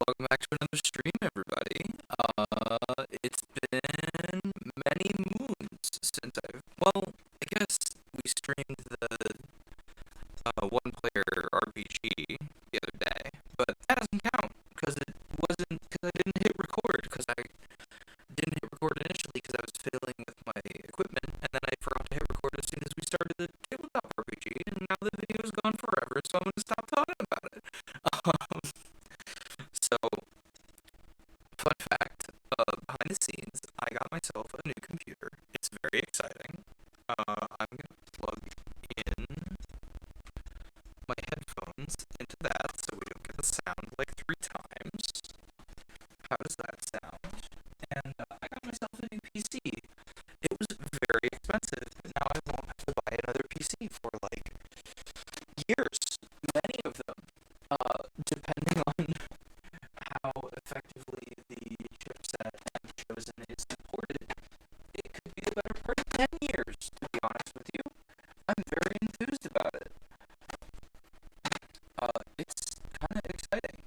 Welcome back to another stream, everybody. It's been many moons since I guess we streamed the one-player RPG the other day, but that doesn't count because I didn't hit record initially because I was fiddling with my equipment, and then I forgot to hit record as soon as we started the tabletop RPG, and now the video's gone forever, so I'm gonna stop talking about it. Um, so Fun fact, behind the scenes, I got myself a new computer. It's very exciting. I'm gonna plug in my headphones into that so we don't get the sound like 3 times. How does that sound? And I got myself a new PC. It was very expensive. Now I won't have to buy another PC for like years. Many of them. Depending on how effectively the chipset I've chosen is supported, it could be the better part of 10 years, to be honest with you. I'm very enthused about it. It's kind of exciting,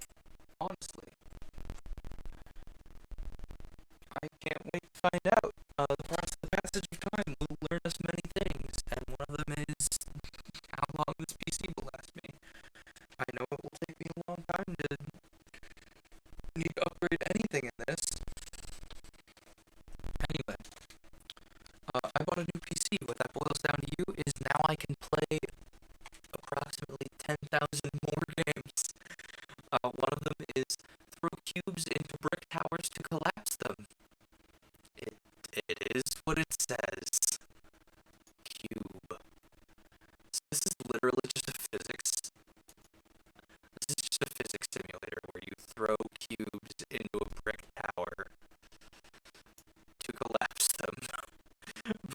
honestly. I can't wait to find out. The passage of time will learn us many things, and one of them is how long this PC will last me. I know it will take me a long time to need to upgrade anything in this. Anyway, I bought a new PC. What that boils down to you is now I can play approximately 10,000 more games. One of them is throw cubes into brick towers to collapse them. It is what it says. Cube. So this is literally just a physics. This is just a physics simulator where you throw cubes into a brick tower to collapse them.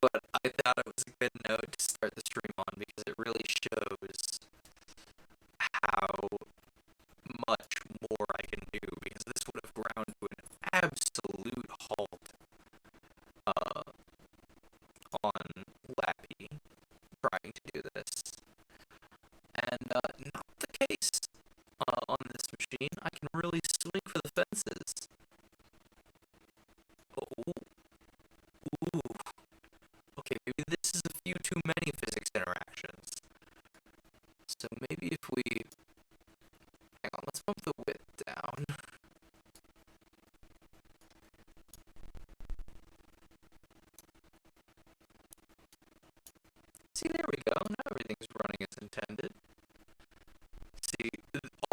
But I thought it was a good note to start the stream on because it really shows how much more I can do, because this would have ground to an absolute halt on Lappy trying to do this. And not the case on this machine. I can really swing for the fences. Oh, ooh. Okay, maybe this is a few too many physics interactions. So maybe if we... Hang on, let's bump the width down. See, there we go. Now everything's running as intended. See,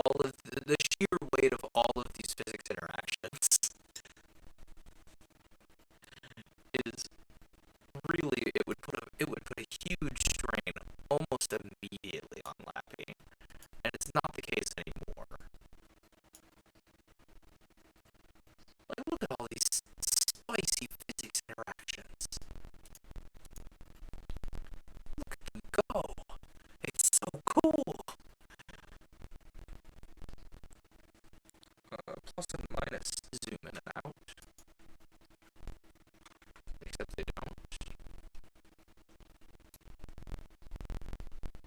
all of the sheer weight of all of these physics interactions is really, it would put a huge strain almost immediately on Lappy, and it's not the case anymore. Like, look at all these spicy physics interactions. Look at them go. It's so cool. Plus and minus zoom in and out. Except they don't.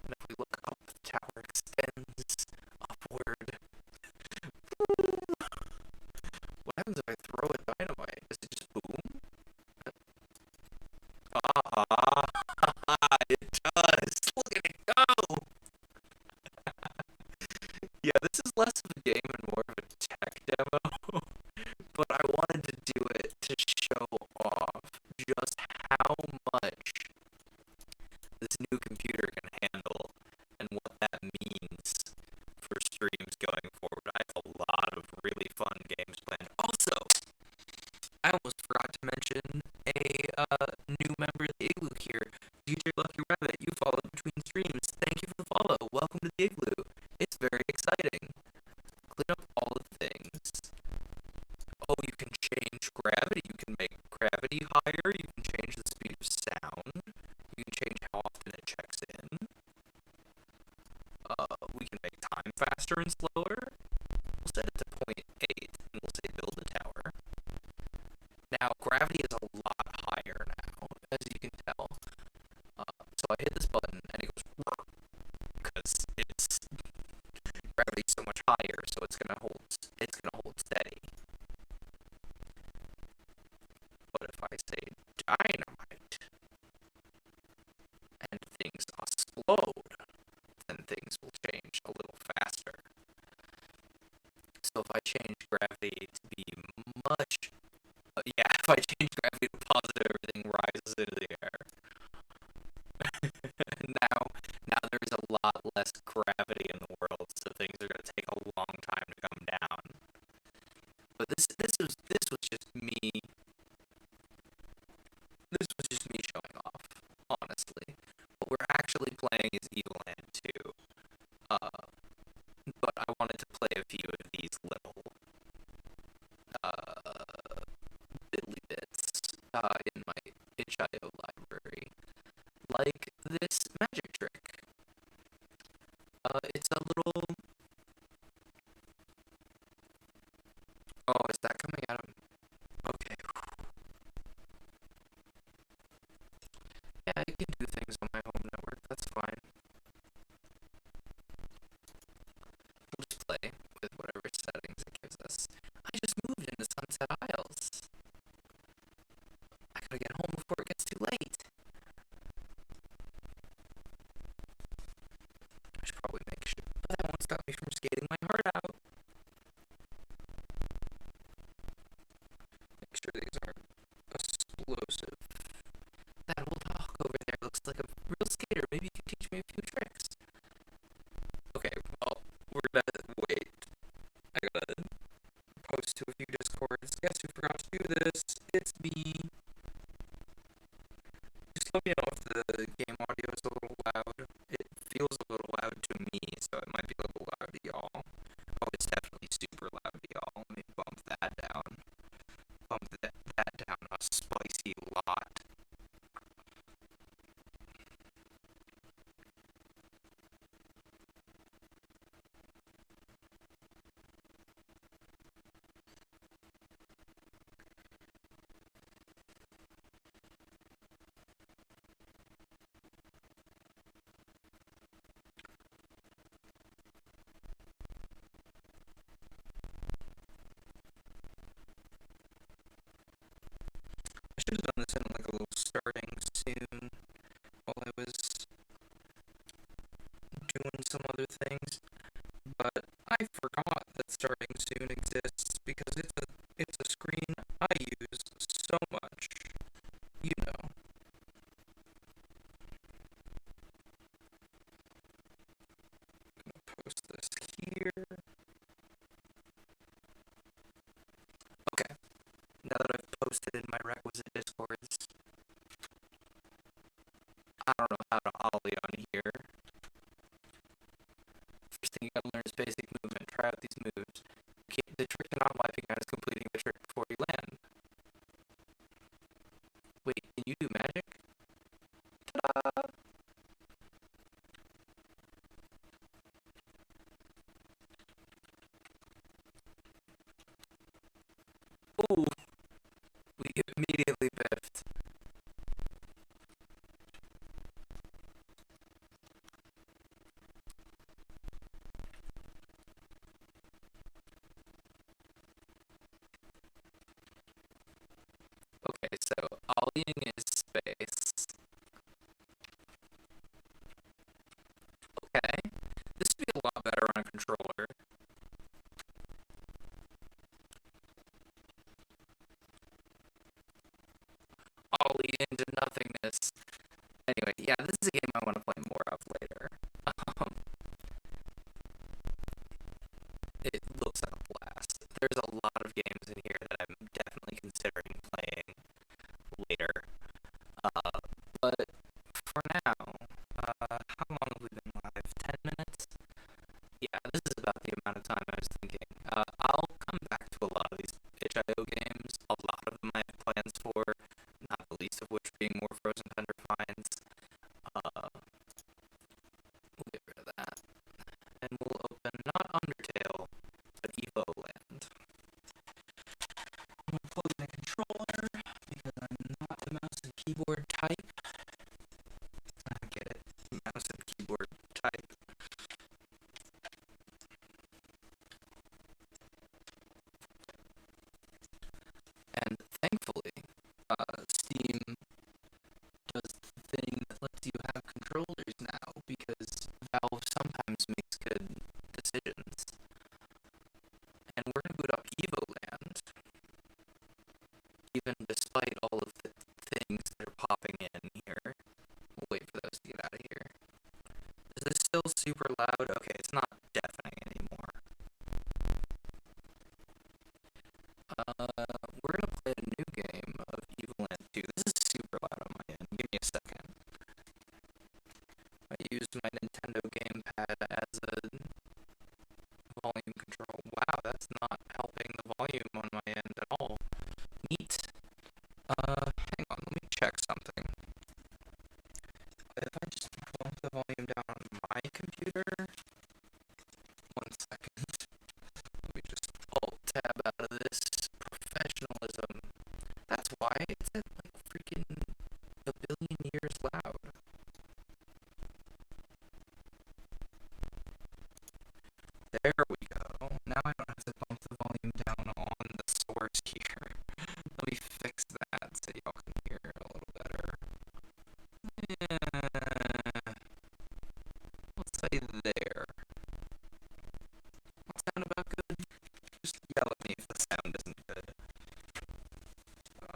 And if we look up, the tower extends upward. What happens if I throw a dynamite? Does it just boom? It does! Look at it go! Yeah, this is less of a game and more of a tech demo, but I wanted to do it to show off just how much this new computer can handle and what that means for streams going forward. I have a lot of really fun games planned. Also, I almost forgot to mention a new member of the Igloo here, DJ Lucky Rabbit. You followed between streams. Thank you for the follow. Welcome to the Igloo. It's very exciting. Clean up all the things. Oh, you can change gravity. You can make gravity higher. You can change the speed of sound. You can change how often it checks in. We can make time faster and slower. We'll set it to 0.8, and we'll say build a tower. Now, gravity is a lot higher now, as you can tell. So I hit this button, and it goes, because it's gravity's so much higher, so it's gonna hold dynamite and things explode, then things will change a little faster. So if I change gravity to be much, yeah, if I change gravity to positive, everything rises into the air. now there's a lot less gravity in the world, so things are gonna take a long time to come down. But this was just me. This was just me showing off, honestly. What we're actually playing is Evoland 2. But I wanted to play a few of these little diddly bits in my itch.io library, like this magic trick. It's a little. Oh, is that coming out of? Okay. Yeah, I can do things on my home network. That's fine. We'll just play with whatever settings it gives us. I just moved into Sunset Isles. I gotta get home before it gets too late. I should probably make sure, but that won't stop me from skating my heart out. Make sure these aren't explosive. That old hawk over there looks like a real skater. Maybe you can teach me a few tricks. Okay, well, we're gonna wait. I gotta post to a few Discords. Guess who forgot to do this? It's me. Just let me know if the game audio is a little loud. It feels a little loud to me, so it might be a little loud to y'all. Oh, it's definitely super loud to y'all. Let me bump that down. Bump that down a spicy lot. I should have done this in like a little starting soon while I was doing some other things, but I forgot that starting soon exists because it's a screen I use so much. You know. I'm gonna post this here. Okay. Now that I've posted in my requisite Discords, I don't know how to ollie on here. First thing you gotta learn is basic movement. Try out these moves. The trick to not wiping out is completing the trick before you land. Wait, can you do magic? Ta-da! Ooh! We immediately biffed. Okay, so ollieing is space. Okay. This would be a lot better on a controller. Ollie into nothingness. Anyway, yeah, this is a game I want to play more of later. It looks like a blast. There's a lot of games in here that I'm definitely considering playing later. But for now, how long have we been live? 10 minutes? Yeah, this is about the amount of time I was thinking. I'll come back to a lot of these itch.io games. A lot of them I have plans for, not the least of which being more Frozen Tundra finds. We'll get rid of that. And we'll open not Undertale, but Evoland. I'm gonna close my controller because I'm not a mouse and keyboard type. I get it. Mouse and keyboard type. And thankfully, Steam still super loud. Okay, it's not deafening anymore. We're gonna play a new game of Evoland 2. This is super loud on my end. Give me a second. I used my Nintendo gamepad as a volume control. Wow, that's not helping the volume on my end at all. Neat. Hang on, let me check something. If I just bump the volume down on my computer, 1 second. Let me just alt-tab out of this professionalism. That's why it's at like freaking a billion years loud. There we go. Now I don't have to bump the volume down on the source here. Let me fix that so y'all can hear a little better. Yeah. Let's say there. That sound about good? Just yell at me if the sound isn't good.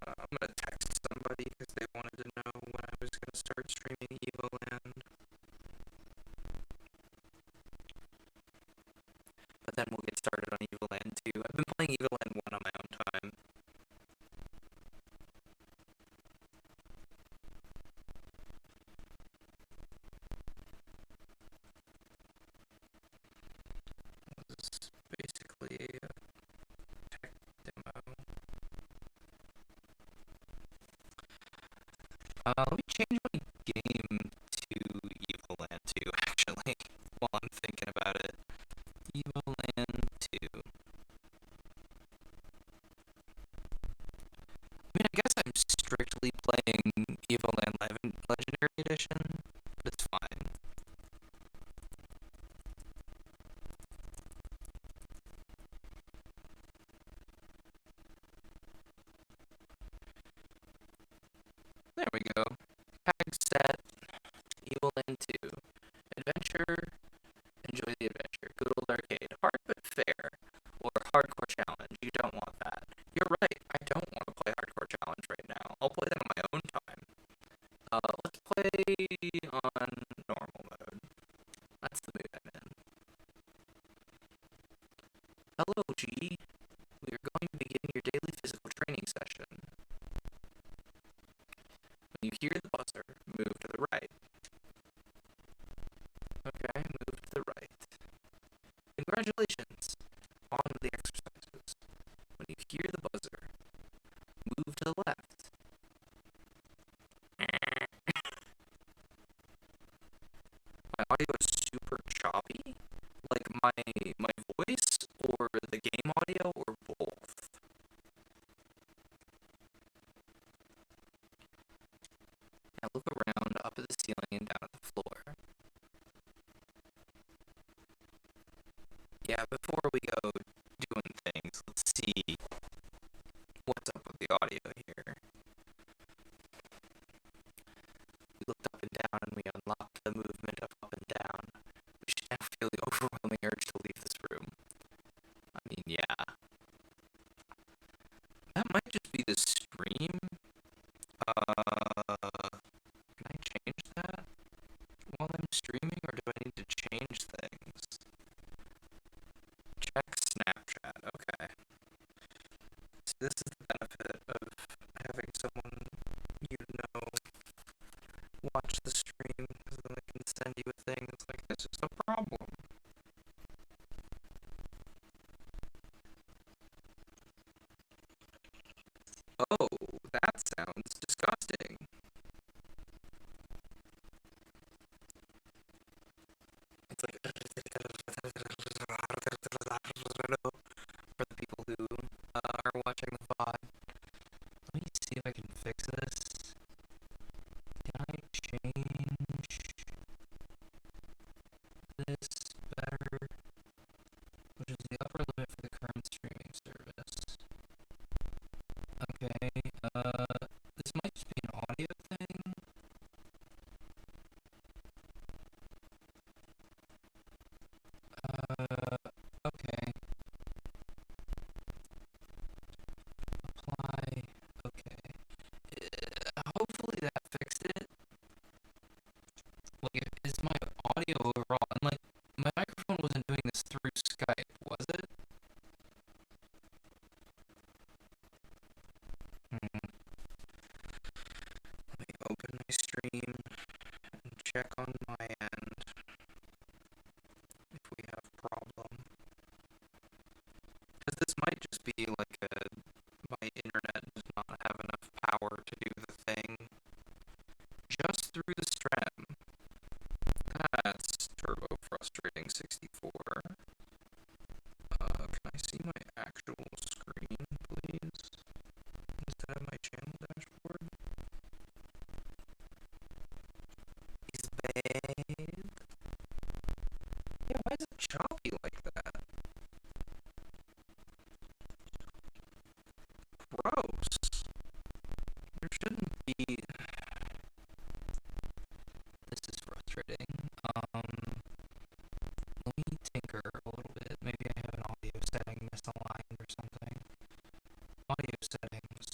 I'm gonna text somebody because they wanted to know when I was gonna start streaming Evoland. But then we'll get started on Evoland 2. I've been playing Evoland 1 on my own time. This is basically a tech demo. Let me change my game to Evoland 2, actually, while I'm thinking about it. Evoland 2. I mean, I guess I'm strictly playing Evoland Legendary Edition, but it's fine. There we go. Tag set. Evoland 2. Adventure. Enjoy the adventure. Good old arcade. Hard but fair. Or hardcore challenge. You don't want that. You're right. I don't want to play hardcore challenge right now. I'll play that on my own time. Let's play on normal mode. That's the mood I'm in. Hello, G. We are going to begin your daily physical training session. When you hear the buzzer, move to the right. Okay, move to the right. Congratulations! On to the exercises. When you hear the buzzer, move to the left. My audio is super choppy. Like my voice, or the game audio, or both. Now look around, up at the ceiling and down at the floor. Yeah, before we go doing things, let's see what's up with the audio here. We looked up and down and we unlocked the movement of up and down. We should now feel the overwhelming urge to leave this room. I mean, yeah. That might just be the stream. Can I change that while I'm streaming, or do I need to change things? Check Snapchat, okay. So this is the benefit of having someone you know watch the stream, because then they can send you a thing that's like, this is a problem. Oh, that sounds disgusting. It's like for the people who are watching the VOD. Let me see if I can fix this. Can I change this better? Which is the upper limit for the current streaming service. Okay, this might just be an audio thing. Okay. Apply. Okay. Hopefully that fixed it. Like, is my audio overall, stream and check on my end if we have problem. Because this might just be like my internet does not have enough power to do the thing just through the stream. That's turbo frustrating 64. Can I see my actual screen, please? Instead of my channel dashboard? Is bad. Yeah, why is it choppy like that? Gross. There shouldn't be. This is frustrating. Let me tinker a little bit. Maybe I have an audio setting misaligned or something. Audio settings.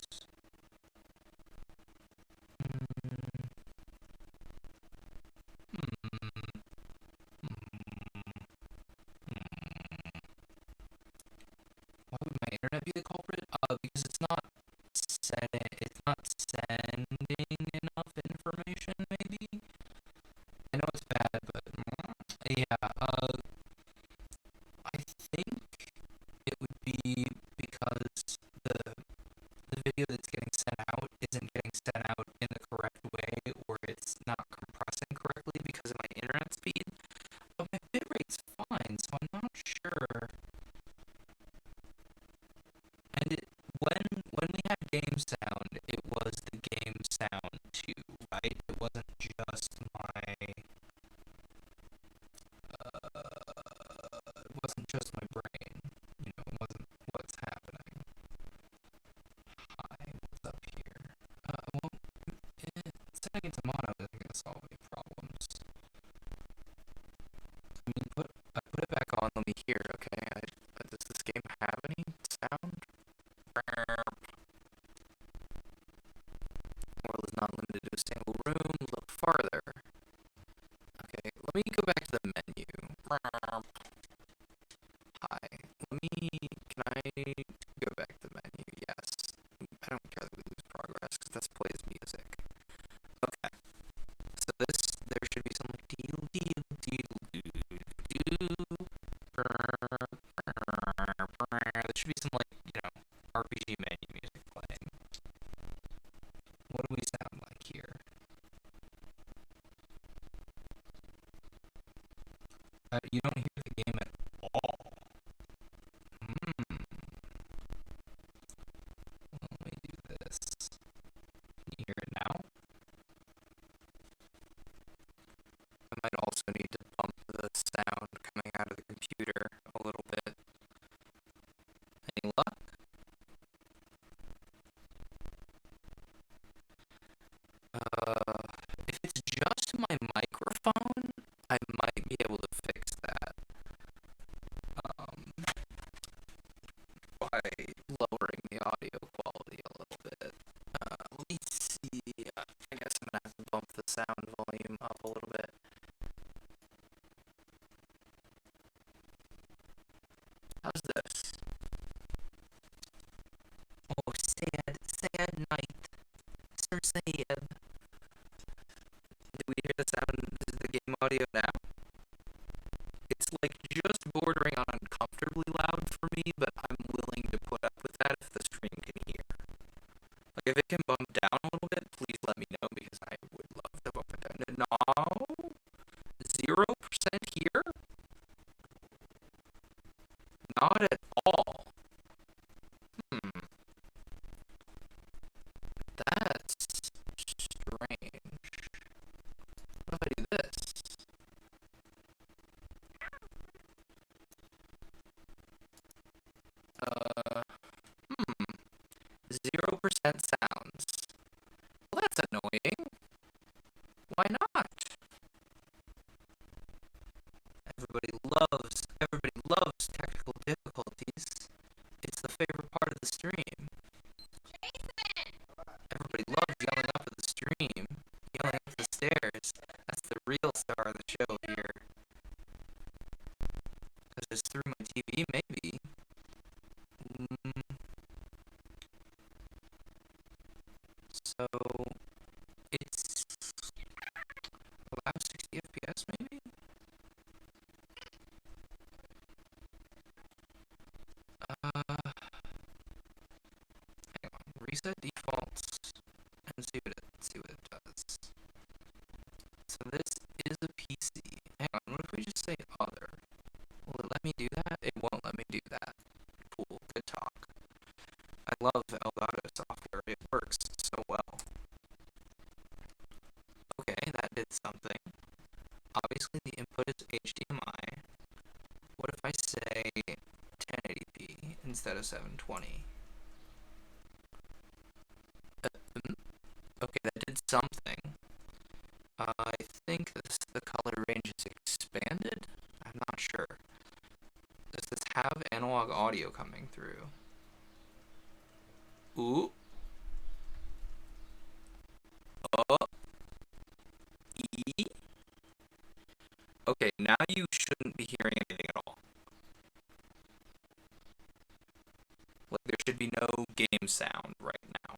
Why would my internet be the culprit? Because it's not sending enough information, maybe? I know it's bad, but yeah, I think it would be because the video that's getting sent out isn't getting sent out in the correct way, or it's not compressing correctly because of my internet speed. But my bitrate's fine, so I'm not sure. And when we had game sound, it was the game sound too, right? It wasn't just my brain. You know, it wasn't what's happening. Hi, what's up here? Well, setting into mono isn't gonna solve any problems. I mean, I put it back on. Let me hear. Okay. Does this game have any sound? World is not limited to a single room. Look farther. Okay, let me go back to the menu. Hi. Can I go back to the menu? Yes. I don't care that we lose progress, because this plays music. Okay. So there should be some like deal. There should be some like, RPG menu music playing. What do we sound like here? You don't hear the game at all. Let me do this. Can you hear it now? I might also need to bump the sound coming out of the computer a little bit. Any luck? If it's just my microphone, I might be able to fix that. By lowering the audio quality a little bit. Let me see. I guess I'm gonna have to bump the sound volume up a little bit. How's this? Oh, sad night. Sir Sad. Did we hear the sound? This is the game audio now? It's like just bordering on uncomfortably loud for me, but I'm willing to put up with that if the stream can hear. Like, if it can bump down a little bit, please let me know, because I would love to bump it down. No? 0% here? Not at all. That's strange. What if I do this? 0% sounds. Well, that's annoying. Why not? Everybody loves technical difficulties. It's the favorite part of the stream. Everybody loves yelling up at the stream, yelling up the stairs. That's the real star of the show here. Because it's through my TV, maybe. So, it's so this is a PC. Hang on, what if we just say other? Will it let me do that? It won't let me do that. Cool, good talk. I love Elgato software. It works so well. Okay, that did something. Obviously the input is HDMI. What if I say 1080p instead of 720? Okay, that did something. I think the color range is expanded? I'm not sure. Does this have analog audio coming through? Ooh. Oh. E. Okay, now you shouldn't be hearing anything at all. Like, there should be no game sound right now.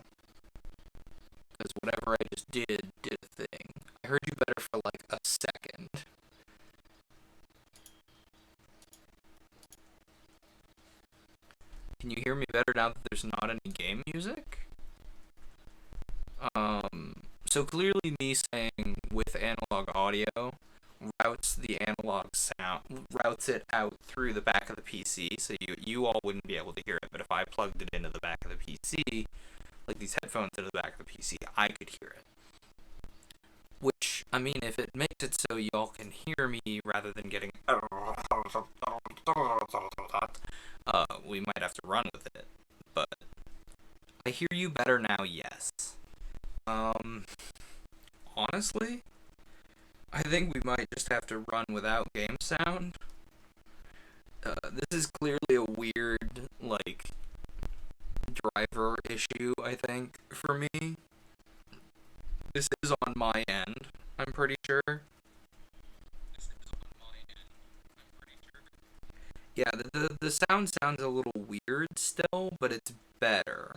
Because whatever I just did a thing. I heard you better for like a second. Can you hear me better now that there's not any game music? So clearly me saying with analog audio routes the analog sound, routes it out through the back of the PC, so you all wouldn't be able to hear it, but if I plugged it into the back of the PC, like these headphones into the back of the PC, I could hear it. Which, I mean, if it makes it so y'all can hear me rather than getting we might have to run with it, but I hear you better now, yes. Honestly, I think we might just have to run without game sound. This is clearly a weird, like, driver issue, I think, for me. This is on my end, I'm pretty sure. Yeah, the sound sounds a little weird still, but it's better.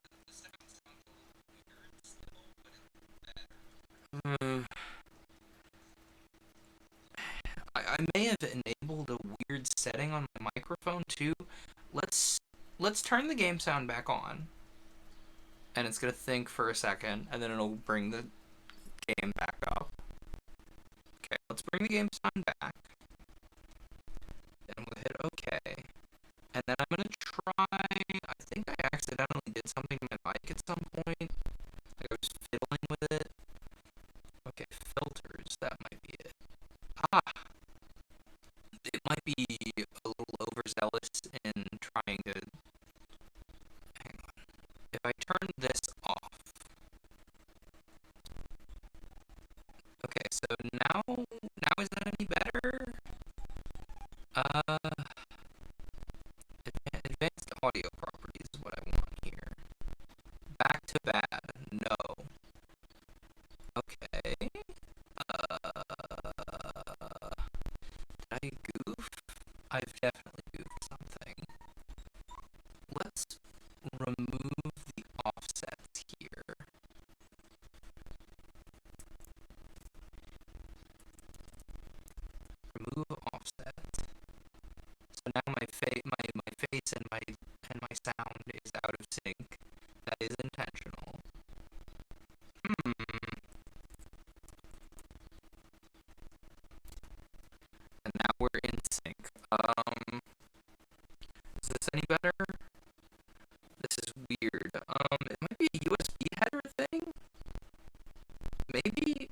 Hmm. I may have enabled a weird setting on my microphone too. Let's let's turn the game sound back on. And it's gonna think for a second, and then it'll bring the game back up. Okay, let's bring the game sound back. And we'll hit OK. And then I'm gonna try. I think I accidentally did something to my mic at some point. Like I was fiddling with it. Okay, filters. That might be it. Ah, it might be a little overzealous in trying to. Hang on. If I turn this off. Okay, so now is that any better? Uh, advanced audio properties is what I want here. Back to bad. No. Okay. Did I goof? I've definitely goofed something. Let's remove the offsets here. Remove offset. So now my face and my sound is out of sync. That is intentional. And now we're in sync. Is this any better? This is weird. It might be a USB header thing? Maybe?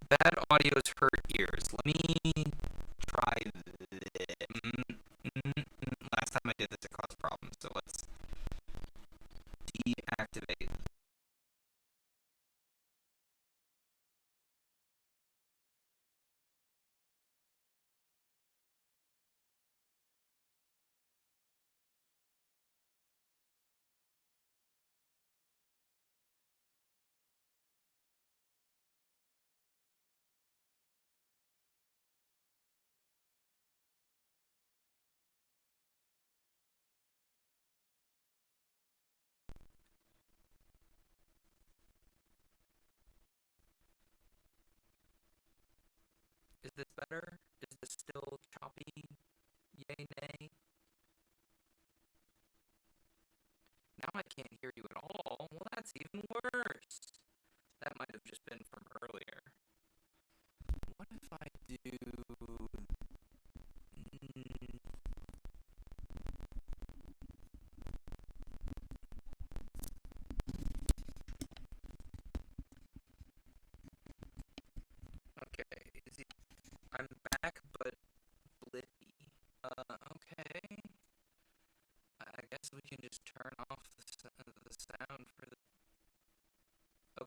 Bad audios hurt ears. Let me try this. Last time I did this, it caused problems, so let's deactivate. Is this better? Is this still choppy? Yay, nay? Now I can't hear you at all. Well, that's even worse. That might have just been from earlier.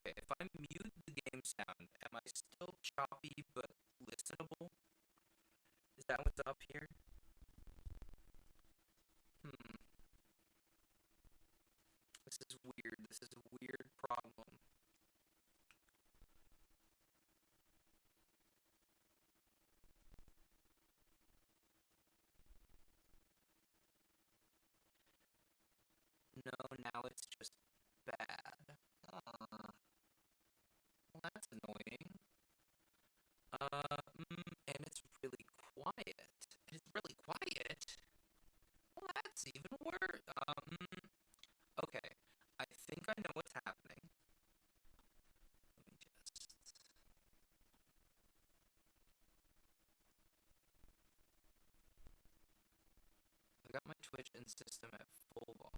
Okay, if I mute the game sound, am I still choppy but listenable? Is that what's up here? Hmm. This is weird. This is a weird problem. No, now it's just bad. Well, that's annoying. And it's really quiet. It's really quiet? Well, that's even worse. Okay. I think I know what's happening. Let me just... I got my Twitch and system at full volume.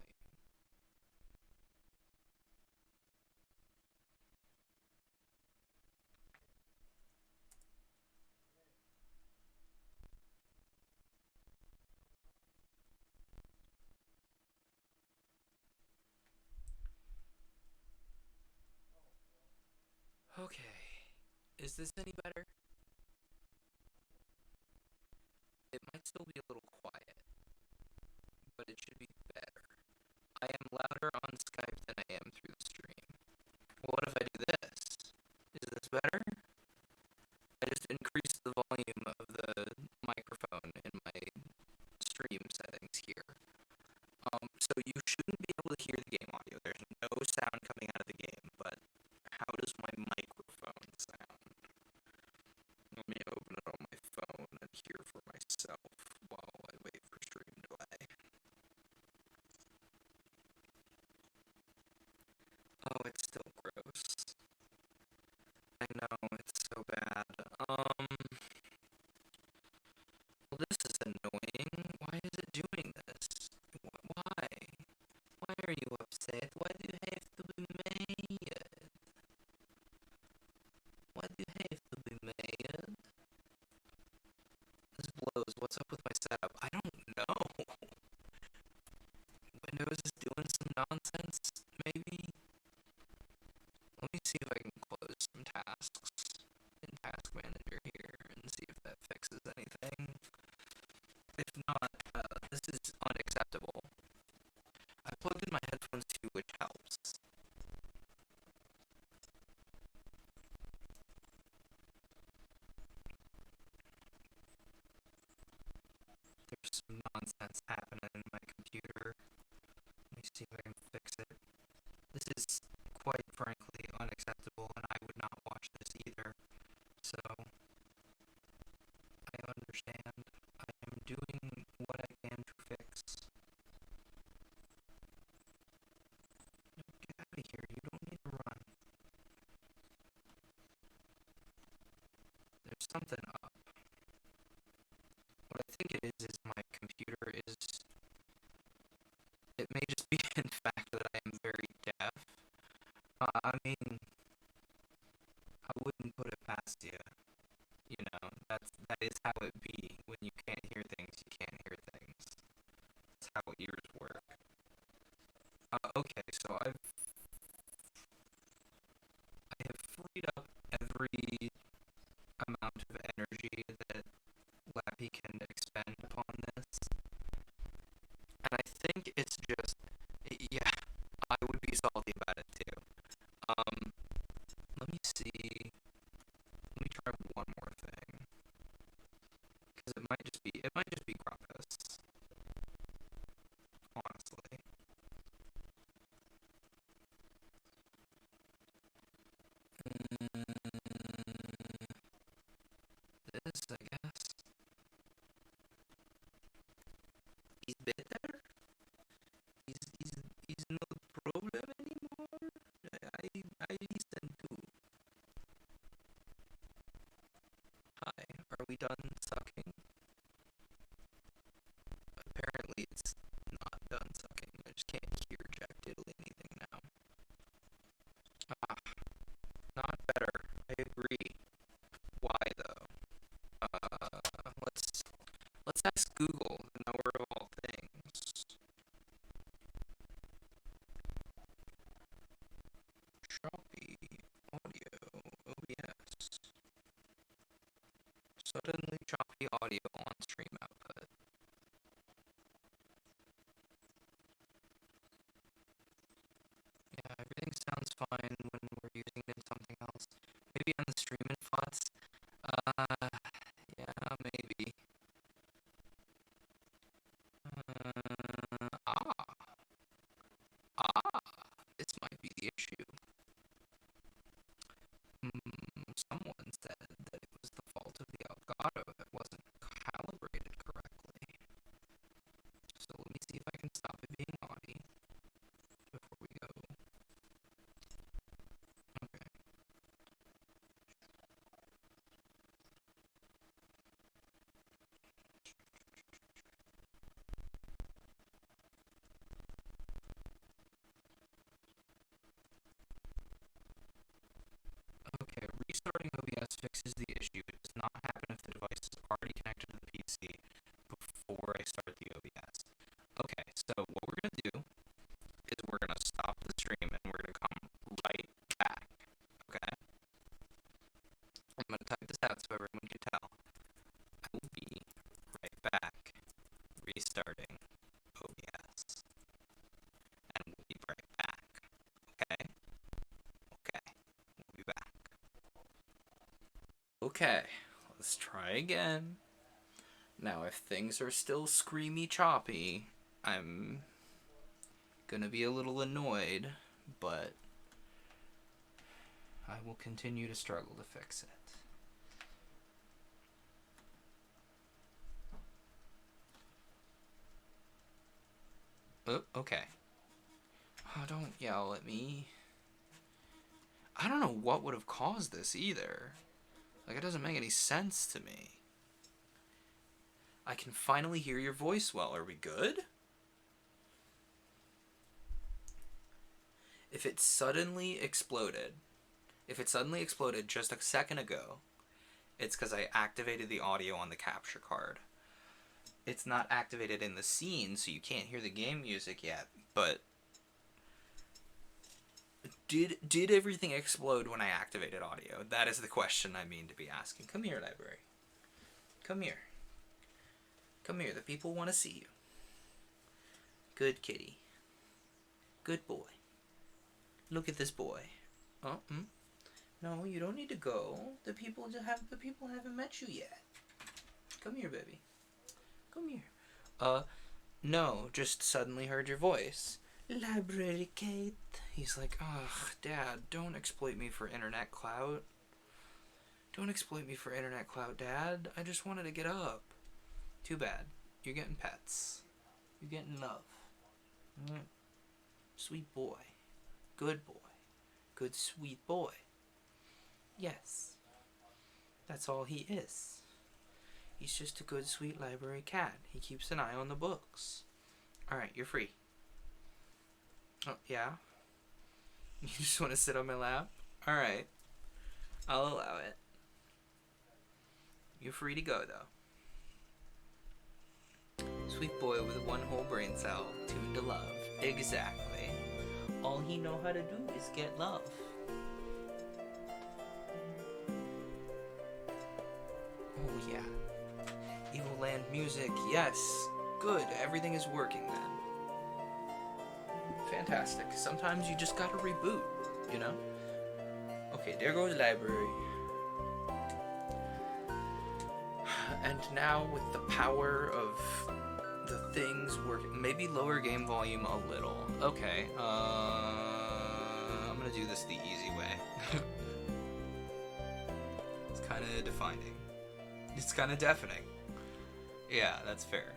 Okay. Is this any better? It might still be a little quiet, but it should be better. I am louder on Skype than I am through the stream. What if I do this? Is this better? I just increased the volume of the microphone in my stream settings here. So you shouldn't be able to hear the game audio. There's no sound coming out of the game, but how does my microphone sound? Let me open it on my phone and hear for myself while I wait for stream delay. Oh, it's still gross. I know, it's so bad. Well, this is annoying. Why is it doing this? Why? Why are you upset? Why do you have to be mad? Why do you have to be mad? This blows. What's up with my setup? I don't know. Windows is doing some nonsense, maybe? Let me see if I can close some tasks in Task Manager here and see if that fixes anything. If not, this is unacceptable. I plugged in my headphones too, which helps. There's some nonsense happening in my computer. Let me see if I can fix it. This is, quite frankly, unacceptable, and I would not watch this either. So, I understand. I am doing what I can to fix. No, get out of here. You don't need to run. There's something up. What I think it is my computer is... It may just be in fact that I am very deaf. I mean, I wouldn't put it past you. You know, that is how it be. When you can't hear things, you can't hear things. That's how ears work. Okay, so I have freed up every amount of energy that Lappier can expend upon this. And I think it's just, yeah, I would be salty about it too. Let me see. Let me try one more thing. Because it might just be Grumpus. Honestly. This, I guess. He's better? He's no problem anymore? I listen to. Hi, are we done sucking? Apparently it's not done sucking. I just can't hear Jack diddly anything now. Not better. I agree. Why though? Let's ask Google, the knower of all things. Choppy. Suddenly choppy audio on stream output. Yeah, everything sounds fine when we're using it in something else. Maybe on the streaming FOTs? Yeah, maybe. This might be the issue. Someone said that it was the fault of the Elgato that wasn't calibrated correctly. So let me see if I can stop it being naughty before we go. Okay. Okay, restarting OBS fixes the issue. It does not happen if the device is already connected to the PC before I start the OBS. Okay, so what we're going to do is we're going to stop the stream and we're going to come right back. Okay? I'm going to type this out so everyone can tell. I will be right back, restarting OBS. And we'll be right back. Okay? Okay. We'll be back. Okay, let's try again. Now, if things are still screamy choppy, I'm gonna be a little annoyed, but I will continue to struggle to fix it. Oh, okay. Oh, don't yell at me. I don't know what would have caused this either. Like, it doesn't make any sense to me. I can finally hear your voice well. Are we good? If it suddenly exploded just a second ago, it's because I activated the audio on the capture card. It's not activated in the scene, so you can't hear the game music yet, but did everything explode when I activated audio? That is the question I mean to be asking. Come here, library. Come here. Come here, the people want to see you. Good kitty. Good boy. Look at this boy. Oh, no, you don't need to go. The people haven't met you yet. Come here, baby. Come here. No, just suddenly heard your voice. Library Kate. He's like, ugh, Dad, don't exploit me for internet clout. Don't exploit me for internet clout, Dad. I just wanted to get up. Too bad. You're getting pets. You're getting love. Sweet boy. Good boy. Good sweet boy. Yes. That's all he is. He's just a good sweet library cat. He keeps an eye on the books. Alright, you're free. Oh, yeah? You just want to sit on my lap? Alright. I'll allow it. You're free to go, though. Sweet boy with one whole brain cell, tuned to love. Exactly. All he know how to do is get love. Oh yeah. Evoland music, yes. Good, everything is working then. Fantastic. Sometimes you just gotta reboot, you know? Okay, there goes library. And now with the power of the things working, maybe lower game volume a little. Okay, I'm gonna do this the easy way. It's kind of defining. It's kind of deafening. Yeah, that's fair.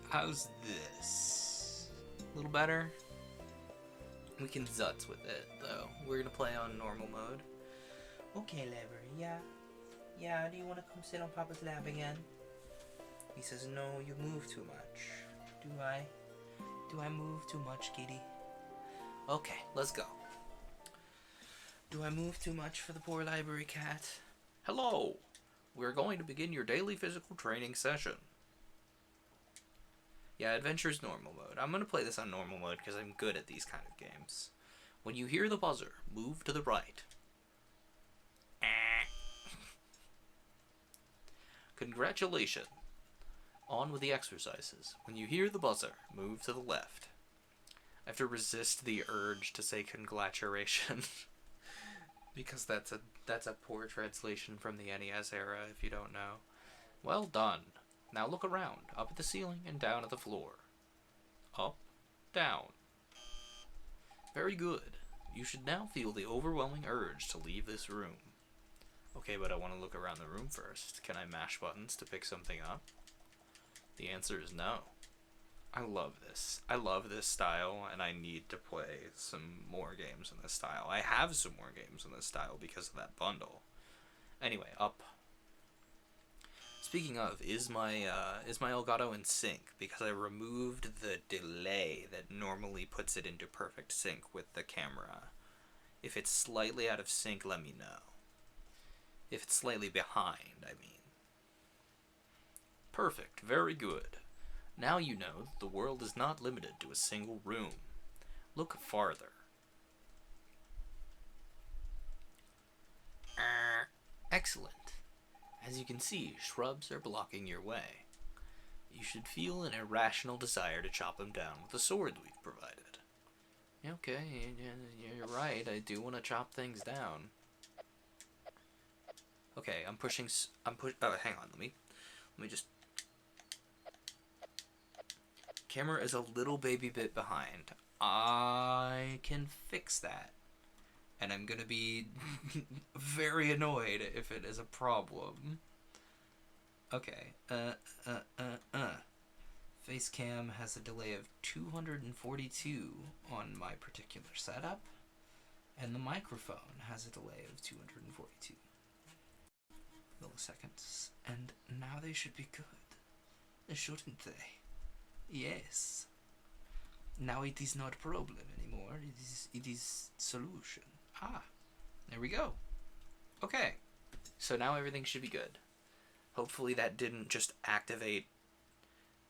How's this? A little better? We can zutz with it, though. We're gonna play on normal mode. Okay, library, yeah. Yeah, do you want to come sit on Papa's lap again? He says, no, you move too much. Do I? Do I move too much, kitty? Okay, let's go. Do I move too much for the poor library cat? Hello! We're going to begin your daily physical training session. Yeah, Adventure's normal mode. I'm going to play this on normal mode because I'm good at these kind of games. When you hear the buzzer, move to the right. Congratulations. On with the exercises. When you hear the buzzer, move to the left. I have to resist the urge to say congratulations. Because that's a poor translation from the NES era, if you don't know. Well done. Now look around, up at the ceiling and down at the floor. Up, down. Very good. You should now feel the overwhelming urge to leave this room. Okay, but I want to look around the room first. Can I mash buttons to pick something up? The answer is no. I love this. I love this style, and I need to play some more games in this style. I have some more games in this style because of that bundle. Anyway, up. Speaking of, is my Elgato in sync? Because I removed the delay that normally puts it into perfect sync with the camera. If it's slightly out of sync, let me know. If it's slightly behind, I mean. Perfect. Very good. Now you know that the world is not limited to a single room. Look farther. Excellent. As you can see, shrubs are blocking your way. You should feel an irrational desire to chop them down with the sword we've provided. Okay, you're right, I do want to chop things down. Okay, oh, hang on, let me just... Camera is a little baby bit behind. I can fix that. And I'm gonna be very annoyed if it is a problem. Okay, Facecam has a delay of 242 on my particular setup, and the microphone has a delay of 242 milliseconds. And now they should be good, shouldn't they? Yes. Now it is not a problem anymore. It is solution. Ah, there we go. Okay, so now everything should be good. Hopefully that didn't just activate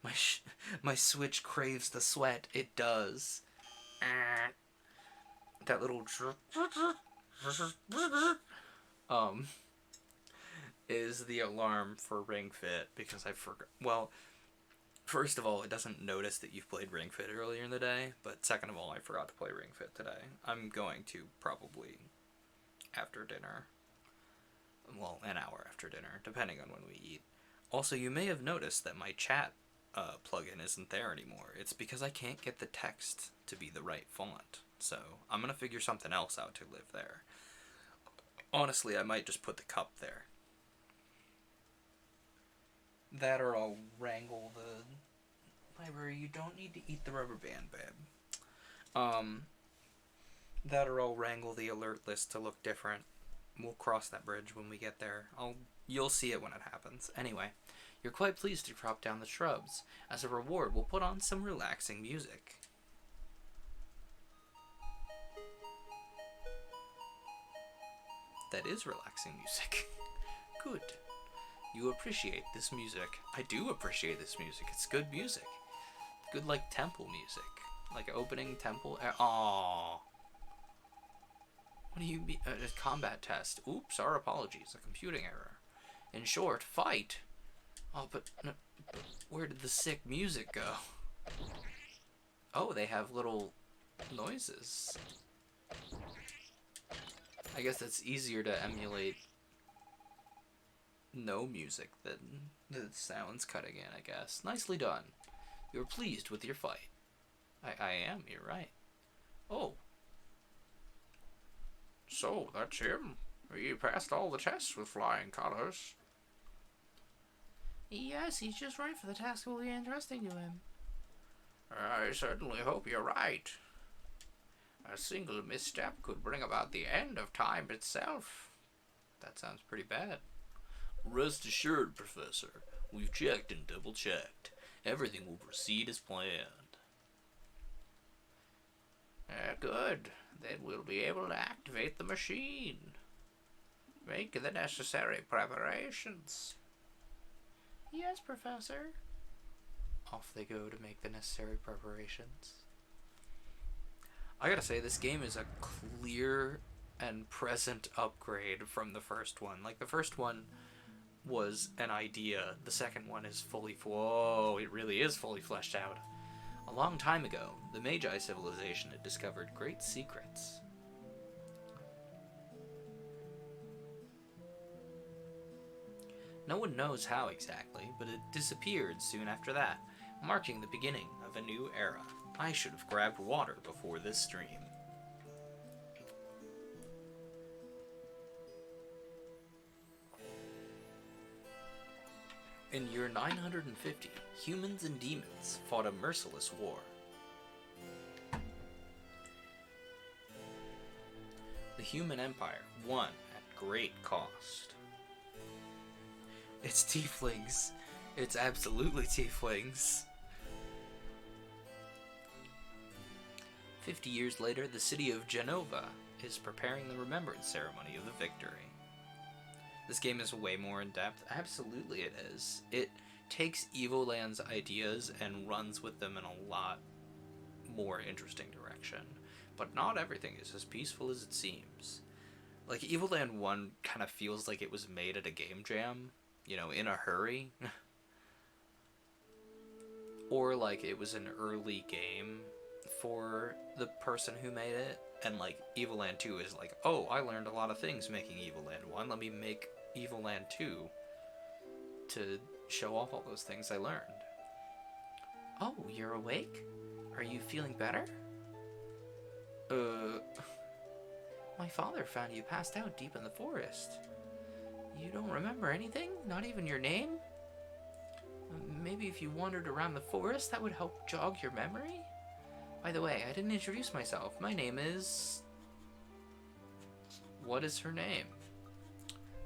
my Switch craves the sweat. It does. That little is the alarm for Ring Fit because I forgot. Well, first of all, it doesn't notice that you've played Ring Fit earlier in the day, but second of all, I forgot to play Ring Fit today. I'm going to probably after dinner. Well, an hour after dinner, depending on when we eat. Also, you may have noticed that my chat plugin isn't there anymore. It's because I can't get the text to be the right font. So, I'm going to figure something else out to live there. Honestly, I might just put the cup there. That or I'll wrangle the library. You don't need to eat the rubber band, babe. That or I'll wrangle the alert list to look different. We'll cross that bridge when we get there. You'll see it when it happens. Anyway, you're quite pleased to chop down the shrubs. As a reward, we'll put on some relaxing music. That is relaxing music. Good. You appreciate this music. I do appreciate this music. It's good music. Good, like, temple music. Like opening temple. Aww. What do you mean? A combat test. Oops, our apologies. A computing error. In short, fight. Oh, but no, where did the sick music go? Oh, they have little noises. I guess it's easier to emulate no music than the sounds cutting in, I guess. Nicely done. You're pleased with your fight. I am, you're right. Oh. So, that's him. He passed all the tests with flying colors. Yes, he's just right for the task will be interesting to him. I certainly hope you're right. A single misstep could bring about the end of time itself. That sounds pretty bad. Rest assured, Professor. We've checked and double-checked. Everything will proceed as planned. Good. Then we'll be able to activate the machine. Make the necessary preparations. Yes, Professor. Off they go to make the necessary preparations. I gotta say, this game is a clear and present upgrade from the first one. Like, the first one was an idea. The second one is fully... Whoa, it really is fully fleshed out. A long time ago, the Magi civilization had discovered great secrets. No one knows how exactly, but it disappeared soon after that, marking the beginning of a new era. I should have grabbed water before this stream. In year 950, humans and demons fought a merciless war. The human empire won at great cost. It's tieflings. It's absolutely tieflings. 50 years later, the city of Genova is preparing the remembrance ceremony of the victory. This game is way more in-depth. Absolutely it is. It takes Evoland's ideas and runs with them in a lot more interesting direction. But not everything is as peaceful as it seems. Like, Evoland 1 kind of feels like it was made at a game jam, you know, in a hurry. Or like it was an early game for the person who made it. And like Evoland 2 is like, oh, I learned a lot of things making Evoland 1. Let me make Evoland 2 to show off all those things I learned. Oh, you're awake? Are you feeling better? My father found you passed out deep in the forest. You don't remember anything? Not even your name? Maybe if you wandered around the forest, that would help jog your memory? By the way, I didn't introduce myself. My name is... What is her name?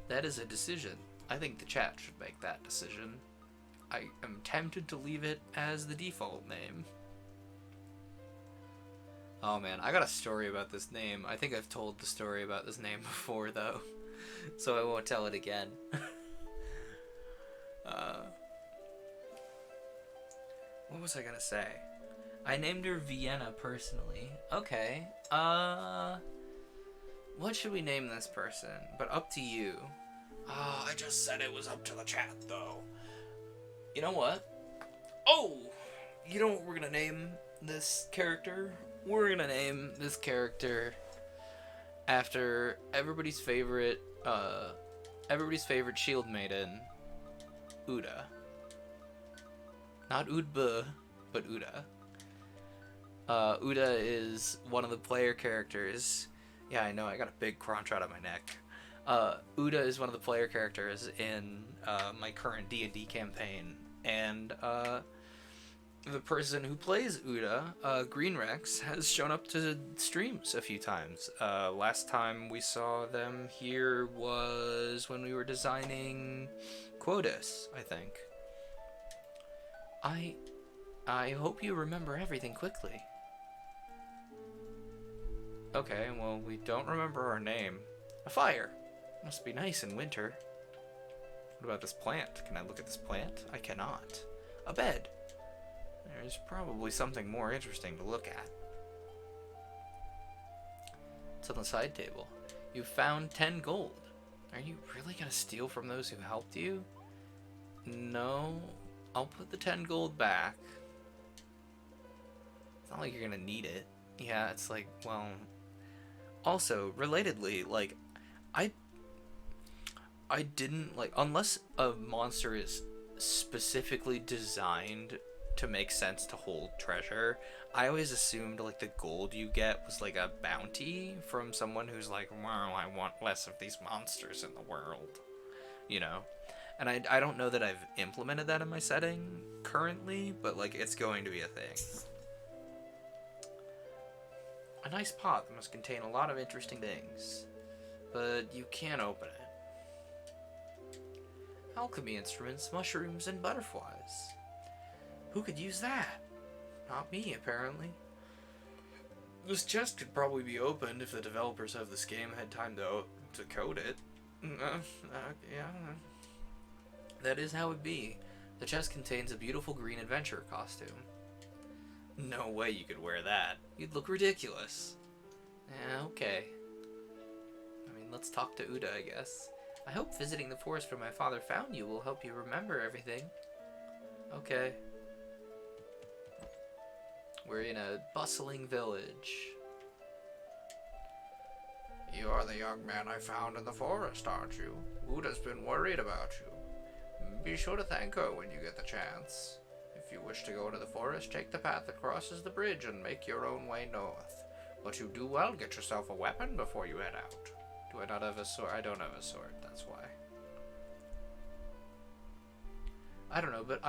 That is a decision. I think the chat should make that decision. I am tempted to leave it as the default name. Oh man, I got a story about this name. I think I've told the story about this name before though, so I won't tell it again. What was I gonna say? I named her Vienna personally. Okay. What should we name this person? But up to you. I just said it was up to the chat though. You know what? Oh! You know what we're gonna name this character? We're gonna name this character after everybody's favorite shield maiden, Uda. Not Udba, but Uda. Uda is one of the player characters. Yeah, I know, I got a big crunch out of my neck. Uda is one of the player characters in my current D&D campaign, and the person who plays Uda, Green Rex, has shown up to streams a few times. Last time we saw them here was when we were designing Quotas, I think. I hope you remember everything quickly. Okay, well, we don't remember our name. A fire. Must be nice in winter. What about this plant? Can I look at this plant? I cannot. A bed. There's probably something more interesting to look at. It's on the side table. You found 10 gold. Are you really gonna steal from those who helped you? No. I'll put the 10 gold back. It's not like you're gonna need it. Yeah, it's like, well... Also, relatedly, like, I didn't, like, unless a monster is specifically designed to make sense to hold treasure, I always assumed, like, the gold you get was, like, a bounty from someone who's like, well, I want less of these monsters in the world, you know? And I don't know that I've implemented that in my setting currently, but, like, it's going to be a thing. A nice pot that must contain a lot of interesting things, but you can't open it. Alchemy instruments, mushrooms, and butterflies. Who could use that? Not me, apparently. This chest could probably be opened if the developers of this game had time to code it. Yeah. That is how it be. The chest contains a beautiful green adventurer costume. No way you could wear that. You'd look ridiculous. Yeah, okay. I mean, let's talk to Uda, I guess. I hope visiting the forest where my father found you will help you remember everything. Okay. We're in a bustling village. You are the young man I found in the forest, aren't you? Uda's been worried about you. Be sure to thank her when you get the chance. If you wish to go into the forest, take the path that crosses the bridge and make your own way north. But you do well get yourself a weapon before you head out. Do I not have a sword? I don't have a sword, that's why. I don't know, but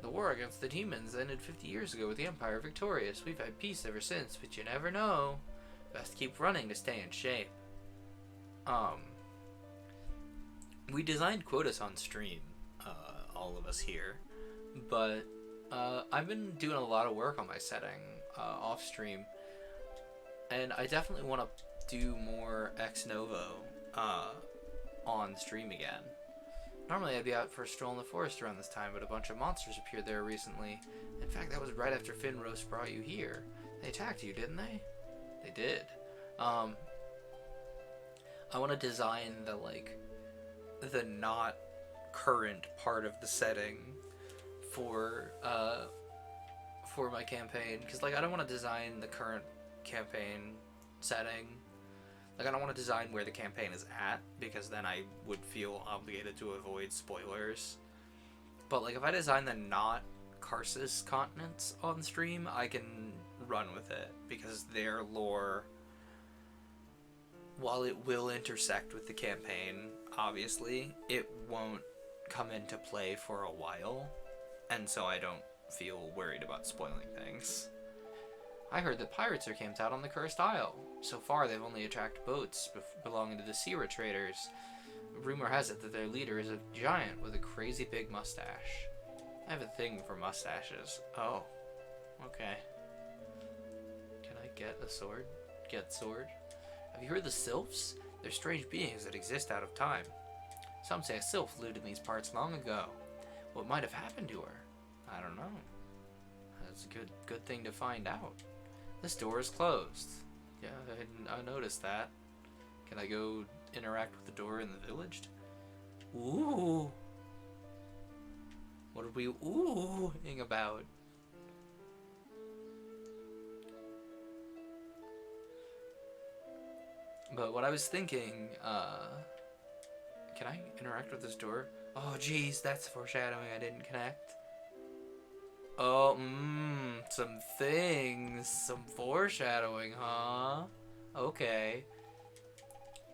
the war against the demons ended 50 years ago with the Empire victorious. We've had peace ever since, but you never know. Best keep running to stay in shape. We designed quotas on stream, all of us here, but I've been doing a lot of work on my setting off stream, and I definitely want to do more ex novo on stream again. Normally I'd be out for a stroll in the forest around this time, but a bunch of monsters appeared there recently. In fact, that was right after Finrose brought you here. They attacked you, didn't they? They did. I want to design the not current part of the setting for my campaign, because I don't want to design the current campaign setting. I don't want to design where the campaign is at, because then I would feel obligated to avoid spoilers. But if I design the not Karsus continents on stream, I can run with it, because their lore, while it will intersect with the campaign, obviously, it won't come into play for a while, and so I don't feel worried about spoiling things. I heard that pirates are camped out on the Cursed Isle. So far, they've only attacked boats belonging to the Sierra traders. Rumor has it that their leader is a giant with a crazy big mustache. I have a thing for mustaches. Oh, okay. Can I get a sword? Get sword? Have you heard the sylphs? They're strange beings that exist out of time. Some say a sylph lived in these parts long ago. What might have happened to her? I don't know. That's a good thing to find out. This door is closed. Yeah, I noticed that. Can I go interact with the door in the village? Ooh. What are we oohing about? But what I was thinking, can I interact with this door? Oh, geez, that's foreshadowing. I didn't connect. Oh, some things. Some foreshadowing, huh? Okay.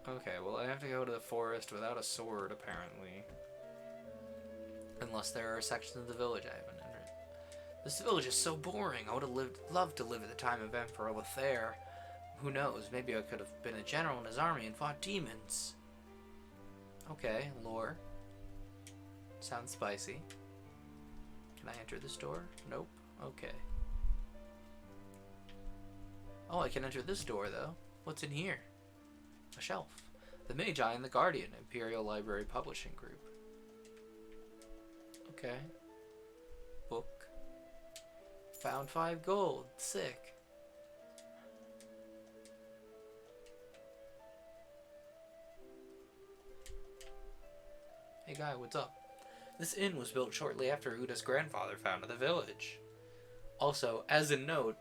Okay, well, I have to go to the forest without a sword, apparently. Unless there are sections of the village I haven't entered. This village is so boring. I would have loved to live at the time of Emperor Lappier. Who knows? Maybe I could have been a general in his army and fought demons. Okay, lore. Sounds spicy. Can I enter this door? Nope. Okay. Oh, I can enter this door, though. What's in here? A shelf. The Magi and the Guardian, Imperial Library Publishing Group. Okay. Book. Found 5 gold. Sick. Hey guy, what's up? This inn was built shortly after Uda's grandfather founded the village. Also, as a note,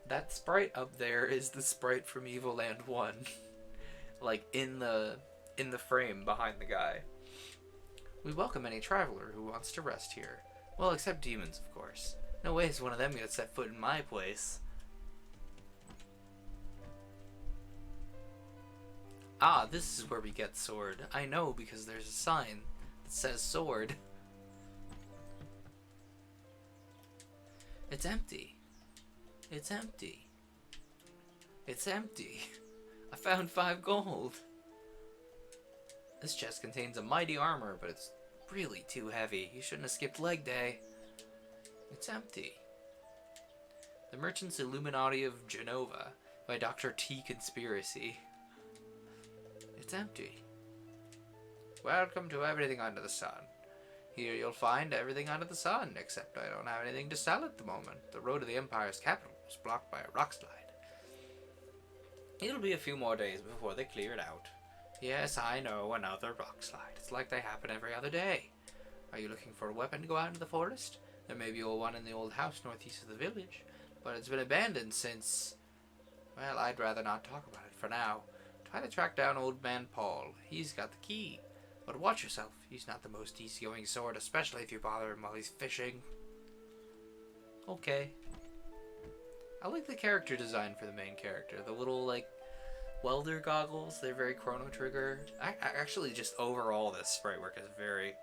that sprite up there is the sprite from Evoland 1. in the frame behind the guy. We welcome any traveler who wants to rest here. Well, except demons, of course. No way is one of them gonna set foot in my place. Ah, this is where we get sword. I know because there's a sign that says sword. It's empty. It's empty. It's empty. I found 5 gold. This chest contains a mighty armor, but it's really too heavy. You shouldn't have skipped leg day. It's empty. The Merchant's Illuminati of Genova by Dr. T. Conspiracy. It's empty. Welcome to everything under the sun. Here you'll find everything under the sun, except I don't have anything to sell at the moment. The road to the Empire's capital was blocked by a rock slide. It'll be a few more days before they clear it out. Yes, I know, another rock slide. It's like they happen every other day. Are you looking for a weapon to go out into the forest? There may be one in the old house northeast of the village, but it's been abandoned since... Well, I'd rather not talk about it for now. Try to track down old man Paul. He's got the key. But watch yourself. He's not the most easygoing sort, especially if you bother him while he's fishing. Okay. I like the character design for the main character. The little, like, welder goggles. They're very Chrono Trigger. I actually, just overall, this sprite work is very...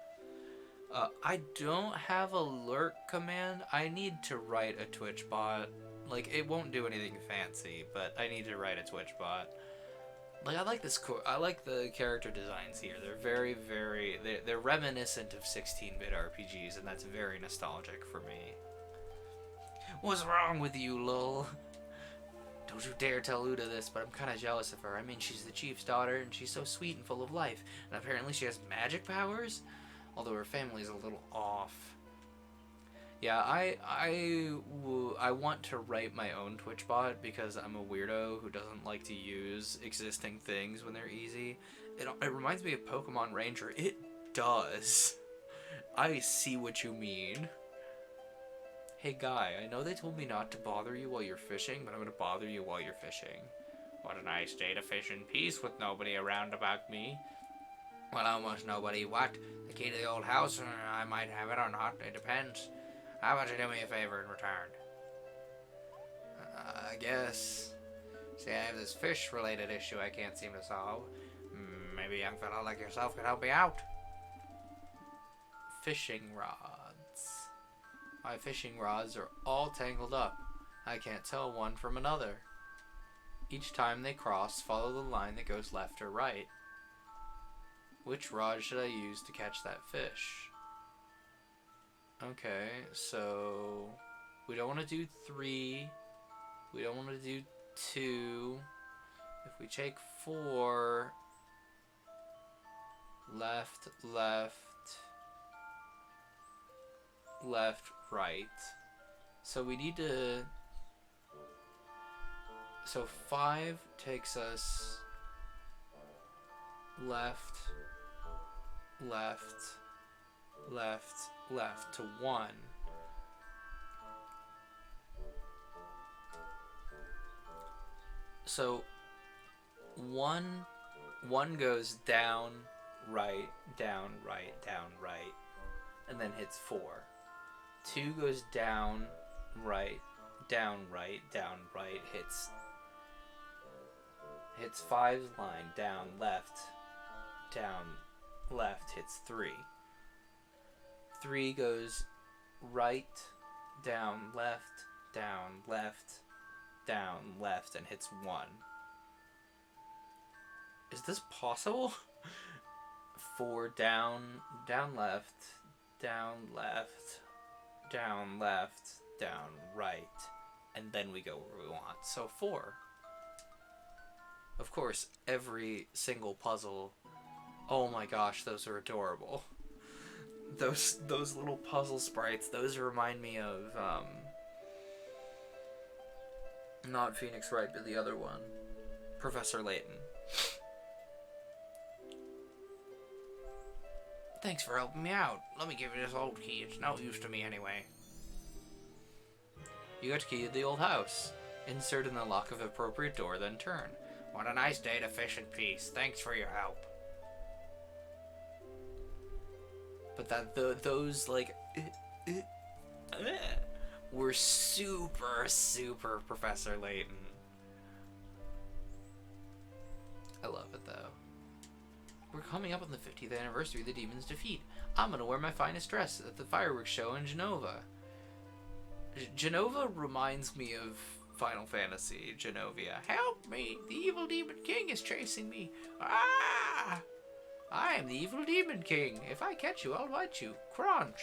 I don't have a lurk command. I need to write a Twitch bot. Like, it won't do anything fancy, but I need to write a Twitch bot. Like, I like this. I like the character designs here. They're very, very. They're reminiscent of 16-bit RPGs, and that's very nostalgic for me. What's wrong with you, lol? Don't you dare tell Uda this, but I'm kind of jealous of her. I mean, she's the chief's daughter, and she's so sweet and full of life. And apparently she has magic powers? Although her family's a little off. Yeah, I want to write my own Twitch bot because I'm a weirdo who doesn't like to use existing things when they're easy. It reminds me of Pokemon Ranger. It does. I see what you mean. Hey guy, I know they told me not to bother you while you're fishing, but I'm gonna bother you while you're fishing. What a nice day to fish in peace with nobody around about me. Well, almost nobody. What? The key to the old house? I might have it or not. It depends. How about you do me a favor in return? I guess. See, I have this fish-related issue I can't seem to solve. Maybe a young fellow like yourself could help me out. Fishing rods. My fishing rods are all tangled up. I can't tell one from another. Each time they cross, follow the line that goes left or right. Which rod should I use to catch that fish? Okay, so we don't want to do 3. We don't want to do 2. If we take 4, left, left, left, right. So we need to... So 5 takes us left, left, left, left to 1. So 1 goes down, right, down, right, down, right, and then hits 4. 2 goes down, right, down, right, down, right, hits 5's line, down, left, hits 3. 3 goes right, down, left, and hits 1. Is this possible? 4 down, left, down, right, and then we go where we want. So 4. Of course, every single puzzle. Oh my gosh, those are adorable. Those little puzzle sprites, those remind me of, not Phoenix Wright, but the other one. Professor Layton. Thanks for helping me out. Let me give you this old key. It's no use to me anyway. You got a key to the old house. Insert in the lock of appropriate door, then turn. What a nice day to fish in peace. Thanks for your help. But those, like, were super, super Professor Layton. I love it, though. We're coming up on the 50th anniversary of the Demon's defeat. I'm gonna wear my finest dress at the fireworks show in Genova. Genova reminds me of Final Fantasy, Genovia. Help me! The evil Demon King is chasing me! Ah! I am the evil Demon King. If I catch you, I'll bite you. Crunch!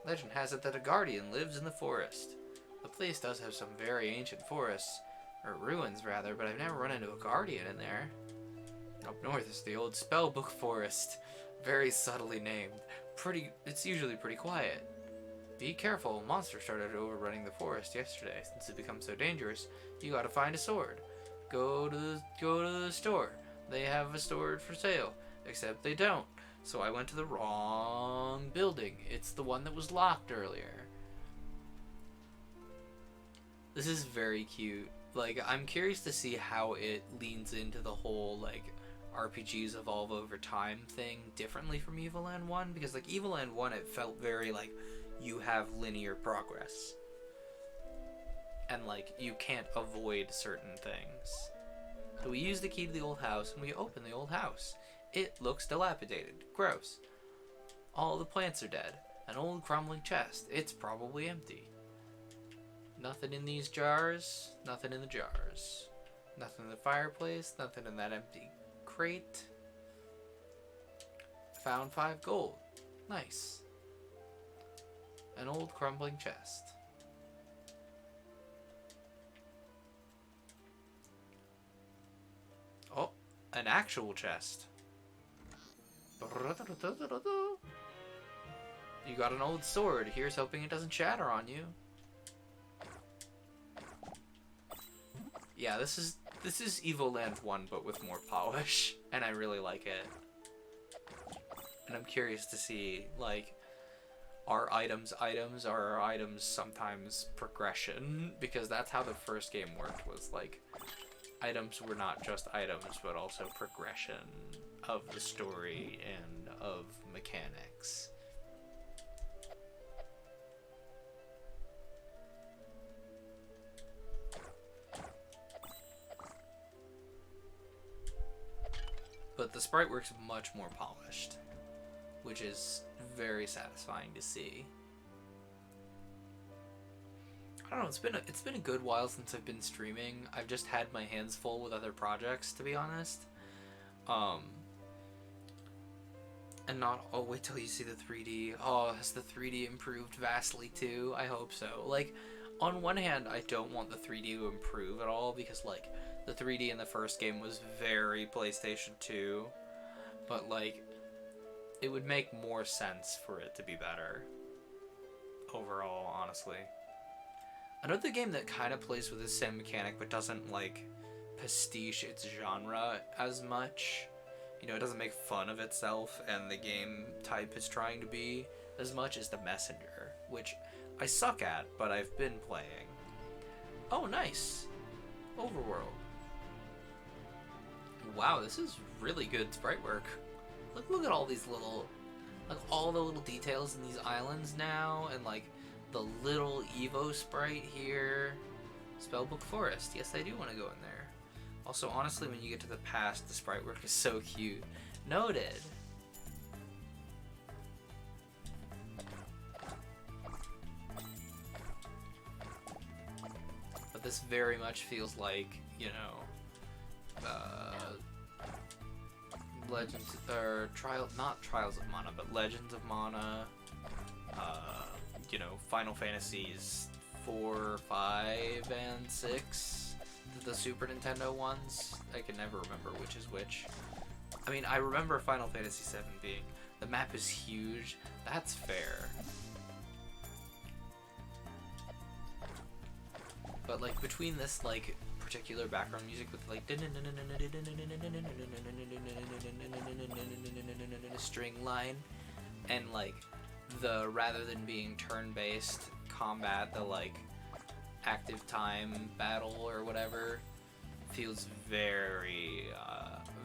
Legend has it that a guardian lives in the forest. The place does have some very ancient forests, or ruins rather, but I've never run into a guardian in there. Up north is the old Spellbook Forest. Very subtly named. It's usually pretty quiet. Be careful, monsters started overrunning the forest yesterday. Since it becomes so dangerous, you gotta find a sword. Go to the store. They have a store for sale, except they don't. So I went to the wrong building. It's the one that was locked earlier. This is very cute. Like, I'm curious to see how it leans into the whole, like, RPGs evolve over time thing differently from Evoland 1, because, like, Evoland 1, it felt very, like, you have linear progress. And, like, you can't avoid certain things. So we use the key to the old house, and we open the old house. It looks dilapidated. Gross. All the plants are dead. An old crumbling chest. It's probably empty. Nothing in these jars. Nothing in the jars. Nothing in the fireplace. Nothing in that empty crate. Found 5 gold. Nice. An old crumbling chest. Oh, an actual chest. You got an old sword. Here's hoping it doesn't shatter on you. Yeah, this is Evoland 1, but with more polish, and I really like it. And I'm curious to see, like, are items items, or are items sometimes progression? Because that's how the first game worked, was, like, items were not just items, but also progression of the story and of mechanics. But the sprite work's much more polished, which is very satisfying to see. I don't know, it's been a good while since I've been streaming. I've just had my hands full with other projects, to be honest. And not, oh, wait till you see the 3D. Oh, has the 3D improved vastly too? I hope so. Like, on one hand, I don't want the 3D to improve at all, because, like, the 3D in the first game was very PlayStation 2, but, like, it would make more sense for it to be better overall, honestly. Another game that kind of plays with the same mechanic but doesn't, like, pastiche its genre as much, you know, it doesn't make fun of itself and the game type it's trying to be as much, as The Messenger, which I suck at, but I've been playing. Oh, nice! Overworld. Wow, this is really good sprite work. Look at all these little, like, all the little details in these islands now, and, like, the little Evo sprite here. Spellbook Forest. Yes, I do want to go in there. Also, honestly, when you get to the past, the sprite work is so cute. Noted. But this very much feels like, you know, Legends, or not Trials of Mana, but Legends of Mana, you know, Final Fantasies 4, 5, and 6, the Super Nintendo ones. I can never remember which is which. I mean, I remember Final Fantasy 7 being, the map is huge, that's fair. But, like, between this, like, particular background music with, like, string line, and, like, the, rather than being turn-based combat, the, like, active time battle or whatever, feels very,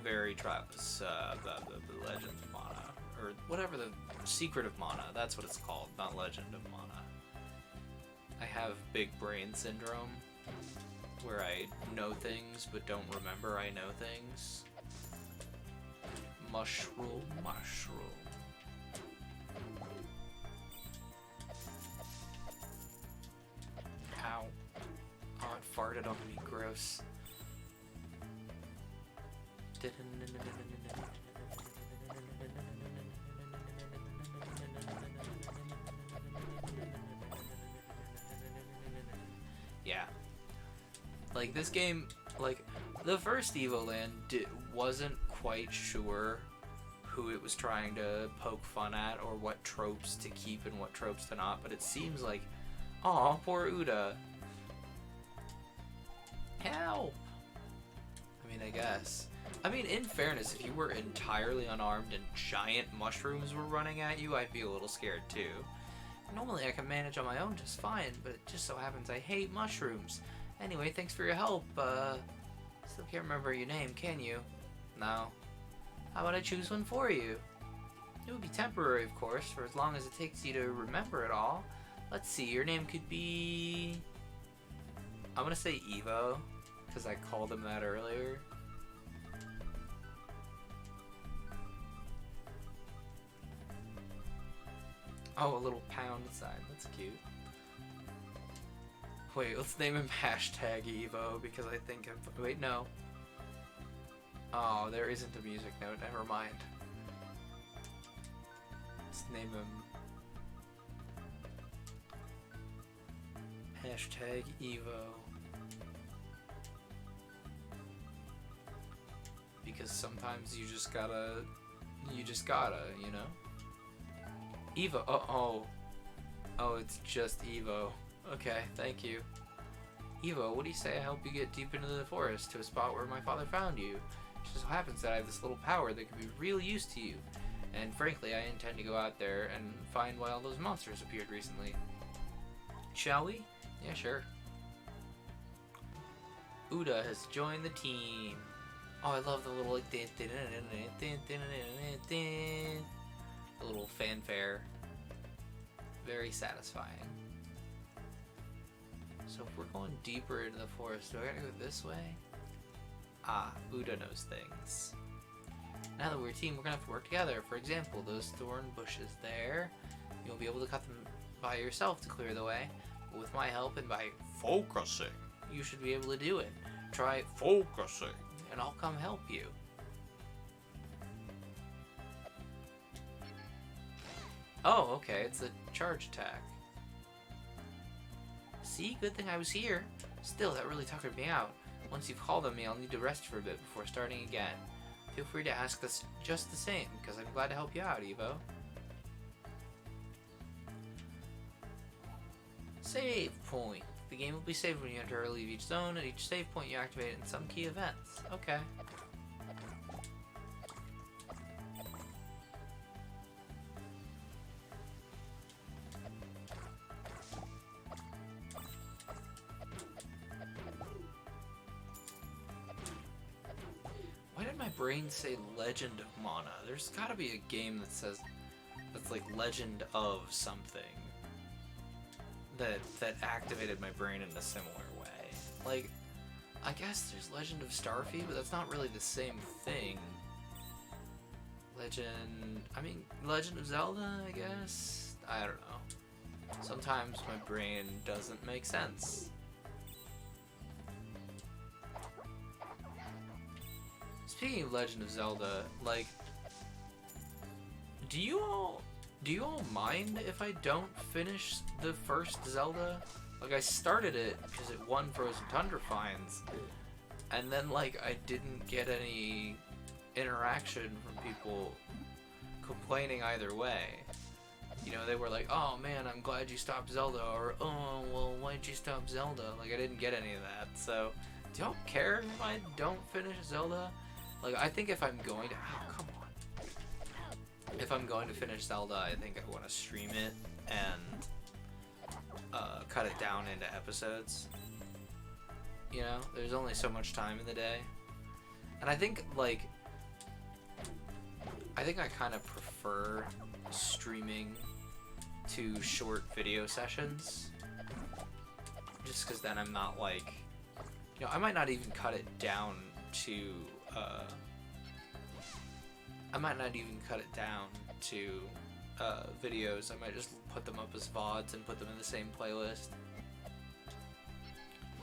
very Trials, the Legend of Mana, or whatever, the Secret of Mana, that's what it's called, not Legend of Mana. I have big brain syndrome, where I know things but don't remember I know things. Mushroom. Ow. Oh, it farted on me, gross. Yeah. Like, this game, like, the first Evoland wasn't quite sure who it was trying to poke fun at, or what tropes to keep and what tropes to not, but it seems like, aw, poor Uda. Help! mean, I guess. I mean, in fairness, if you were entirely unarmed and giant mushrooms were running at you, I'd be a little scared too. Normally I can manage on my own just fine, but it just so happens I hate mushrooms. Anyway, thanks for your help. Still can't remember your name, can you? No. How about I choose one for you? It would be temporary, of course, for as long as it takes you to remember it all. Let's see, your name could be... I'm gonna say Evo, because I called him that earlier. Oh, a little pound sign. That's cute. Wait, let's name him hashtag Evo, because I think I'm... Wait, no. Oh, there isn't a music note. Never mind. Let's name him... Hashtag Evo. Because sometimes you just gotta, you know? Evo, oh, it's just Evo. Okay, thank you. Evo, what do you say I help you get deep into the forest to a spot where my father found you? It just so happens that I have this little power that could be real use to you. And frankly, I intend to go out there and find why all those monsters appeared recently. Shall we? Yeah, sure. Uda has joined the team. Oh, I love the little like the little fanfare. Very satisfying. So if we're going deeper into the forest, do I gotta go this way? Ah, Uda knows things. Now that we're a team, we're gonna have to work together. For example, those thorn bushes there, you'll be able to cut them by yourself to clear the way. But with my help and by focusing, you should be able to do it. Try focusing, and I'll come help you. Oh, okay, it's a charge attack. See, good thing I was here. Still, that really tuckered me out. Once you've called on me, I'll need to rest for a bit before starting again. Feel free to ask us just the same, because I'm glad to help you out, Evo. Save point. The game will be saved when you enter or leave each zone. At each save point, you activate it in some key events. Okay. Why did my brain say Legend of Mana? There's gotta be a game that says that's like Legend of something that activated my brain in a similar way. Like, I guess there's Legend of Starfy, but that's not really the same thing. Legend of Zelda, I guess? I don't know. Sometimes my brain doesn't make sense. Speaking of Legend of Zelda, like, do you all mind if I don't finish the first Zelda? Like, I started it because it won Frozen Tundra Fines, and then, like, I didn't get any interaction from people complaining either way. You know, they were like, oh man, I'm glad you stopped Zelda, or oh, well, why'd you stop Zelda? Like, I didn't get any of that, so do y'all care if I don't finish Zelda? Like, I think if I'm going to... Oh, come on. If I'm going to finish Zelda, I think I want to stream it and cut it down into episodes. You know? There's only so much time in the day. And I think, like... I kind of prefer streaming to short video sessions. Just because then I'm not, like... You know, I might not even cut it down to... I might not even cut it down to videos. I might just put them up as VODs and put them in the same playlist.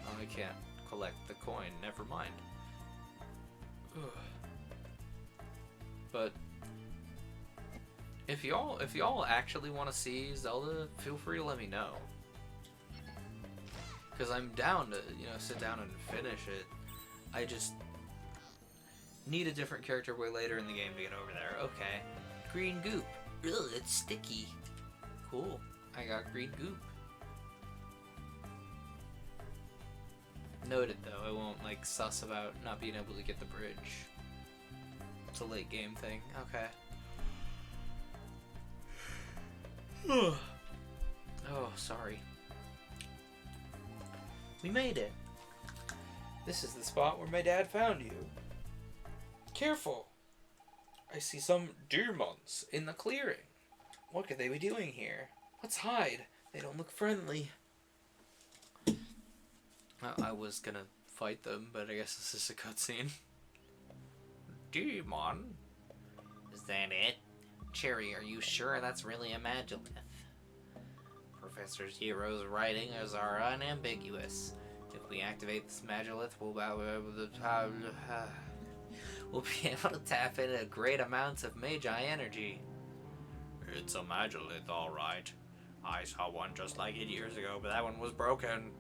Oh, I can't collect the coin. Never mind. Ugh. But if y'all actually want to see Zelda, feel free to let me know. Because I'm down to, you know, sit down and finish it. I just need a different character way later in the game to get over there. Okay. Green goop. Ugh, it's sticky. Cool. I got green goop. Noted, though. I won't, like, suss about not being able to get the bridge. It's a late game thing. Okay. Oh, sorry. We made it. This is the spot where my dad found you. Careful! I see some demons in the clearing. What could they be doing here? Let's hide. They don't look friendly. I was gonna fight them, but I guess this is a cutscene. Demon? Is that it? Cherry, are you sure that's really a magilith? Professor Zero's writings are unambiguous. If we activate this magilith, we'll be able to tap into great amounts of magi energy. It's a magilith, alright. I saw one just like it years ago, but that one was broken.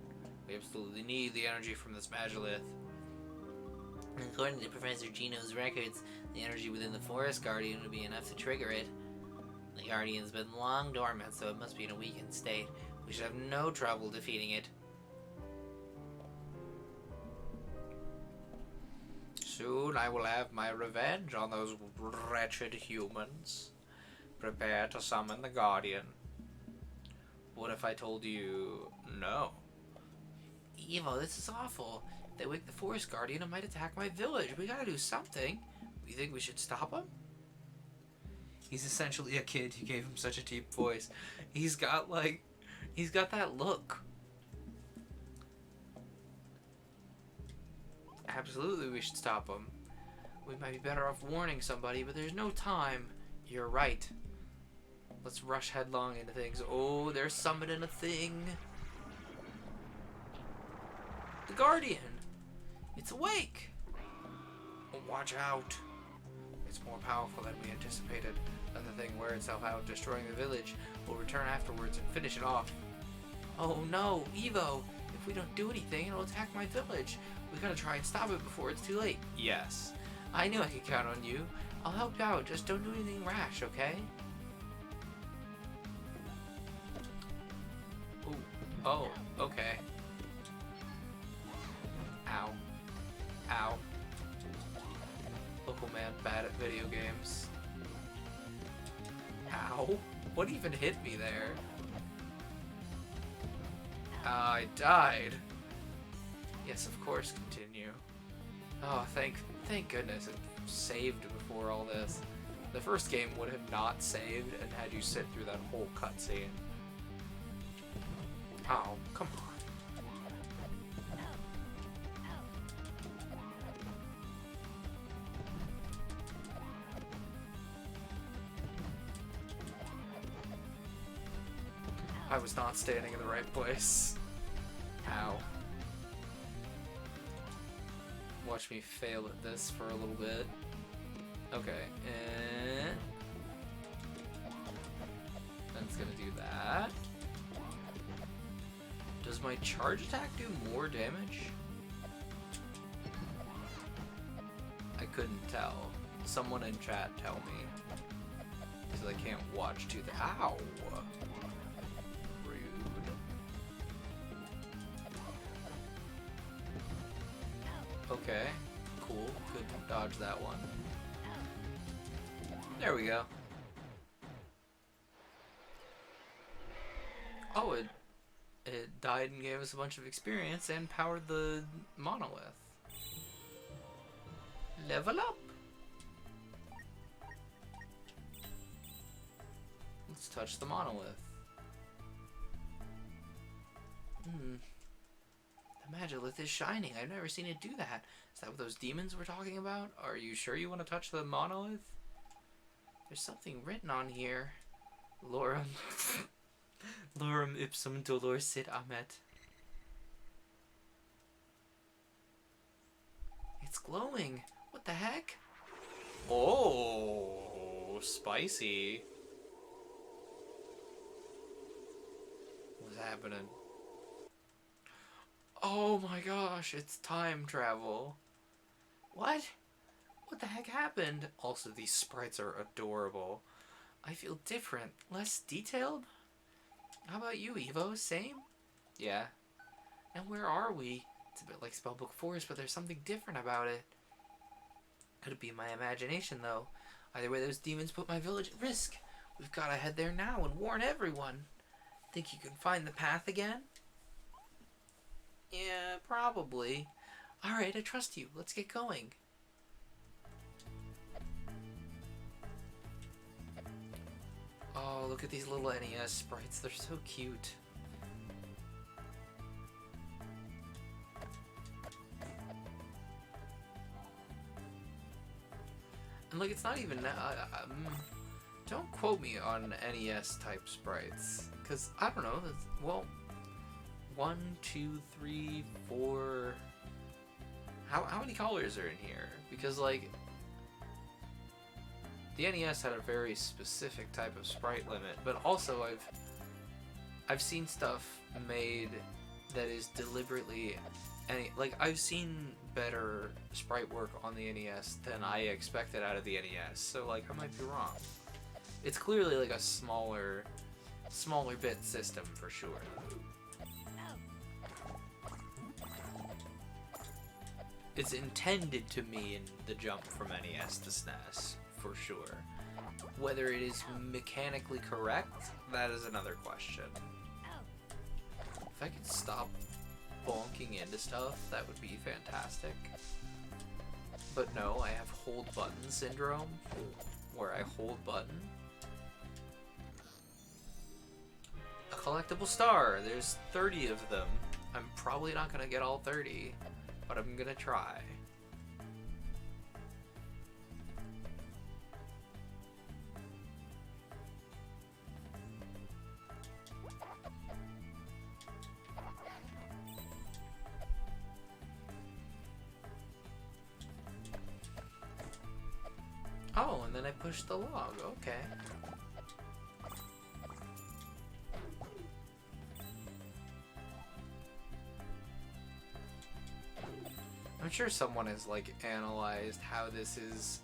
We absolutely need the energy from this magilith. According to Professor Gino's records, the energy within the Forest Guardian would be enough to trigger it. The Guardian's been long dormant, so it must be in a weakened state. We should have no trouble defeating it. Soon I will have my revenge on those wretched humans. Prepare to summon the Guardian. What if I told you no? Evo, this is awful. If they wake the Forest Guardian, it might attack my village. We gotta do something. You think we should stop him? He's essentially a kid. You gave him such a deep voice. He's got that look. Absolutely, we should stop him. We might be better off warning somebody, but there's no time. You're right. Let's rush headlong into things. Oh, they're summoning a thing. The Guardian. It's awake. Oh, watch out. It's more powerful than we anticipated. Let the thing wear itself out, destroying the village. We'll return afterwards and finish it off. Oh no, Evo. If we don't do anything, it'll attack my village. We gotta try and stop it before it's too late. Yes. I knew I could count on you. I'll help you out. Just don't do anything rash, okay? Ooh. Oh, okay. Ow. Ow. Local man bad at video games. Ow. What even hit me there? I died. Yes, of course, continue. Oh, thank goodness it saved before all this. The first game would have not saved and had you sit through that whole cutscene. Oh, come on. I was not standing in the right place. Ow. Watch me fail at this for a little bit. Okay, and that's gonna do that. Does my charge attack do more damage? I couldn't tell. Someone in chat tell me. Because I can't watch to the— Ow! Okay, cool. Could dodge that one. There we go. Oh, it died and gave us a bunch of experience and powered the monolith. Level up! Let's touch the monolith. The magilith is shining. I've never seen it do that. Is that what those demons were talking about? Are you sure you want to touch the monolith? There's something written on here. Lorem. Lorem ipsum dolor sit amet. It's glowing. What the heck? Oh, spicy. What's happening? Oh my gosh, it's time travel. What? What the heck happened? Also, these sprites are adorable. I feel different, less detailed. How about you, Evo? Same? Yeah. And where are we? It's a bit like Spellbook Forest, but there's something different about it. Could it be my imagination, though? Either way, those demons put my village at risk. We've got to head there now and warn everyone. Think you can find the path again? Yeah, probably. Alright, I trust you. Let's get going. Oh, look at these little NES sprites. They're so cute. And like, it's not even... don't quote me on NES type sprites. Because, I don't know. Well, 1, 2, 3, 4... How many colors are in here? Because, like... The NES had a very specific type of sprite limit, but also I've seen stuff made that is deliberately like I've seen better sprite work on the NES than I expected out of the NES. So like I might be wrong. It's clearly like a smaller bit system for sure. It's intended to mean the jump from NES to SNES. For sure. Whether it is mechanically correct, that is another question. If I could stop bonking into stuff, that would be fantastic. But no, I have hold button syndrome, where I hold button. A collectible star, there's 30 of them. I'm probably not gonna get all 30, but I'm gonna try. Oh, and then I push the log, okay. I'm sure someone has, like, analyzed how this is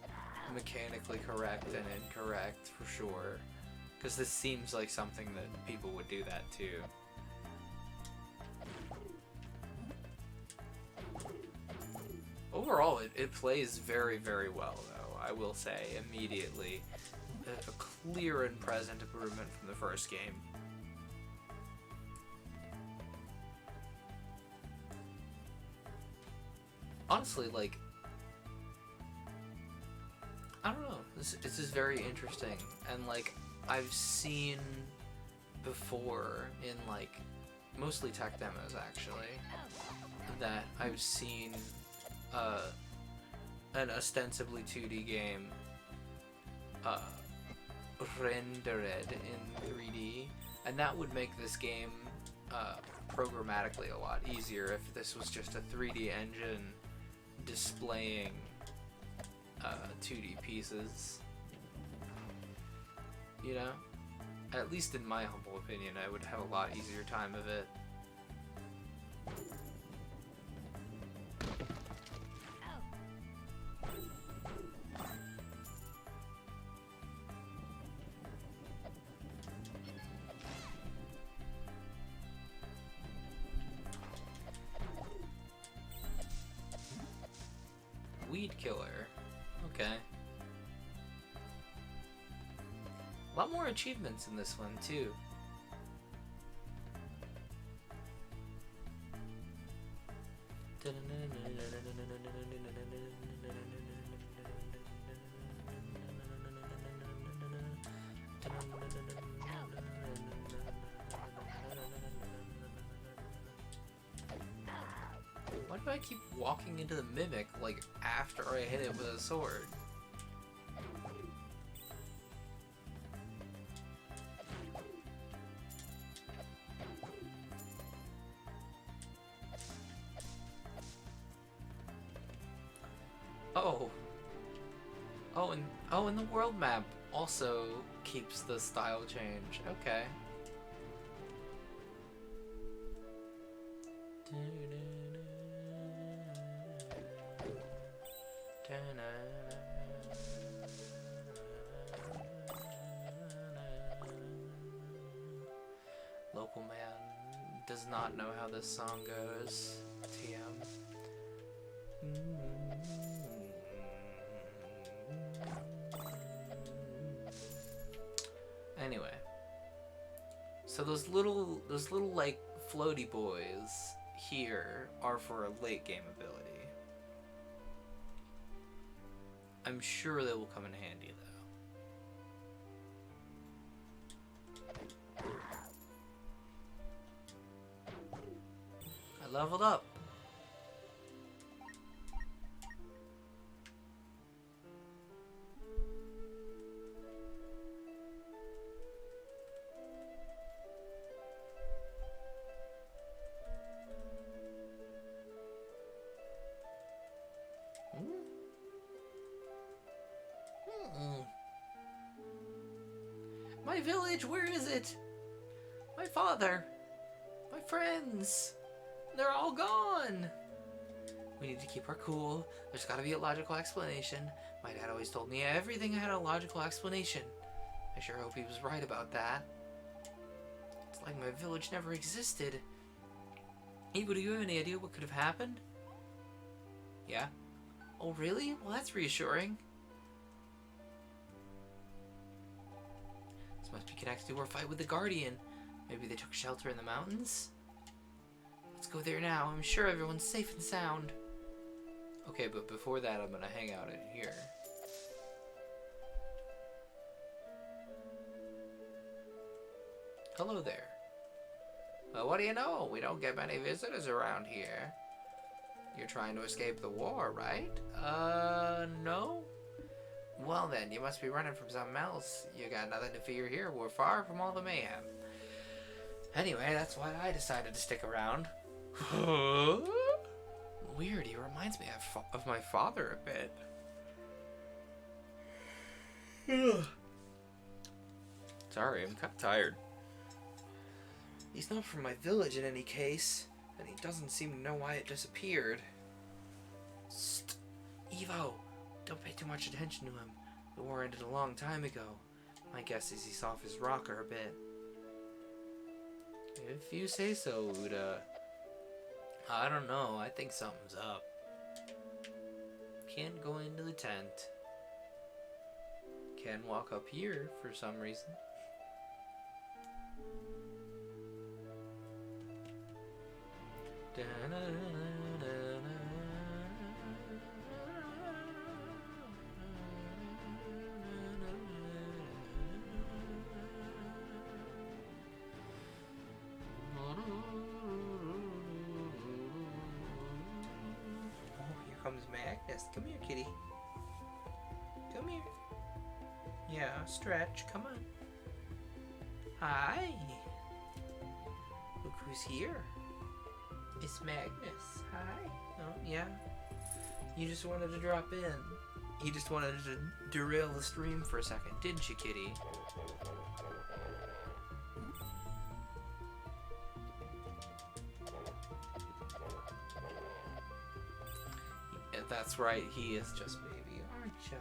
mechanically correct and incorrect, for sure. Because this seems like something that people would do that, too. Overall, it plays very, very well, though. I will say immediately a clear and present improvement from the first game. Honestly, like, I don't know, this is very interesting, and like I've seen before in like mostly tech demos actually that I've seen an ostensibly 2D game rendered in 3D, and that would make this game programmatically a lot easier if this was just a 3D engine displaying 2D pieces. You know? At least in my humble opinion, I would have a lot easier time of it. Weed killer. Okay. A lot more achievements in this one, too. Why do I keep walking into the mimic, like, after I hit it with a sword? Oh, and the world map also keeps the style change. Okay. Local man does not know how this song goes. TM. Anyway, so those little like floaty boys here are for a late game ability. I'm sure they will come in handy though. I leveled up. My village, where is it? My father, my friends, they're all gone. We need to keep our cool. There's gotta be a logical explanation. My dad always told me everything had a logical explanation. I sure hope he was right about that. It's like my village never existed. Evo, do you have any idea what could have happened? Yeah? Oh, really? Well, that's reassuring. This must be connected to our fight with the Guardian. Maybe they took shelter in the mountains? Let's go there now. I'm sure everyone's safe and sound. Okay, but before that, I'm gonna hang out in here. Hello there. Well, what do you know? We don't get many visitors around here. You're trying to escape the war, right? No? Well then, you must be running from something else. You got nothing to fear here. We're far from all the mayhem. Anyway, that's why I decided to stick around. Weird, he reminds me of my father a bit. Sorry, I'm kind of tired. He's not from my village in any case, and he doesn't seem to know why it disappeared. St Evo, don't pay too much attention to him. The war ended a long time ago. My guess is he's off his rocker a bit. If you say so, Uda. I don't know, I think something's up. Can't go into the tent. Can walk up here for some reason. Magnus, come here, kitty. Come here. Yeah, stretch. Come on. Hi. Look who's here. It's Magnus. Hi. Oh, yeah. You just wanted to drop in. You just wanted to derail the stream for a second, didn't you, kitty? That's right, he is just baby, aren't ya?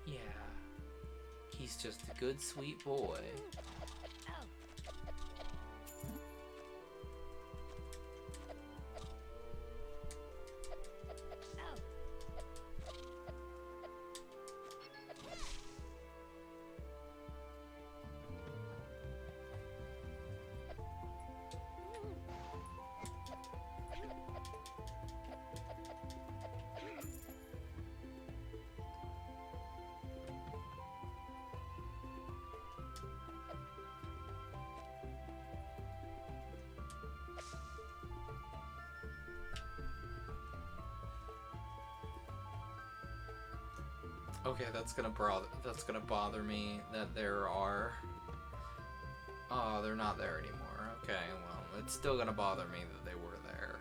Yeah. He's just a good, sweet boy. Okay, that's gonna bother me that there are. Oh, they're not there anymore. Okay, well, it's still gonna bother me that they were there.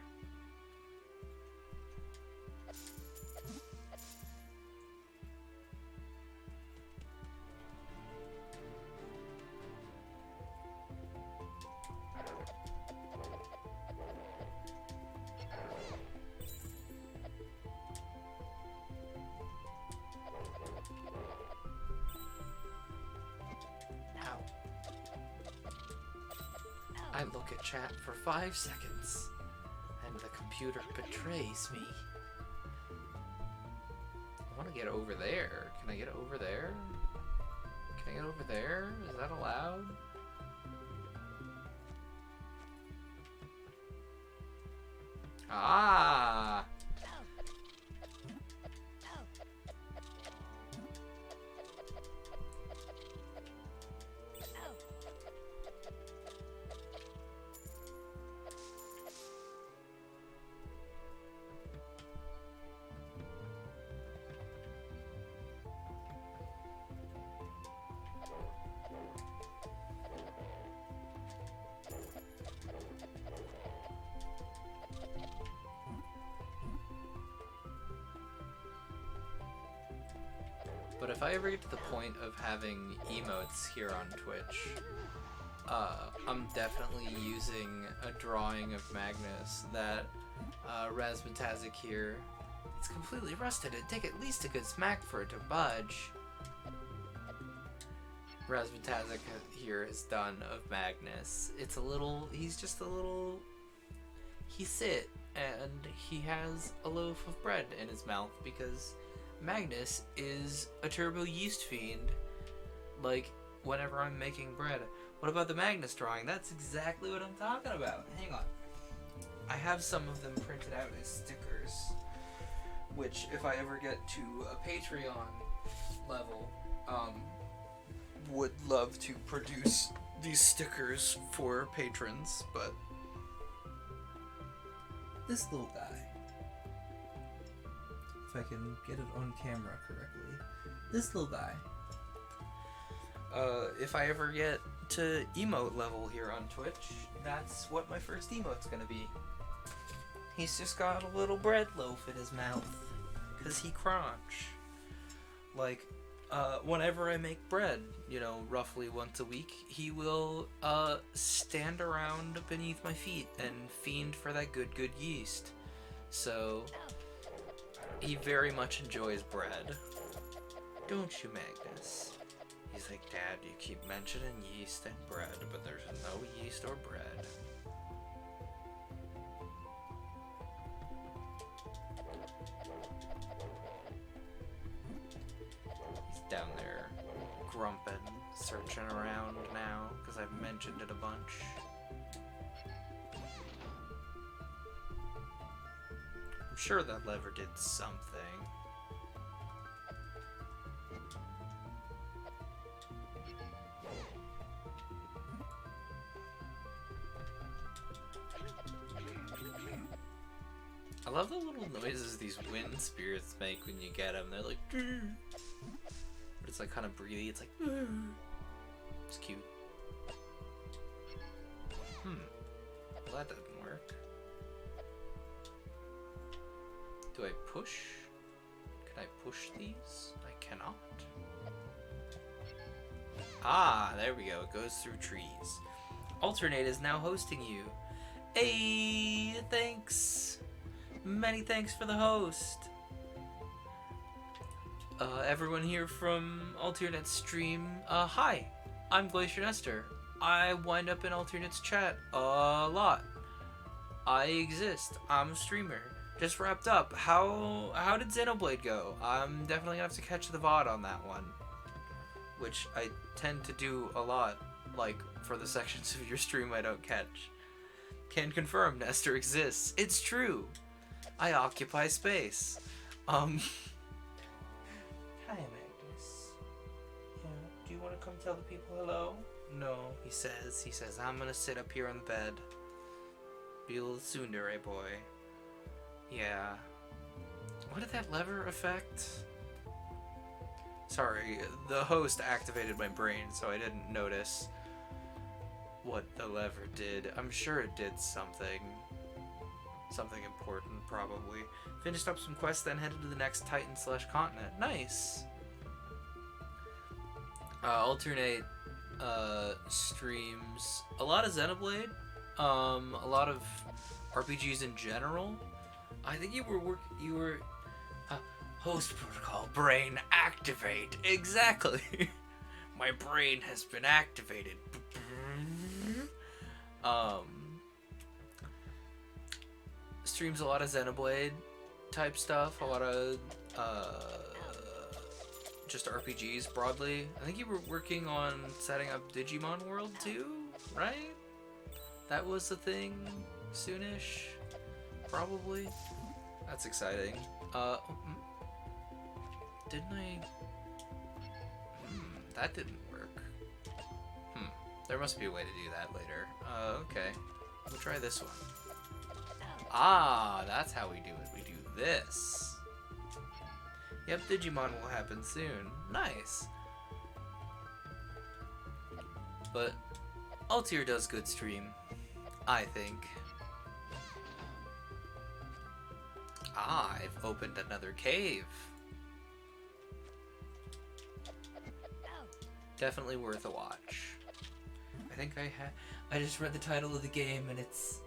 I look at chat for 5 seconds, and the computer betrays me. I want to get over there. Can I get over there? Can I get over there? Is that allowed? Ah! But if I ever get to the point of having emotes here on Twitch, I'm definitely using a drawing of Magnus that Razzy here. It's completely rusted. It'd take at least a good smack for it to budge. Razzy here has done of Magnus. It's a little. He's just a little. He sit and he has a loaf of bread in his mouth because Magnus is a turbo yeast fiend, like, whenever I'm making bread. What about the Magnus drawing? That's exactly what I'm talking about. Hang on. I have some of them printed out as stickers, which, if I ever get to a Patreon level, would love to produce these stickers for patrons, but this little guy, if I can get it on camera correctly. This little guy. If I ever get to emote level here on Twitch, that's what my first emote's gonna be. He's just got a little bread loaf in his mouth, 'cause he crunch. Like, whenever I make bread, you know, roughly once a week, he will, stand around beneath my feet and fiend for that good yeast. So he very much enjoys bread. Don't you, Magnus? He's like, Dad, you keep mentioning yeast and bread, but there's no yeast or bread. He's down there grumping, searching around now, because I've mentioned it a bunch. I'm sure that lever did something. I love the little noises these wind spirits make when you get them. They're like, but it's like kind of breathy. It's like, it's cute. Well, that doesn't work. Do I push? Can I push these? I cannot. Ah, there we go. It goes through trees. Alternate is now hosting you. Hey, thanks. Many thanks for the host. Everyone here from Alternate stream. Hi, I'm Glacier Nestor. I wind up in Alternate's chat a lot. I exist. I'm a streamer. Just wrapped up. How did Xenoblade go? I'm definitely gonna have to catch the VOD on that one, which I tend to do a lot, like for the sections of your stream I don't catch. Can confirm Nestor exists. It's true. I occupy space. Hi, Magnus. Yeah, do you want to come tell the people hello? No, he says, I'm gonna sit up here on the bed. Be a little tsundere boy. Yeah. What did that lever affect? Sorry, the host activated my brain, so I didn't notice what the lever did. I'm sure it did something. Something important, probably. Finished up some quests, then headed to the next Titan/continent. Nice! Alternate streams a lot of Xenoblade, a lot of RPGs in general. I think you were host protocol, brain activate. Exactly. My brain has been activated. Um, streams a lot of Xenoblade type stuff, a lot of just RPGs broadly. I think you were working on setting up Digimon World too, right? That was the thing soonish, probably. That's exciting. Didn't I? That didn't work. There must be a way to do that later. Okay. We'll try this one. Ah, that's how we do it. We do this. Yep, Digimon will happen soon. Nice. But Altier does good stream, I think. Ah, I've opened another cave. Definitely worth a watch. I think I just read the title of the game and it's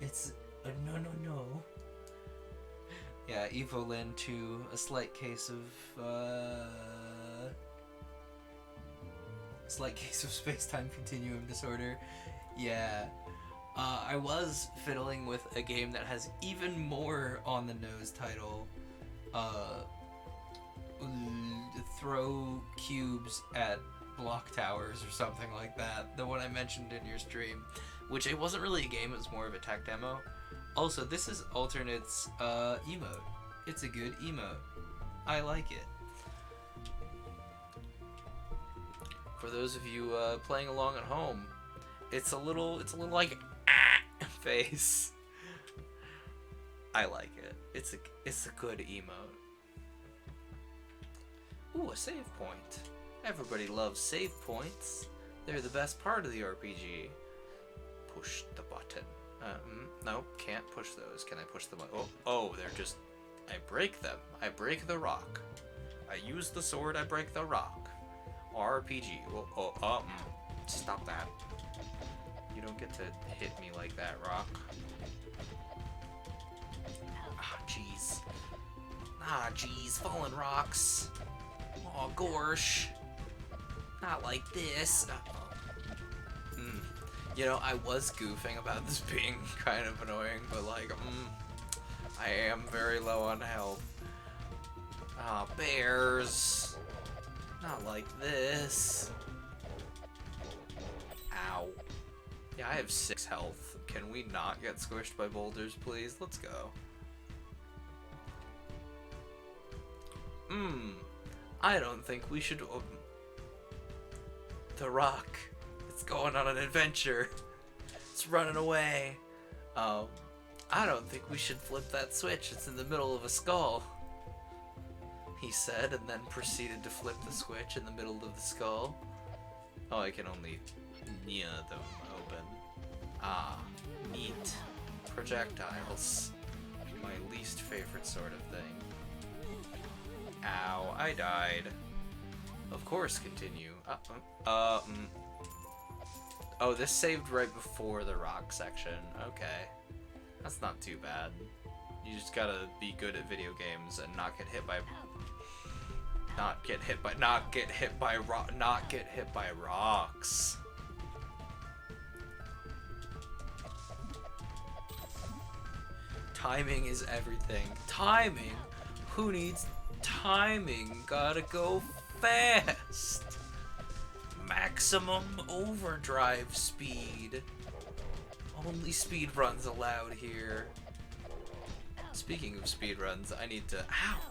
a no. Yeah, Evoland 2, a slight case of space-time continuum disorder. Yeah. I was fiddling with a game that has even more on the nose title. Throw cubes at block towers or something like that. The one I mentioned in your stream. Which it wasn't really a game, it was more of a tech demo. Also, this is Alternate's emote. It's a good emote. I like it. For those of you playing along at home, it's a little like face. I like it. It's a good emote. Ooh, a save point. Everybody loves save points. They're the best part of the RPG. Push the button. No, can't push those. Can I push them? Oh, they're just... I break them. I break the rock. I use the sword, I break the rock. RPG. Stop that. You don't get to hit me like that, rock. Ah, jeez. Ah, jeez. Fallen rocks. Oh, gorsh. Not like this. You know, I was goofing about this being kind of annoying, but like, I am very low on health. Ah, bears. Not like this. Ow. Yeah, I have 6 health. Can we not get squished by boulders, please? Let's go. I don't think we should... The rock. It's going on an adventure. It's running away. I don't think we should flip that switch. It's in the middle of a skull. He said, and then proceeded to flip the switch in the middle of the skull. Oh, I can only near them open. Ah, neat. Projectiles. My least favorite sort of thing. Ow, I died. Of course, continue. Oh, this saved right before the rock section. Okay. That's not too bad. You just gotta be good at video games and not get hit by rocks. Timing is everything. Timing? Who needs timing? Gotta go fast. Maximum overdrive speed. Only speed runs allowed here. Speaking of speed runs, I need to... Ow!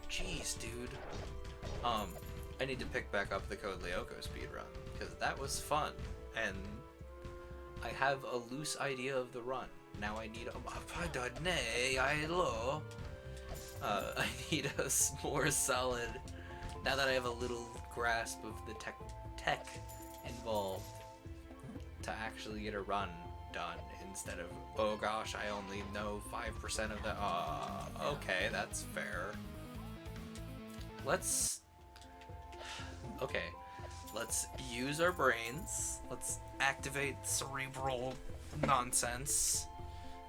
Jeez, dude. I need to pick back up the Code Lyoko speedrun, because that was fun, and I have a loose idea of the run. Now I need I need a more solid, now that I have a little grasp of the tech involved, to actually get a run done, instead of, oh gosh, I only know 5% of the, okay, that's fair. Let's use our brains, let's activate cerebral nonsense,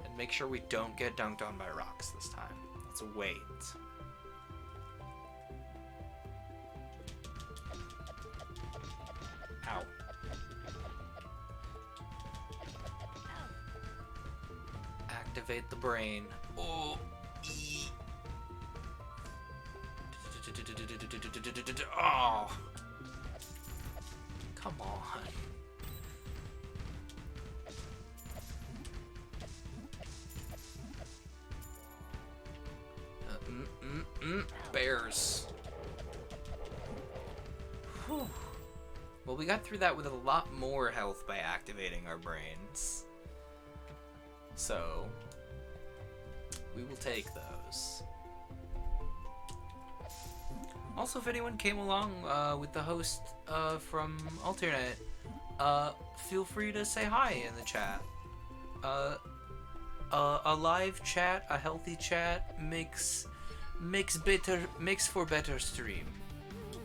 and make sure we don't get dunked on by rocks this time. Let's wait. Ow. Activate the brain. Oh. Oh. Come on. Bears. Whew. Well, we got through that with a lot more health by activating our brains. So, we will take those. Also, if anyone came along with the host from Alternate, feel free to say hi in the chat. A live chat, a healthy chat makes for better stream.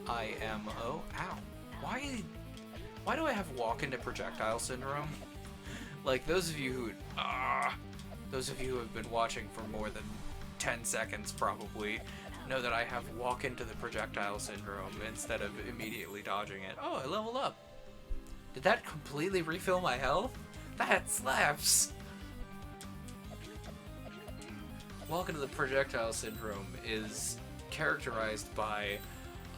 IMO. Ow. Why do I have walk into projectile syndrome? Like those of you who who have been watching for more than 10 seconds probably know that I have walk into the projectile syndrome instead of immediately dodging it. Oh, I leveled up. Did that completely refill my health? That slaps! Walk into the projectile syndrome is characterized by,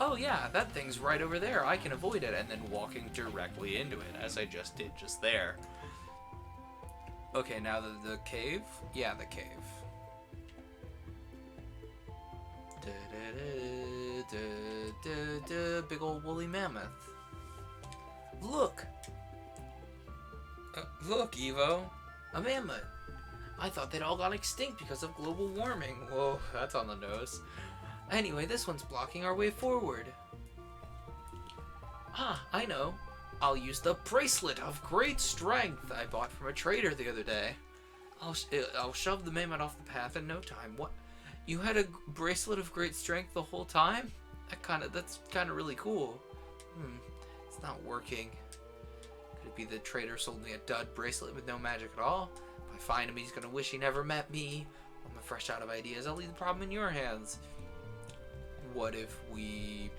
oh yeah, that thing's right over there, I can avoid it, and then walking directly into it, as I just did just there. Okay, now the cave? Yeah, the cave. Big old woolly mammoth. Look! Look, Evo! A mammoth! I thought they'd all gone extinct because of global warming. Whoa, that's on the nose. Anyway, this one's blocking our way forward. Ah, I know. I'll use the bracelet of great strength I bought from a trader the other day. I'll shove the mammoth off the path in no time. What? You had a bracelet of great strength the whole time? That's kind of really cool. It's not working. Could it be the trader sold me a dud bracelet with no magic at all? If I find him, he's gonna wish he never met me. I'm fresh out of ideas. I'll leave the problem in your hands. What if we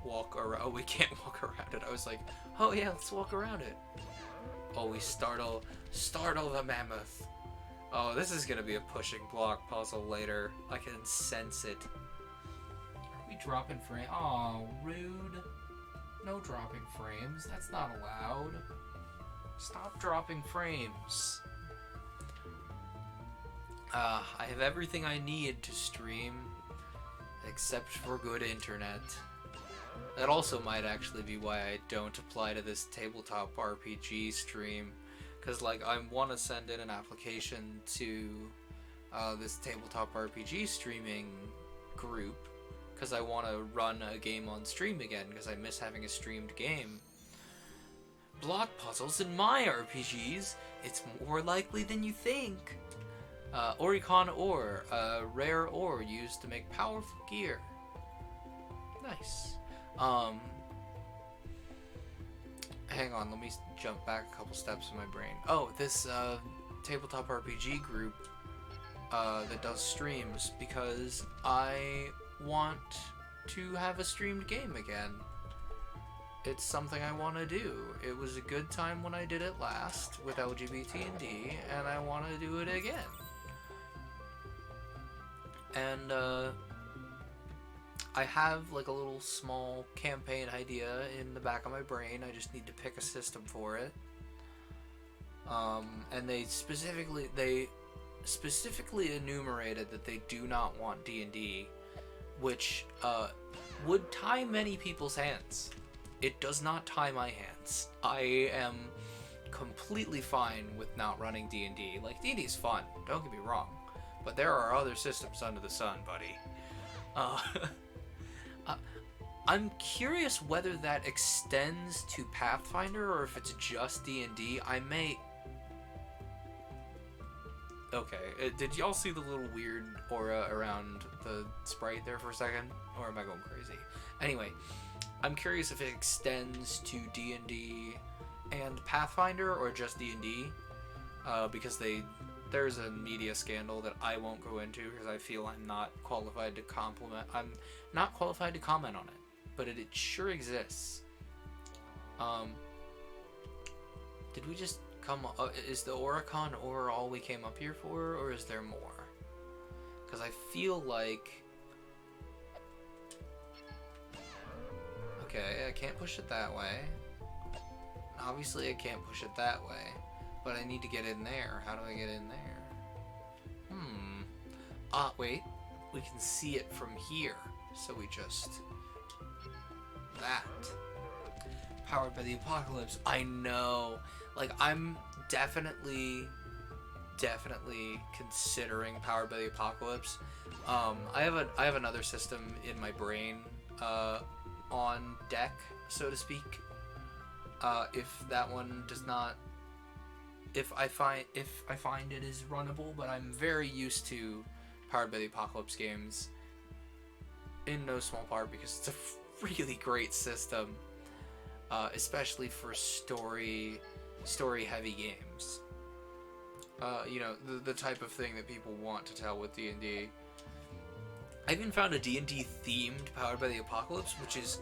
walk around? Oh, we can't walk around it. I was like, oh yeah, let's walk around it. Oh, we startle the mammoth. Oh, this is gonna be a pushing block puzzle later. I can sense it. Are we dropping frame? Oh, rude. No dropping frames. That's not allowed. Stop dropping frames. I have everything I need to stream, except for good internet. That also might actually be why I don't apply to this tabletop RPG stream, because like I want to send in an application to this tabletop RPG streaming group, because I want to run a game on stream again, because I miss having a streamed game. Block puzzles in my RPGs, it's more likely than you think. Oricon ore, a rare ore used to make powerful gear. Nice. Hang on, let me jump back a couple steps in my brain. Oh, this tabletop RPG group that does streams, because I want to have a streamed game again. It's something I want to do. It was a good time when I did it last with LGBT&D, and I want to do it again. And I have like a little small campaign idea in the back of my brain. I just need to pick a system for it. And they specifically enumerated that they do not want D&D, which would tie many people's hands. It does not tie my hands. I am completely fine with not running D&D. Like, D&D is fun, don't get me wrong. But there are other systems under the sun, buddy. I'm curious whether that extends to Pathfinder or if it's just D&D. I may... Okay, did y'all see the little weird aura around the sprite there for a second? Or am I going crazy? Anyway, I'm curious if it extends to D&D and Pathfinder or just D&D. Because there's a media scandal that I won't go into because I feel I'm not qualified to I'm not qualified to comment on it, but it sure exists. Did we just Come on, is the Oricon ore all we came up here for, or is there more? Because I feel like... Okay, I can't push it that way. Obviously I can't push it that way. But I need to get in there. How do I get in there? Wait. We can see it from here. So we just... That. Powered by the apocalypse. I know. Like, I'm definitely considering Powered by the Apocalypse. I have another system in my brain on deck, so to speak. If that one does not, if I find it is runnable, but I'm very used to Powered by the Apocalypse games, in no small part because it's a really great system, especially for story heavy games. You know, the type of thing that people want to tell with D&D. I even found a D&D themed Powered by the Apocalypse, which is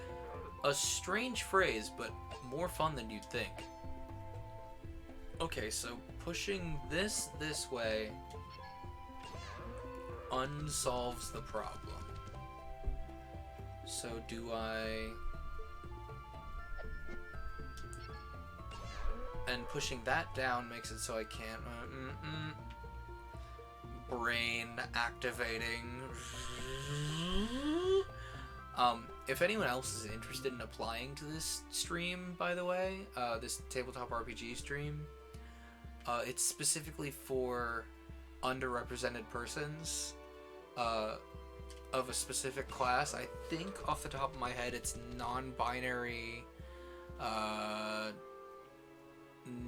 a strange phrase, but more fun than you'd think. Okay, so pushing this way unsolves the problem. So do I... And pushing that down makes it so I can't... Brain activating. If anyone else is interested in applying to this stream, by the way, this tabletop RPG stream, it's specifically for underrepresented persons of a specific class. I think off the top of my head it's non-binary,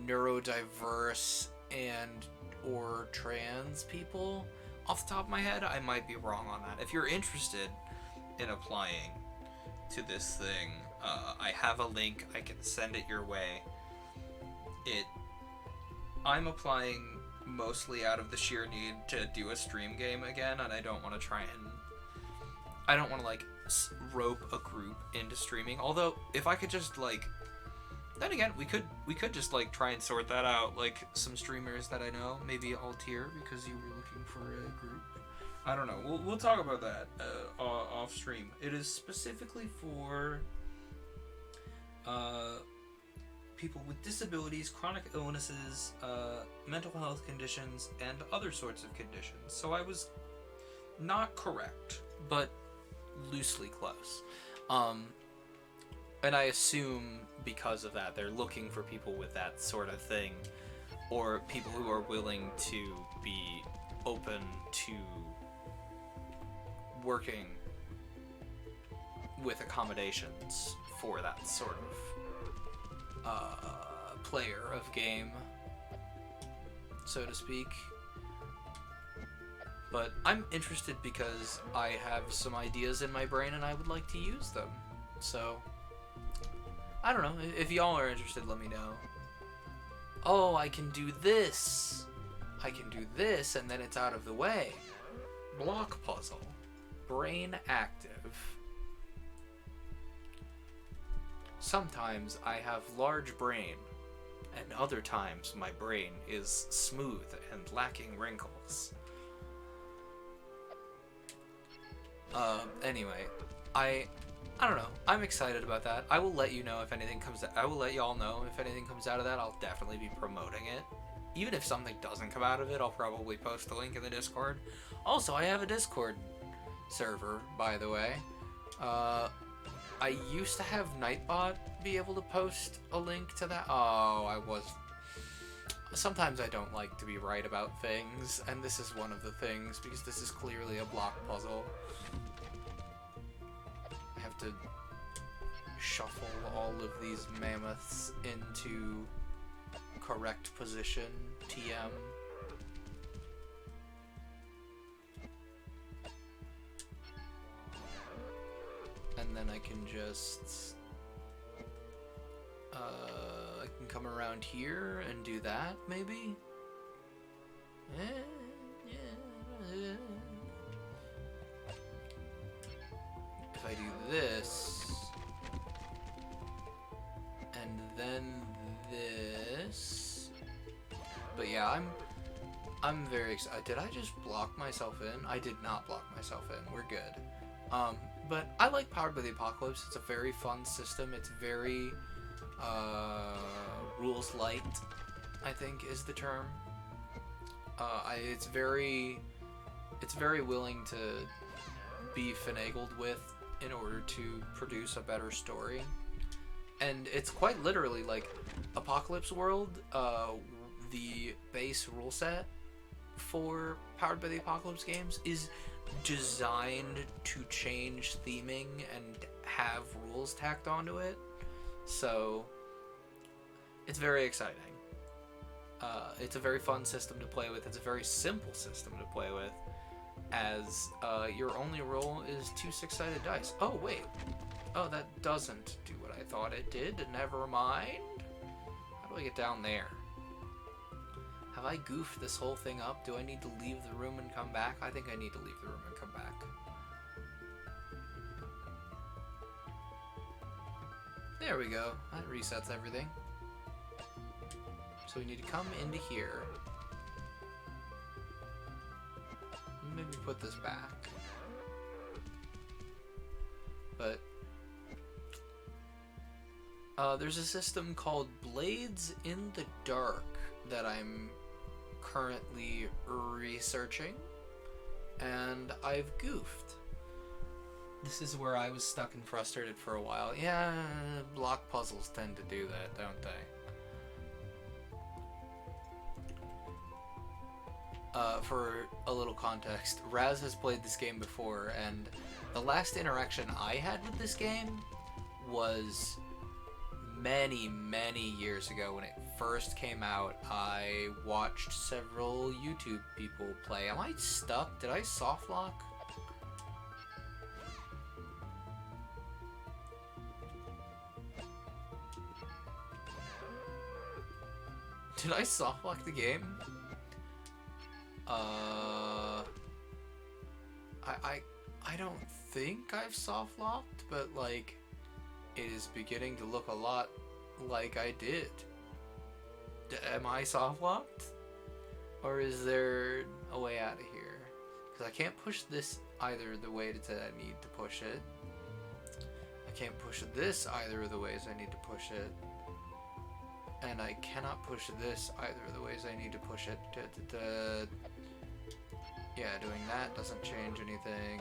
neurodiverse, and or trans people. Off the top of my head, I might be wrong on that. If you're interested in applying to this thing, I have a link. I can send it your way. I'm applying mostly out of the sheer need to do a stream game again, and I don't want to like rope a group into streaming. Although if I could just like, then again, we could just like try and sort that out. Like some streamers that I know, maybe all tier because you were looking for a group. I don't know. We'll talk about that off stream. It is specifically for people with disabilities, chronic illnesses, mental health conditions, and other sorts of conditions. So I was not correct, but loosely close. And I assume because of that, they're looking for people with that sort of thing, or people who are willing to be open to working with accommodations for that sort of player of game, so to speak. But I'm interested because I have some ideas in my brain and I would like to use them. So, I don't know. If y'all are interested, let me know. Oh, I can do this. I can do this and then it's out of the way. Block puzzle. Brain active. Sometimes I have large brain, and other times my brain is smooth and lacking wrinkles. Anyway, I don't know. I'm excited about that. I will let you know if anything comes out. I will let y'all know if anything comes out of that. I'll definitely be promoting it. Even if something doesn't come out of it, I'll probably post a link in the Discord. Also, I have a Discord server, by the way. I used to have Nightbot be able to post a link to that. Oh, sometimes I don't like to be right about things, and this is one of the things, because this is clearly a block puzzle. I have to shuffle all of these mammoths into correct position, TM. And then I can just, I can come around here and do that, maybe? If I do this, and then this, yeah, I'm very excited. Did I just block myself in? I did not block myself in. We're good. But I like Powered by the Apocalypse. It's a very fun system. It's very rules light, I think is the term. It's very willing to be finagled with in order to produce a better story. And it's quite literally like Apocalypse World, the base rule set for Powered by the Apocalypse games is designed to change theming and have rules tacked onto it. So it's very exciting. It's a very fun system to play with. It's a very simple system to play with, as your only roll is 2 6-sided dice. Oh, wait. Oh, that doesn't do what I thought it did. Never mind. How do I get down there? Have I goofed this whole thing up? Do I need to leave the room and come back? I think I need to leave the room and come back. There we go. That resets everything. So we need to come into here. Maybe put this back. But there's a system called Blades in the Dark that I'm currently researching, and I've goofed. This is where I was stuck and frustrated for a while. Yeah, block puzzles tend to do that, don't they? For a little context, Raz has played this game before, and the last interaction I had with this game was many, many years ago when it first came out. I watched several YouTube people play. Am I stuck? Did I soft lock? Did I soft lock the game? I don't think I've soft locked, but like, it is beginning to look a lot like I did. Am I soft locked? Or is there a way out of here? Because I can't push this either of the ways that I need to push it. I can't push this either of the ways I need to push it. And I cannot push this either of the ways I need to push it. Yeah, doing that doesn't change anything.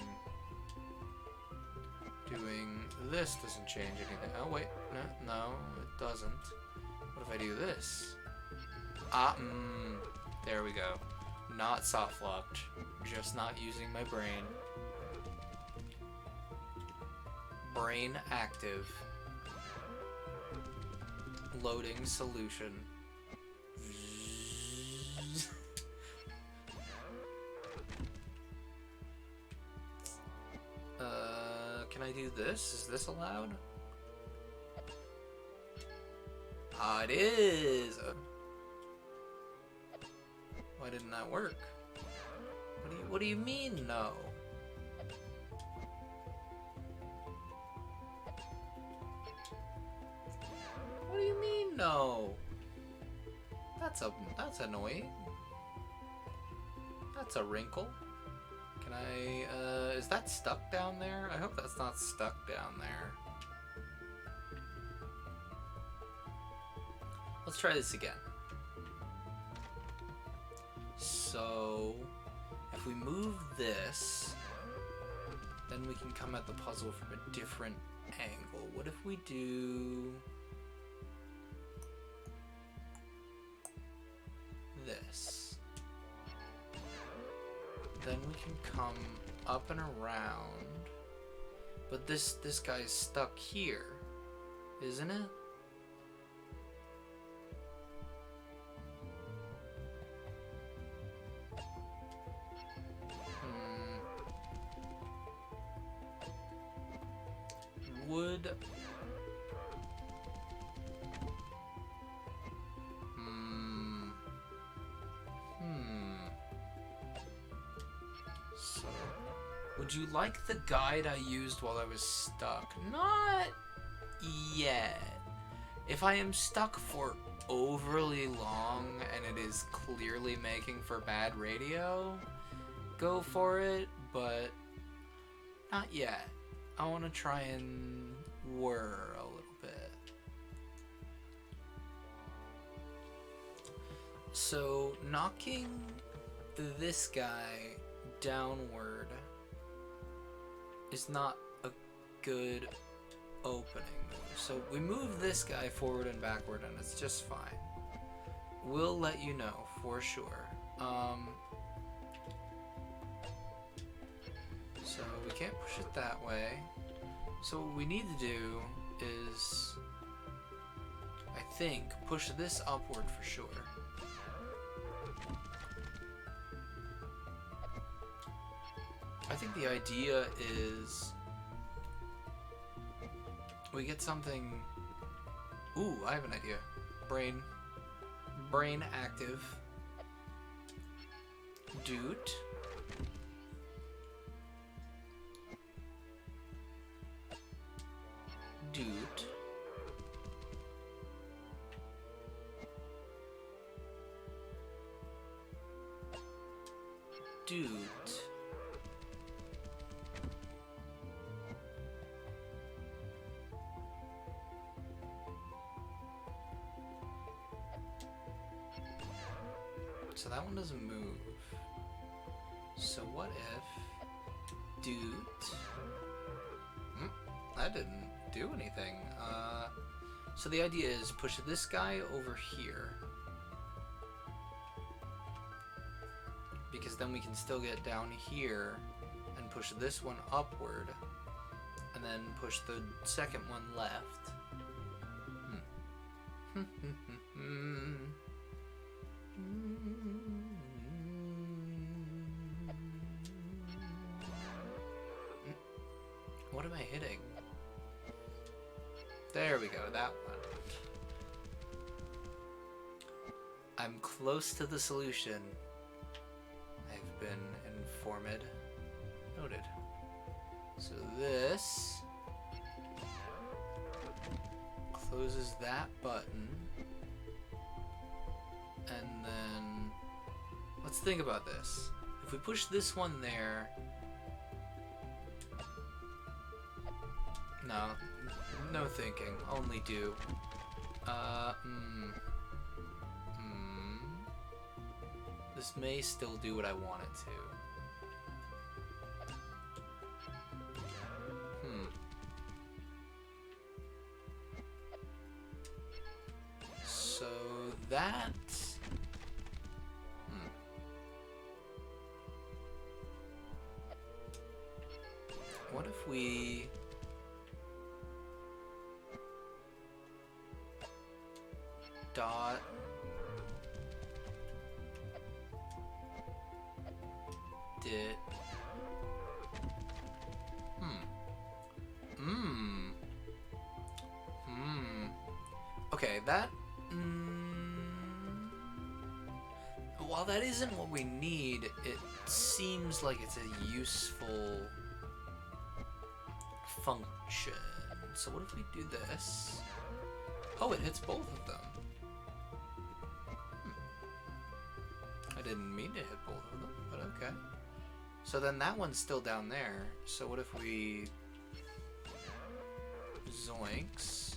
Doing this doesn't change anything. Oh wait, no, it doesn't. What if I do this? There we go. Not soft locked, just not using my brain. Brain active. Loading solution. Can I do this? Is this allowed? It is! Why didn't that work? What do you mean, no? What do you mean, no? That's annoying. That's a wrinkle. Can I, is that stuck down there? I hope that's not stuck down there. Let's try this again. So, if we move this, then we can come at the puzzle from a different angle. What if we do this? Then we can come up and around. But this guy's stuck here, isn't it? Would So, would you like the guide I used while I was stuck? Not yet. If I am stuck for overly long and it is clearly making for bad radio, go for it, but not yet. I want to try and whir a little bit. So knocking this guy downward is not a good opening move. So we move this guy forward and backward and it's just fine. We'll let you know for sure. So we can't push it that way. So what we need to do is, I think, push this upward for sure. I think the idea is we get something. Ooh, I have an idea. Brain active. Dude. So that one doesn't move. So what if dude? That didn't do anything. So the idea is push this guy over here, because then we can still get down here and push this one upward, and then push the second one left. What am I hitting? There we go, that one. I'm close to the solution. I've been informed. Noted. So this closes that button. And then let's think about this. If we push this one there, no thinking, only do. This may still do what I want it to. So that. What if we dot it? Okay, that. While that isn't what we need, it seems like it's a useful function. So what if we do this? Oh, it hits both of them. I didn't mean to hit both of them, but okay. So then that one's still down there. So what if we zoinks,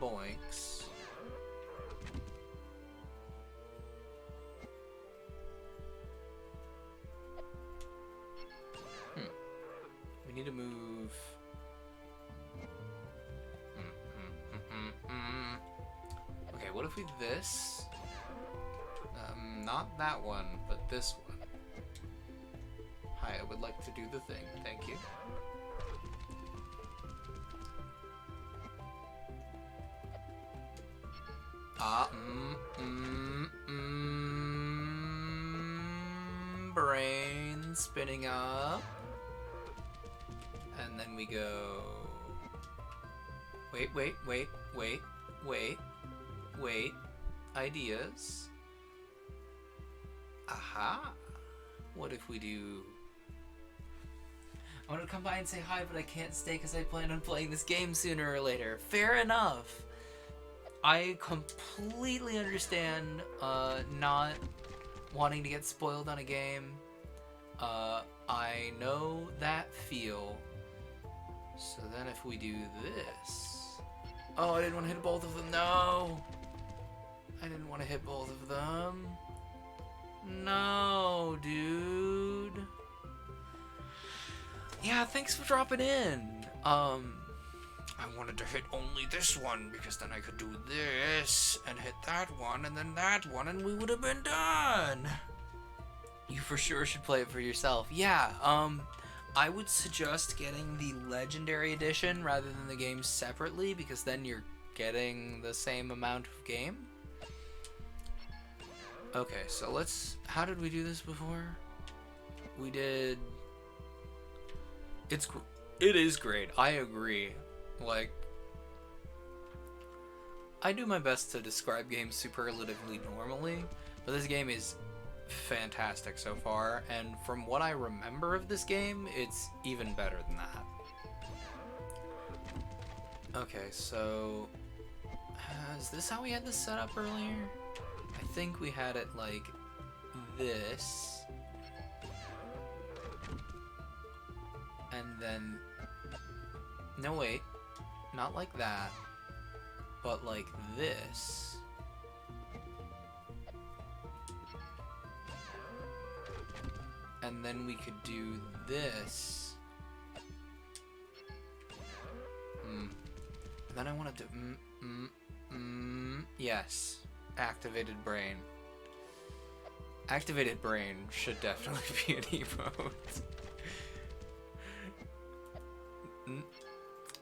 boinks, we need to move. Okay, what if we this? Not that one, but this one. Hi, I would like to do the thing. Thank you. Brain spinning up. And then we go. Wait. Ideas. Aha. What if we do... I want to come by and say hi, but I can't stay because I plan on playing this game sooner or later. Fair enough. I completely understand not wanting to get spoiled on a game. I know that feel. So then if we do this... Oh, I didn't want to hit both of them. No! I didn't want to hit both of them. No, dude. Yeah, thanks for dropping in. I wanted to hit only this one because then I could do this and hit that one and then that one and we would have been done. You for sure should play it for yourself. Yeah, I would suggest getting the Legendary Edition rather than the game separately because then you're getting the same amount of game. Okay, so let's... How did we do this before? We did... It is great. I agree. Like... I do my best to describe games superlatively normally, but this game is fantastic so far, and from what I remember of this game, it's even better than that. Okay, so... is this how we had this set up earlier? I think we had it like this. And then... No, wait. Not like that. But like this. And then we could do this. And then I wanted to... yes. Activated brain. Activated brain should definitely be an emote.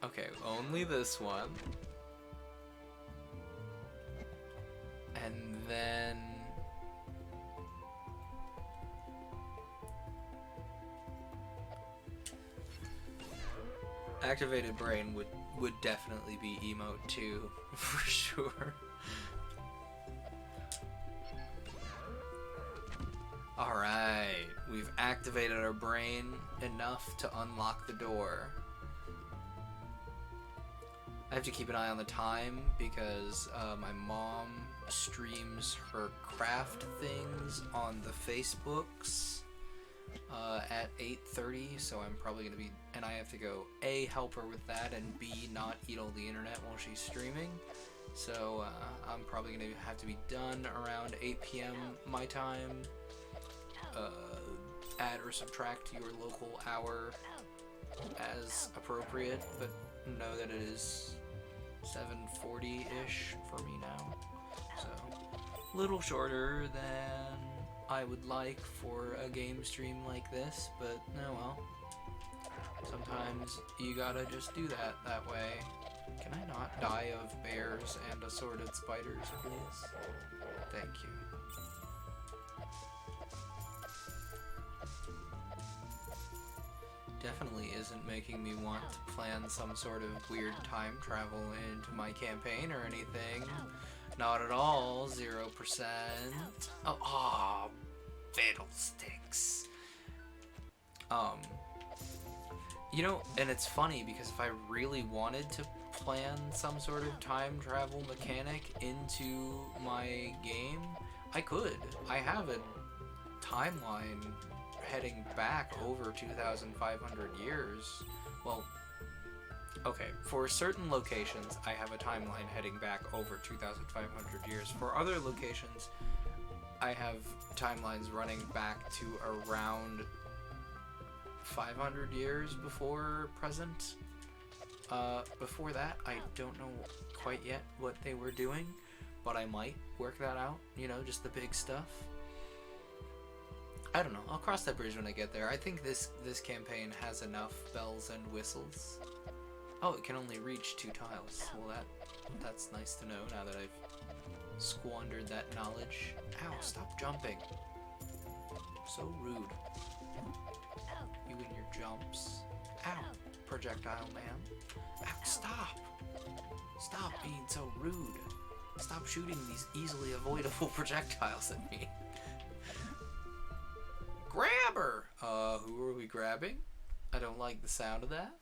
Okay, only this one. And then... Activated brain would definitely be emote too, for sure. Alright, we've activated our brain enough to unlock the door. I have to keep an eye on the time because my mom streams her craft things on the Facebooks at 8:30, so I'm probably going to be, and I have to go A, help her with that, and B, not eat all the internet while she's streaming. So I'm probably going to have to be done around 8 p.m. my time. Add or subtract your local hour as appropriate, but know that it is 7:40-ish for me now, so a little shorter than I would like for a game stream like this, but oh well. Sometimes you gotta just do that way. Can I not die of bears and assorted spiders, please? Thank you. Definitely isn't making me want to plan some sort of weird time travel into my campaign or anything. Not at all. 0%. Oh, fiddlesticks. You know, and it's funny because if I really wanted to plan some sort of time travel mechanic into my game, I could. I have a timeline heading back over 2,500 years. Well, okay, for certain locations, I have a timeline heading back over 2,500 years. For other locations, I have timelines running back to around 500 years before present. Before that, I don't know quite yet what they were doing, but I might work that out, you know, just the big stuff. I don't know. I'll cross that bridge when I get there. I think this campaign has enough bells and whistles. Oh, it can only reach 2 tiles. Well, that's nice to know now that I've squandered that knowledge. Ow, stop jumping. So rude. You and your jumps. Ow, projectile man. Ow, stop. Stop being so rude. Stop shooting these easily avoidable projectiles at me. Grab her! Who are we grabbing? I don't like the sound of that.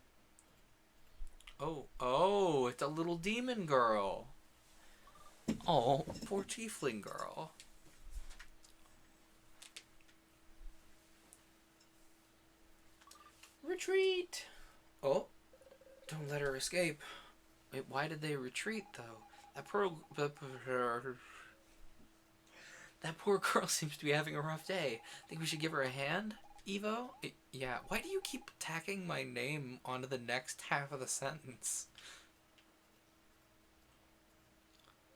Oh, it's a little demon girl. Oh, poor tiefling girl. Retreat! Oh, don't let her escape. Wait, why did they retreat, though? That poor girl seems to be having a rough day. Think we should give her a hand, Evo? Yeah, why do you keep tacking my name onto the next half of the sentence?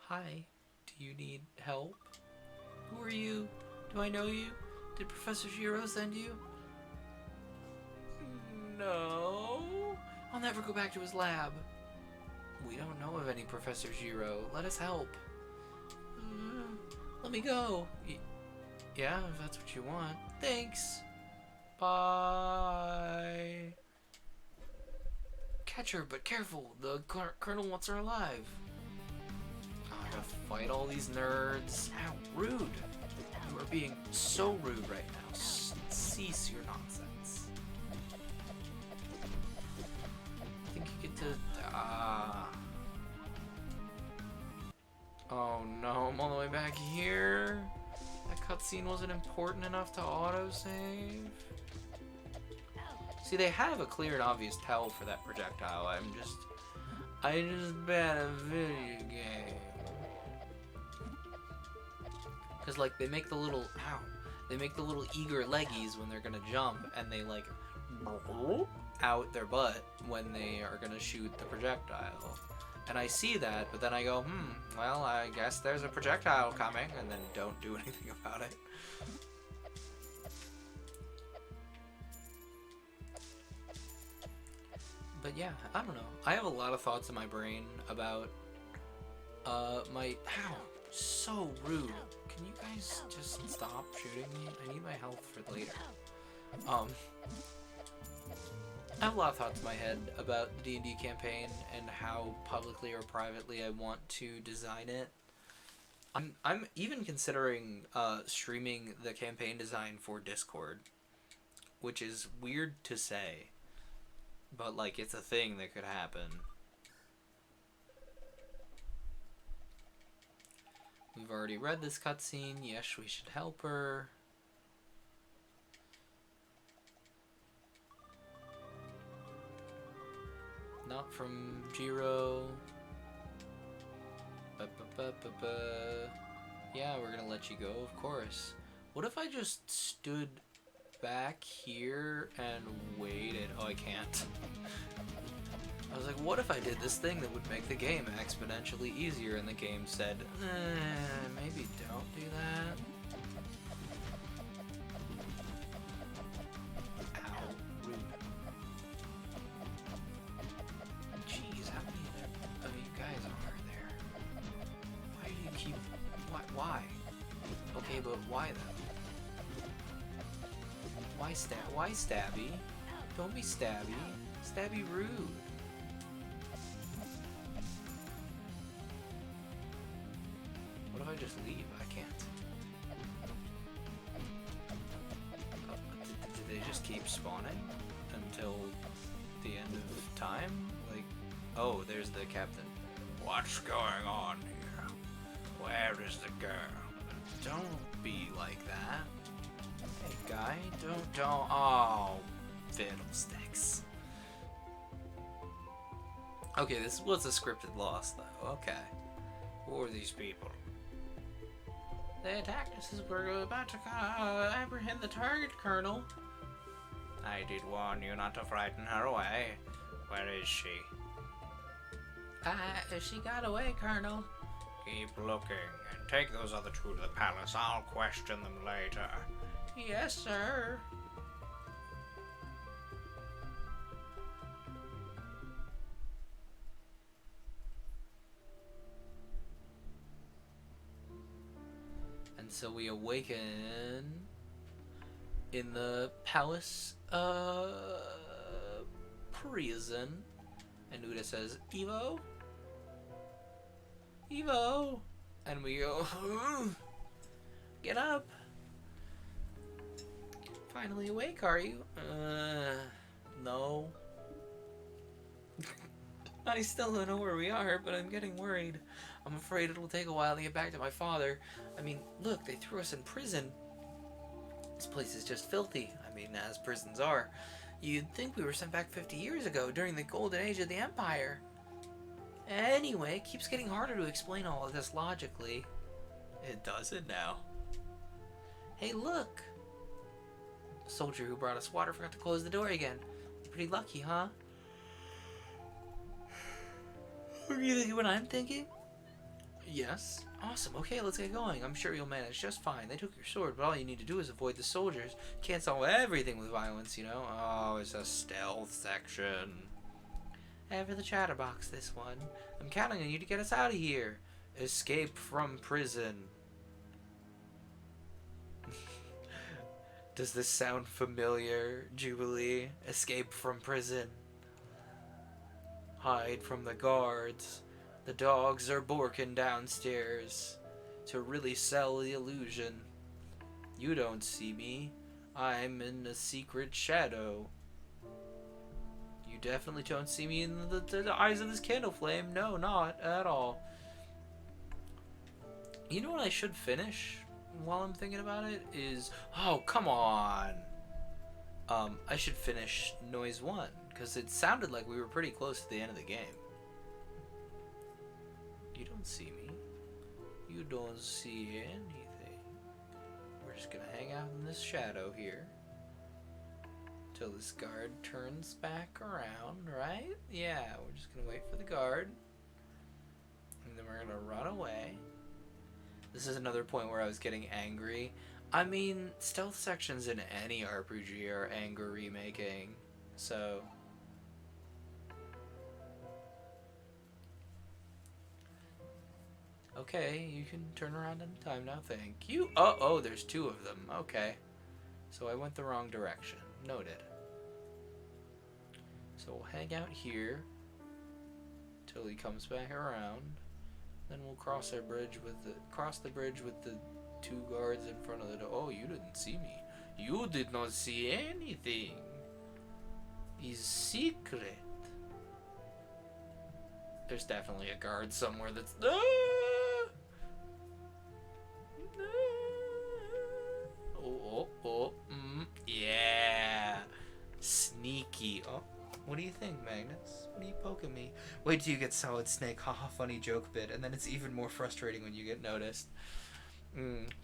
Hi, do you need help? Who are you? Do I know you? Did Professor Giro send you? No. I'll never go back to his lab. We don't know of any Professor Giro. Let us help. Let me go. Yeah, if that's what you want. Thanks. Bye. Catch her, but careful. The Colonel wants her alive. Oh, I gotta fight all these nerds. How rude. You are being so rude right now. Cease your nonsense. I think you get to... Oh no, I'm all the way back here. That cutscene wasn't important enough to autosave. See, they have a clear and obvious tell for that projectile. I just banned a video game. Cause like they make the little eager leggies when they're gonna jump, and they like out their butt when they are gonna shoot the projectile. And I see that, but then I go, well, I guess there's a projectile coming, and then don't do anything about it. But yeah, I don't know. I have a lot of thoughts in my brain about, ow, so rude. Can you guys just stop shooting me? I need my health for later. I have a lot of thoughts in my head about the D&D campaign and how publicly or privately I want to design it. I'm even considering streaming the campaign design for Discord, which is weird to say, but like it's a thing that could happen. We've already read this cutscene. Yes, we should help her. Not from Jiro. Yeah, we're gonna let you go, of course. What if I just stood back here and waited? Oh, I can't. I was like, what if I did this thing that would make the game exponentially easier? And the game said, maybe don't do that. Ow, rude. Jeez, how many of you guys are there? Why do you keep... Why? Okay, but why though? Why stabby? Don't be stabby. Stabby rude. What if I just leave? I can't. Did they just keep spawning until the end of time? Like, oh, there's the captain. What's going on here? Where is the girl? Don't be like that. Hey, guy, don't, oh, fiddlesticks. Okay, this was a scripted loss, though. Okay. Who are these people? They attacked us as we're about to apprehend the target, Colonel. I did warn you not to frighten her away. Where is she? She got away, Colonel. Keep looking, and take those other two to the palace. I'll question them later. Yes, sir. And so we awaken in the palace prison. And Uda says, Evo? Evo! And we go, get up! Finally awake, are you? No. I still don't know where we are, but I'm getting worried. I'm afraid it'll take a while to get back to my father. I mean, look, they threw us in prison. This place is just filthy. I mean, as prisons are. You'd think we were sent back 50 years ago, during the golden age of the Empire. Anyway, it keeps getting harder to explain all of this logically. It doesn't now. Hey, look! The soldier who brought us water forgot to close the door again. Pretty lucky, huh? Are you thinking what I'm thinking? Yes. Awesome. Okay, let's get going. I'm sure you'll manage just fine. They took your sword, but all you need to do is avoid the soldiers. Can't solve everything with violence, you know? Oh, it's a stealth section. Ever the chatterbox, this one. I'm counting on you to get us out of here. Escape from prison. Does this sound familiar, Jubilee? Escape from prison. Hide from the guards. The dogs are borking downstairs to really sell the illusion. You don't see me. I'm in a secret shadow. You definitely don't see me in the eyes of this candle flame. No, not at all. You know what I should finish while I'm thinking about it is... Oh, come on! I should finish Noise 1, because it sounded like we were pretty close to the end of the game. You don't see me. You don't see anything. We're just gonna hang out in this shadow here till this guard turns back around, right? Yeah, we're just gonna wait for the guard, and then we're gonna run away. This is another point where I was getting angry. I mean, stealth sections in any RPG are anger remaking, so... Okay, you can turn around anytime now, thank you. Oh, there's two of them, okay. So I went the wrong direction, noted. So we'll hang out here till he comes back around. Then we'll cross the bridge with the two guards in front of the door. Oh, you didn't see me. You did not see anything. It's secret. There's definitely a guard somewhere that's... Yeah. Sneaky. Oh, what do you think, Magnus? What are you poking me? Wait till you get Solid Snake. Haha, funny joke bit. And then it's even more frustrating when you get noticed.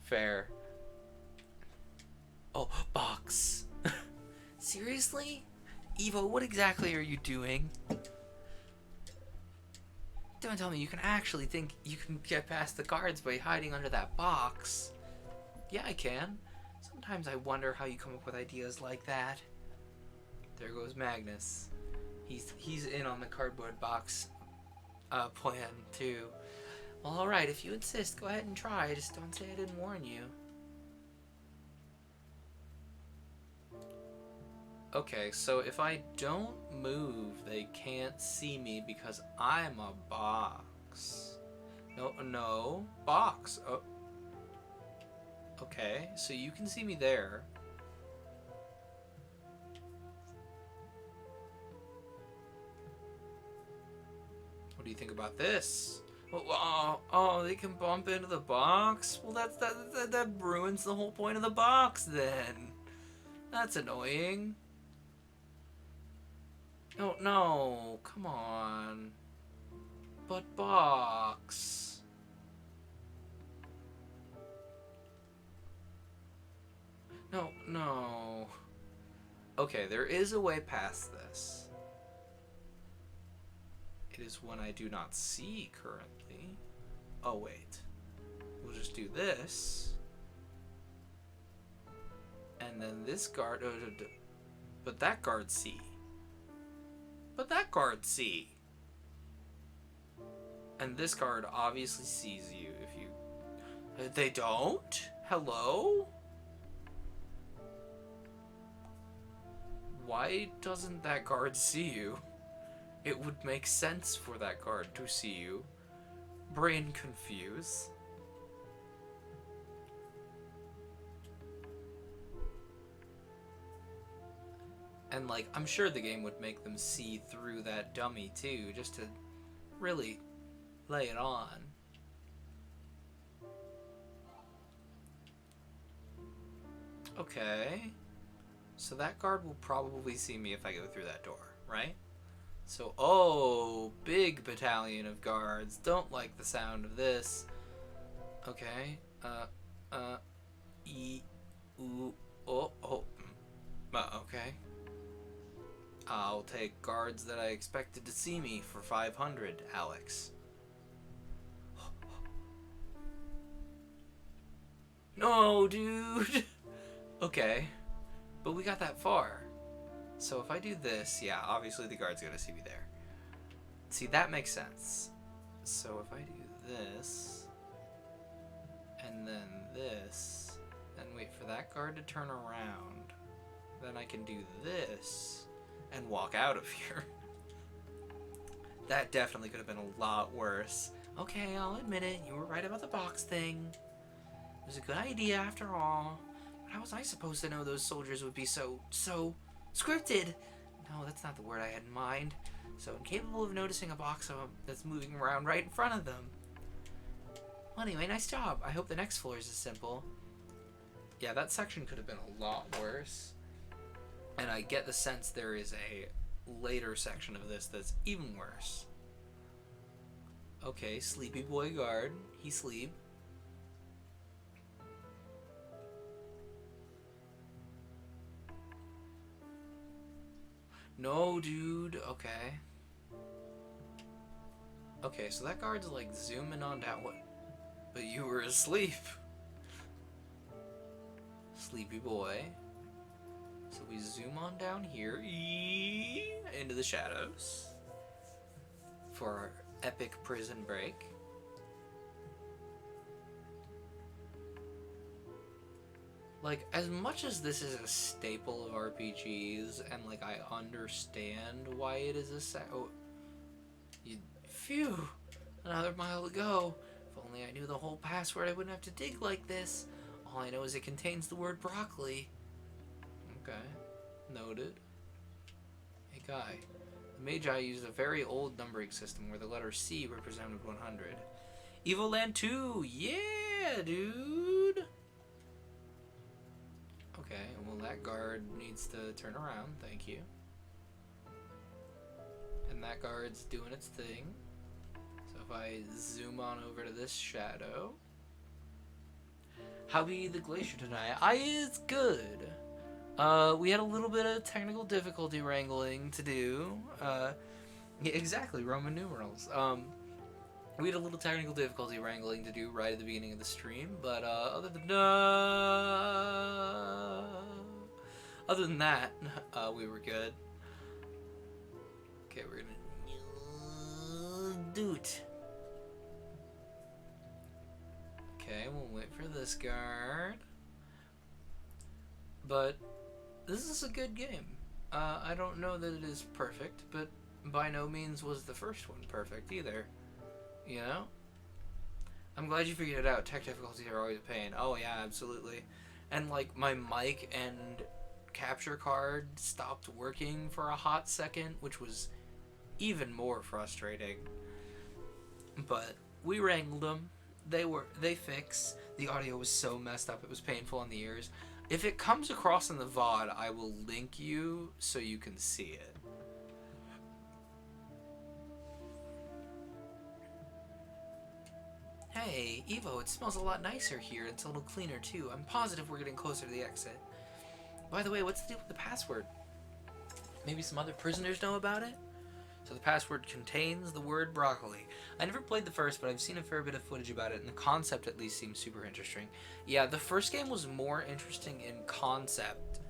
Fair. Oh, box. Seriously? Evo, what exactly are you doing? Don't tell me you can actually think you can get past the guards by hiding under that box. Yeah, I can. Sometimes I wonder how you come up with ideas like that. There goes Magnus. He's in on the cardboard box plan too. Well, alright, if you insist, go ahead and try. Just don't say I didn't warn you. Okay, so if I don't move, they can't see me because I'm a box. No, box. Oh. Okay, so you can see me there. What do you think about this? Oh, they can bump into the box? Well, that ruins the whole point of the box then. That's annoying. Oh, no, come on. But box. No. Okay, there is a way past this. It is one I do not see currently. Oh, wait. We'll just do this. And then this guard... but that guard see. But that guard see. And this guard obviously sees you if you... They don't? Hello? Why doesn't that guard see you? It would make sense for that guard to see you. Brain confuse. And, like, I'm sure the game would make them see through that dummy, too, just to really lay it on. Okay. So that guard will probably see me if I go through that door, right? So, oh, big battalion of guards. Don't like the sound of this. Okay. Okay. I'll take guards that I expected to see me for 500, Alex. No, dude! Okay. But we got that far. So if I do this, yeah, obviously the guard's gonna see me there. See, that makes sense. So if I do this, and then this, and wait for that guard to turn around, then I can do this, and walk out of here. That definitely could have been a lot worse. Okay, I'll admit it, you were right about the box thing. It was a good idea after all. But how was I supposed to know those soldiers would be so scripted? No, that's not the word I had in mind. So incapable of noticing a box that's moving around right in front of them. Well, anyway, nice job. I hope the next floor is as simple. Yeah, that section could have been a lot worse. And I get the sense there is a later section of this that's even worse. Okay, sleepy boy guard. He sleep. No, dude. Okay. Okay, so that guard's like zooming on down. What? But you were asleep. Sleepy boy. So we zoom on down here into the shadows for our epic prison break. Like, as much as this is a staple of RPGs, and like I understand why it is phew, another mile to go. If only I knew the whole password, I wouldn't have to dig like this. All I know is it contains the word broccoli. Okay, noted. Hey guy, the Magi used a very old numbering system where the letter C represented 100. Evoland 2, yeah, dude. Okay, well that guard needs to turn around, thank you. And that guard's doing its thing. So if I zoom on over to this shadow. How be the glacier tonight? It's good. We had a little bit of technical difficulty wrangling to do. Yeah, exactly, Roman numerals. We had a little technical difficulty wrangling to do right at the beginning of the stream, but other than that, we were good. Okay, we're gonna do it. Okay, we'll wait for this guard. But this is a good game. I don't know that it is perfect, but by no means was the first one perfect either. You know? I'm glad you figured it out. Tech difficulties are always a pain. Oh yeah, absolutely. And like my mic and capture card stopped working for a hot second, which was even more frustrating. But we wrangled them. They fix. The audio was so messed up it was painful in the ears. If it comes across in the VOD, I will link you so you can see it. Hey, Evo, it smells a lot nicer here. It's a little cleaner, too. I'm positive we're getting closer to the exit. By the way, what's the deal with the password? Maybe some other prisoners know about it? So the password contains the word broccoli. I never played the first, but I've seen a fair bit of footage about it, and the concept at least seems super interesting. Yeah, the first game was more interesting in concept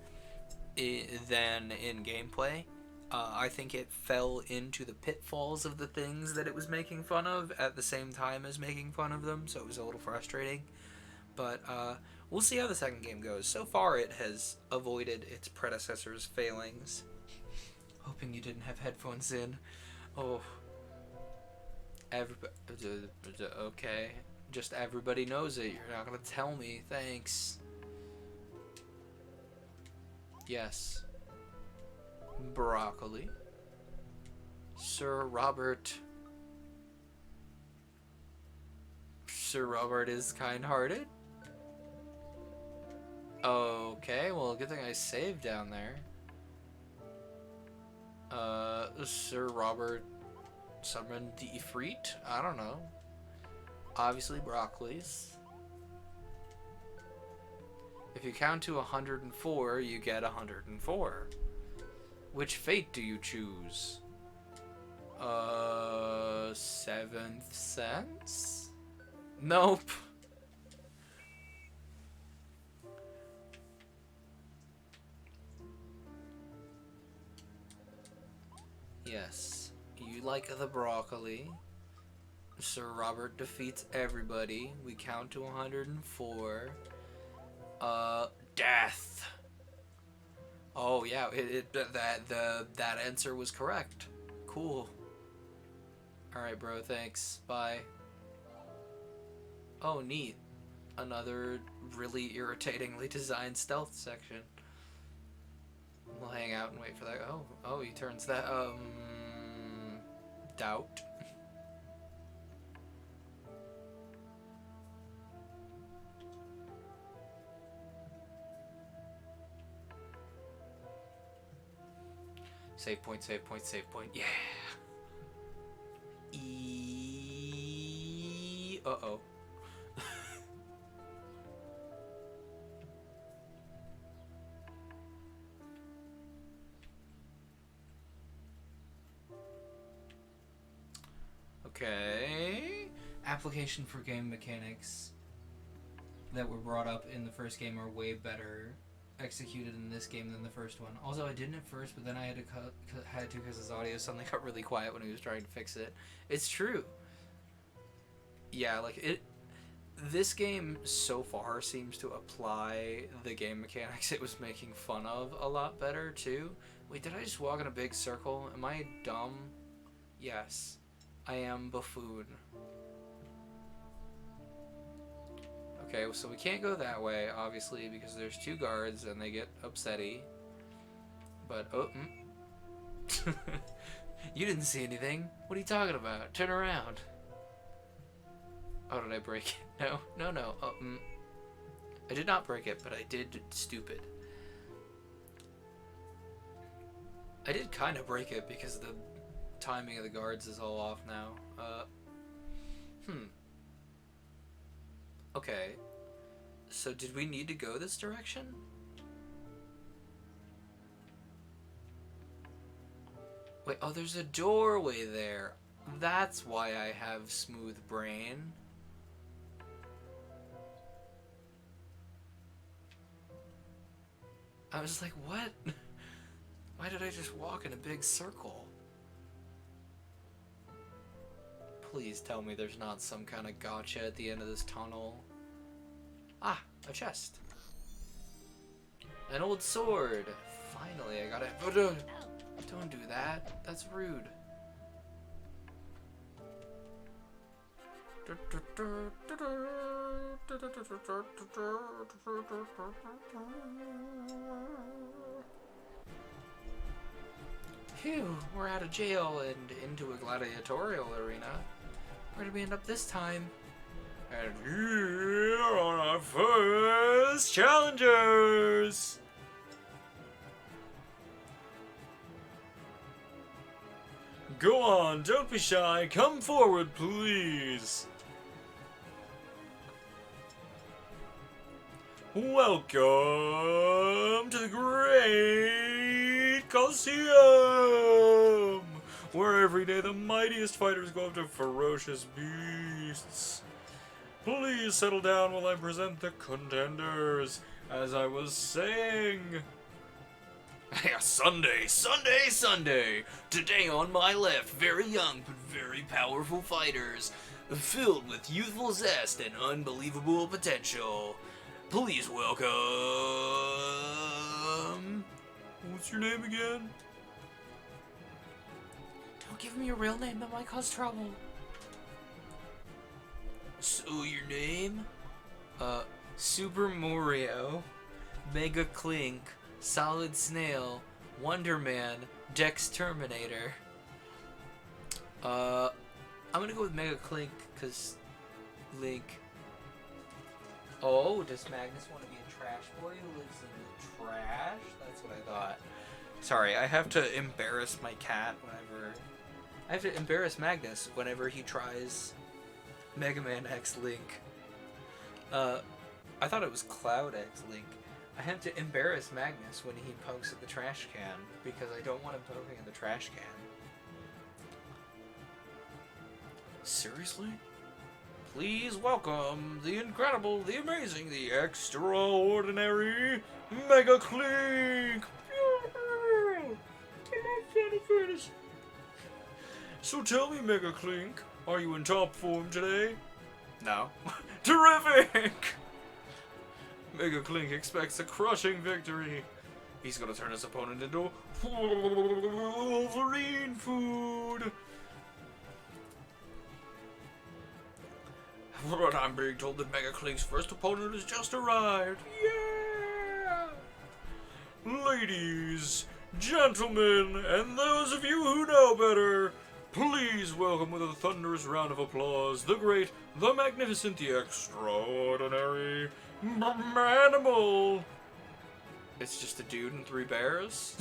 than in gameplay. I think it fell into the pitfalls of the things that it was making fun of at the same time as making fun of them, so it was a little frustrating. But we'll see how the second game goes. So far, it has avoided its predecessor's failings. Hoping you didn't have headphones in. Oh. Everybody. Okay. Just everybody knows it. You're not gonna tell me. Thanks. Yes. Broccoli. Sir Robert. Sir Robert is kind-hearted. Okay, well, good thing I saved down there. Sir Robert summoned the Ifrit? I don't know. Obviously broccolis. If you count to 104, you get 104. Which fate do you choose? Seventh sense? Nope. Yes, you like the broccoli. Sir Robert defeats everybody. We count to 104. Death. Oh yeah, that answer was correct. Cool. All right, bro. Thanks. Bye. Oh, neat. Another really irritatingly designed stealth section. We'll hang out and wait for that. Oh, he turns that. Doubt. Save point, save point, save point. Yeah. Uh-oh. Okay. Application for game mechanics that were brought up in the first game are way better executed in this game than the first one. Also, I didn't at first, but then I had to because his audio suddenly got really quiet when he was trying to fix it. It's true. Yeah, like it. This game so far seems to apply the game mechanics it was making fun of a lot better too. Wait, did I just walk in a big circle? Am I dumb? Yes, I am buffoon. Okay, so we can't go that way, obviously, because there's two guards and they get upsetty. But, you didn't see anything. What are you talking about? Turn around. Oh, did I break it? No. I did not break it, but I did stupid. I did kind of break it because the timing of the guards is all off now. Okay. So did we need to go this direction? Wait, oh, there's a doorway there. That's why I have smooth brain. I was like, what? Why did I just walk in a big circle? Please tell me there's not some kind of gotcha at the end of this tunnel. Ah, a chest. An old sword. Finally, I got it. Don't do that. That's rude. Phew, we're out of jail and into a gladiatorial arena. Where did we end up this time? And here are our first challengers! Go on, don't be shy. Come forward, please. Welcome to the Great Coliseum, where every day the mightiest fighters go up to ferocious beasts. Please settle down while I present the contenders. As I was saying... Sunday. Today on my left, very young but very powerful fighters, filled with youthful zest and unbelievable potential. Please welcome... What's your name again? Don't give me your real name, that might cause trouble. So your name? Super Mario, Mega Clink, Solid Snail, Wonder Man, Dex Terminator. I'm gonna go with Mega Clink, cause Link. Oh, does Magnus want to be a trap? trash boy who lives in the trash? That's what I thought. Sorry, I have to embarrass my cat whenever... I have to embarrass Magnus whenever he tries Mega Man X Link. I thought it was Cloud X Link. I have to embarrass Magnus when he pokes at the trash can, because I don't want him poking at the trash can. Seriously? Please welcome the incredible, the amazing, the extraordinary Mega Clink! So tell me, Mega Clink, are you in top form today? No. Terrific! Mega Clink expects a crushing victory. He's gonna turn his opponent into Wolverine food. But I'm being told that Mega Clink's first opponent has just arrived. Yeah! Ladies, gentlemen, and those of you who know better, please welcome with a thunderous round of applause the great, the magnificent, the extraordinary Manimal. It's just a dude and 3 bears?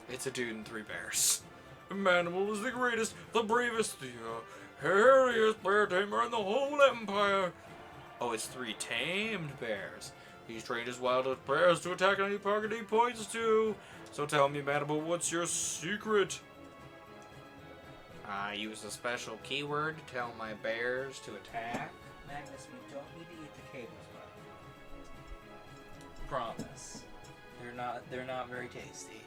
It's a dude and 3 bears. Manimal is the greatest, the bravest, the hairiest bear tamer in the whole empire. Oh, it's 3 tamed bears. He's trained his wildest bears to attack any target he points to. So tell me, Manimal, what's your secret? I use a special keyword to tell my bears to attack. Magnus, we don't need to eat the cables, bud. Promise. They're not very tasty.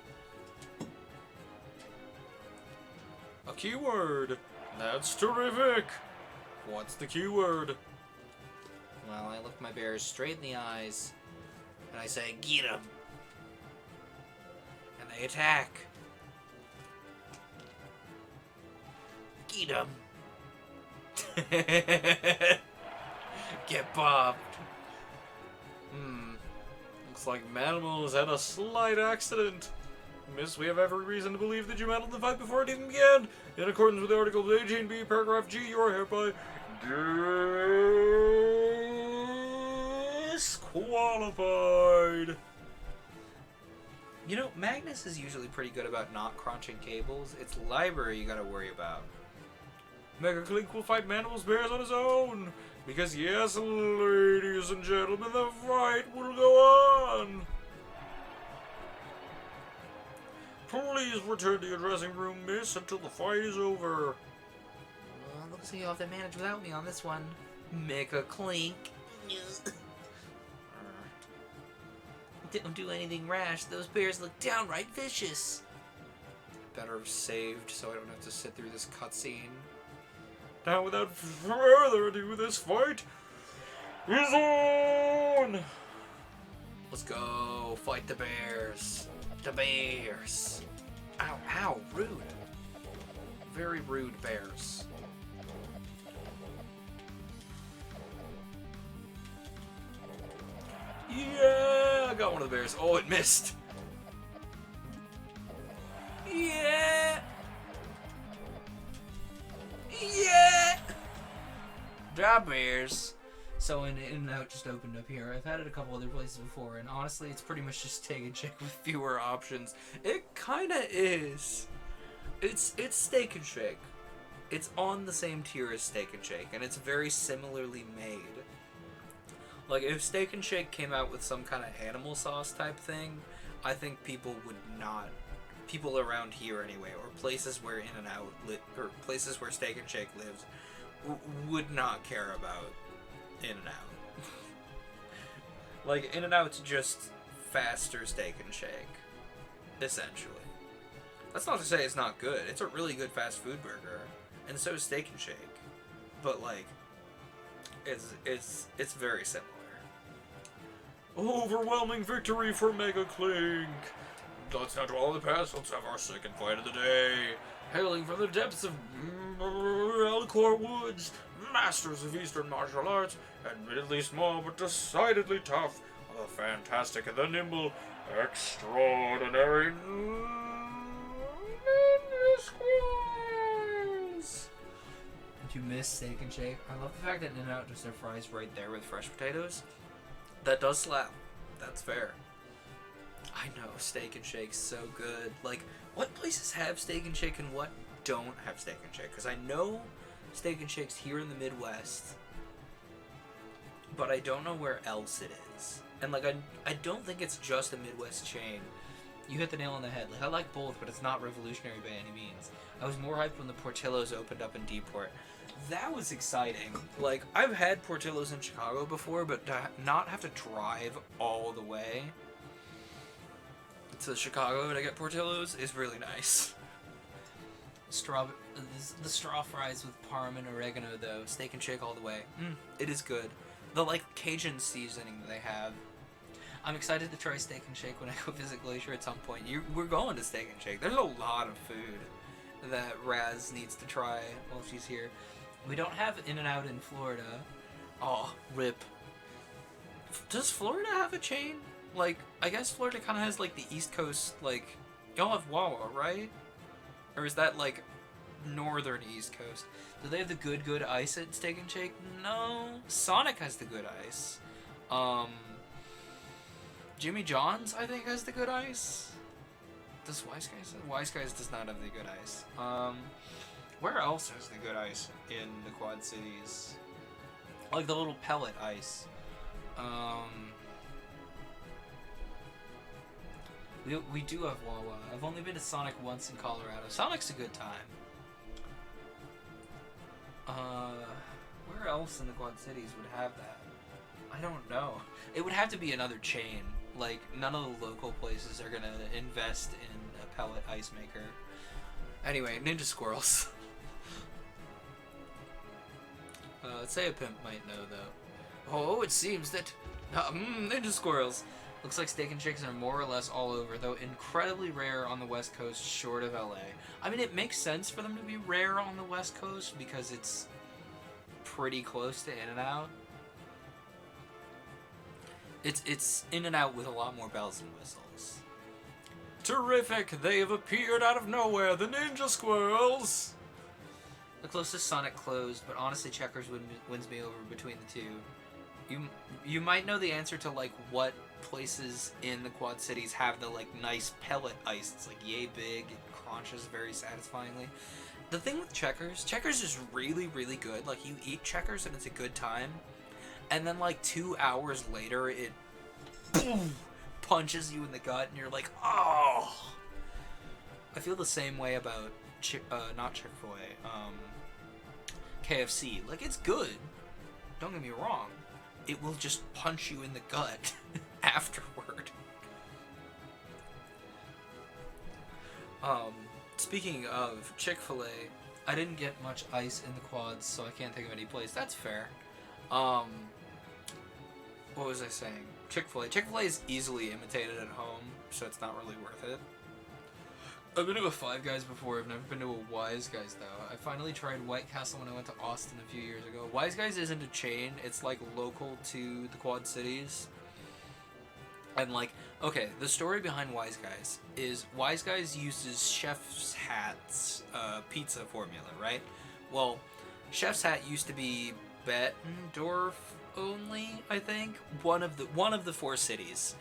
A keyword. That's terrific. What's the keyword? Well, I look my bears straight in the eyes, and I say, "Get 'em!" And they attack. Get 'em! Get bopped. Looks like Manimal has had a slight accident. Miss, we have every reason to believe that you meddled in the fight before it even began. In accordance with Article 18B, Paragraph G, you are hereby disqualified. You know, Magnus is usually pretty good about not crunching cables. It's Library you gotta worry about. Mega Clink will fight Manimal's bears on his own. Because yes, ladies and gentlemen, the fight will go on. Please return to your dressing room, miss, until the fight is over. Well, looks like you'll have to manage without me on this one. Mega Clink. Didn't do anything rash. Those bears look downright vicious. Better have saved so I don't have to sit through this cutscene. Now, without further ado, this fight is on! Let's go fight the bears. The bears. Ow, ow, rude. Very rude bears. Yeah, I got one of the bears. Oh, it missed. Yeah. Yeah. Job bears. So In-N-Out just opened up here. I've had it a couple other places before, and honestly, it's pretty much just Steak and Shake with Fewer options. It kinda is. It's Steak and Shake. It's on the same tier as Steak and Shake, and it's very similarly made. Like, if Steak and Shake came out with some kind of animal sauce type thing, I think people would not... People around here anyway, or places where In-N-Out or places where Steak and Shake lives, would not care about In-N-Out. Like, In-N-Out's just faster Steak and Shake, essentially. That's not to say it's not good. It's a really good fast food burger, and so is Steak and Shake. But like, it's very similar. Overwhelming victory for Mega Clink. Let's not dwell on the past. Let's have our second fight of the day. Hailing from the depths of Alcor Woods, masters of Eastern martial arts, admittedly small but decidedly tough, the fantastic and the nimble, extraordinary Ninja Squads. Do you miss Steak and Shake? I love the fact that In-N-Out does their fries right there with fresh potatoes. That does slap. That's fair. I know, Steak and Shake's so good. Like, what places have Steak and Shake and what don't have Steak and Shake? Because I know Steak and Shake's here in the Midwest, but I don't know where else it is. And, like, I don't think it's just a Midwest chain. You hit the nail on the head. Like, I like both, but it's not revolutionary by any means. I was more hyped when the Portillo's opened up in Deeport. That was exciting. Like, I've had Portillo's in Chicago before, but to not have to drive all the way to Chicago to get Portillo's is really nice. The straw fries with parm and oregano, though. Steak and Shake all the way. It is good. The, like, Cajun seasoning that they have. I'm excited to try Steak and Shake when I go visit Glacier at some point. We're going to Steak and Shake. There's a lot of food that Raz needs to try while she's here. We don't have In-N-Out in Florida. Oh, rip. Does Florida have a chain? Like, I guess Florida kind of has, like, the East Coast, like... Y'all have Wawa, right? Or is that, like, northern East Coast? Do they have the good ice at Steak and Shake? No. Sonic has the good ice. Jimmy John's, I think, has the good ice. Does Wise Guys? Wise Guys does not have the good ice. Where else has the good ice in the Quad Cities? Like the little pellet ice. We do have Wawa. I've only been to Sonic once in Colorado. Sonic's a good time. Where else in the Quad Cities would have that? I don't know. It would have to be another chain. Like, none of the local places are gonna invest in a pellet ice maker. Anyway, Ninja Squirrels. Say a pimp might know, though. Oh, it seems that... Ninja Squirrels. Looks like Steak and Shakes are more or less all over, though incredibly rare on the West Coast, short of LA. I mean, it makes sense for them to be rare on the West Coast, because it's pretty close to In-N-Out. It's In-N-Out with a lot more bells and whistles. Terrific! They have appeared out of nowhere, the Ninja Squirrels! The closest Sonic closed, but honestly Checkers wins me over between the two. You might know the answer to, like, what places in the Quad Cities have the, like, nice pellet ice. It's, like, yay big, it crunches very satisfyingly. The thing with Checkers is really, really good. Like, you eat Checkers and it's a good time. And then, like, 2 hours later, it boom, punches you in the gut, and you're like, oh! I feel the same way about, not Chick-fil-A, KFC. Like, it's good. Don't get me wrong. It will just punch you in the gut afterward. Speaking of Chick-fil-A, I didn't get much ice in the quads, so I can't think of any place. That's fair. What was I saying? Chick-fil-A. Chick-fil-A is easily imitated at home, so it's not really worth it. I've been to a Five Guys before. I've never been to a Wise Guys, though. I finally tried White Castle when I went to Austin a few years ago. Wise Guys isn't a chain. It's, like, local to the Quad Cities. And, like, okay, the story behind Wise Guys is Wise Guys uses Chef's Hat's pizza formula, right? Well, Chef's Hat used to be Bettendorf only, I think. One of the four cities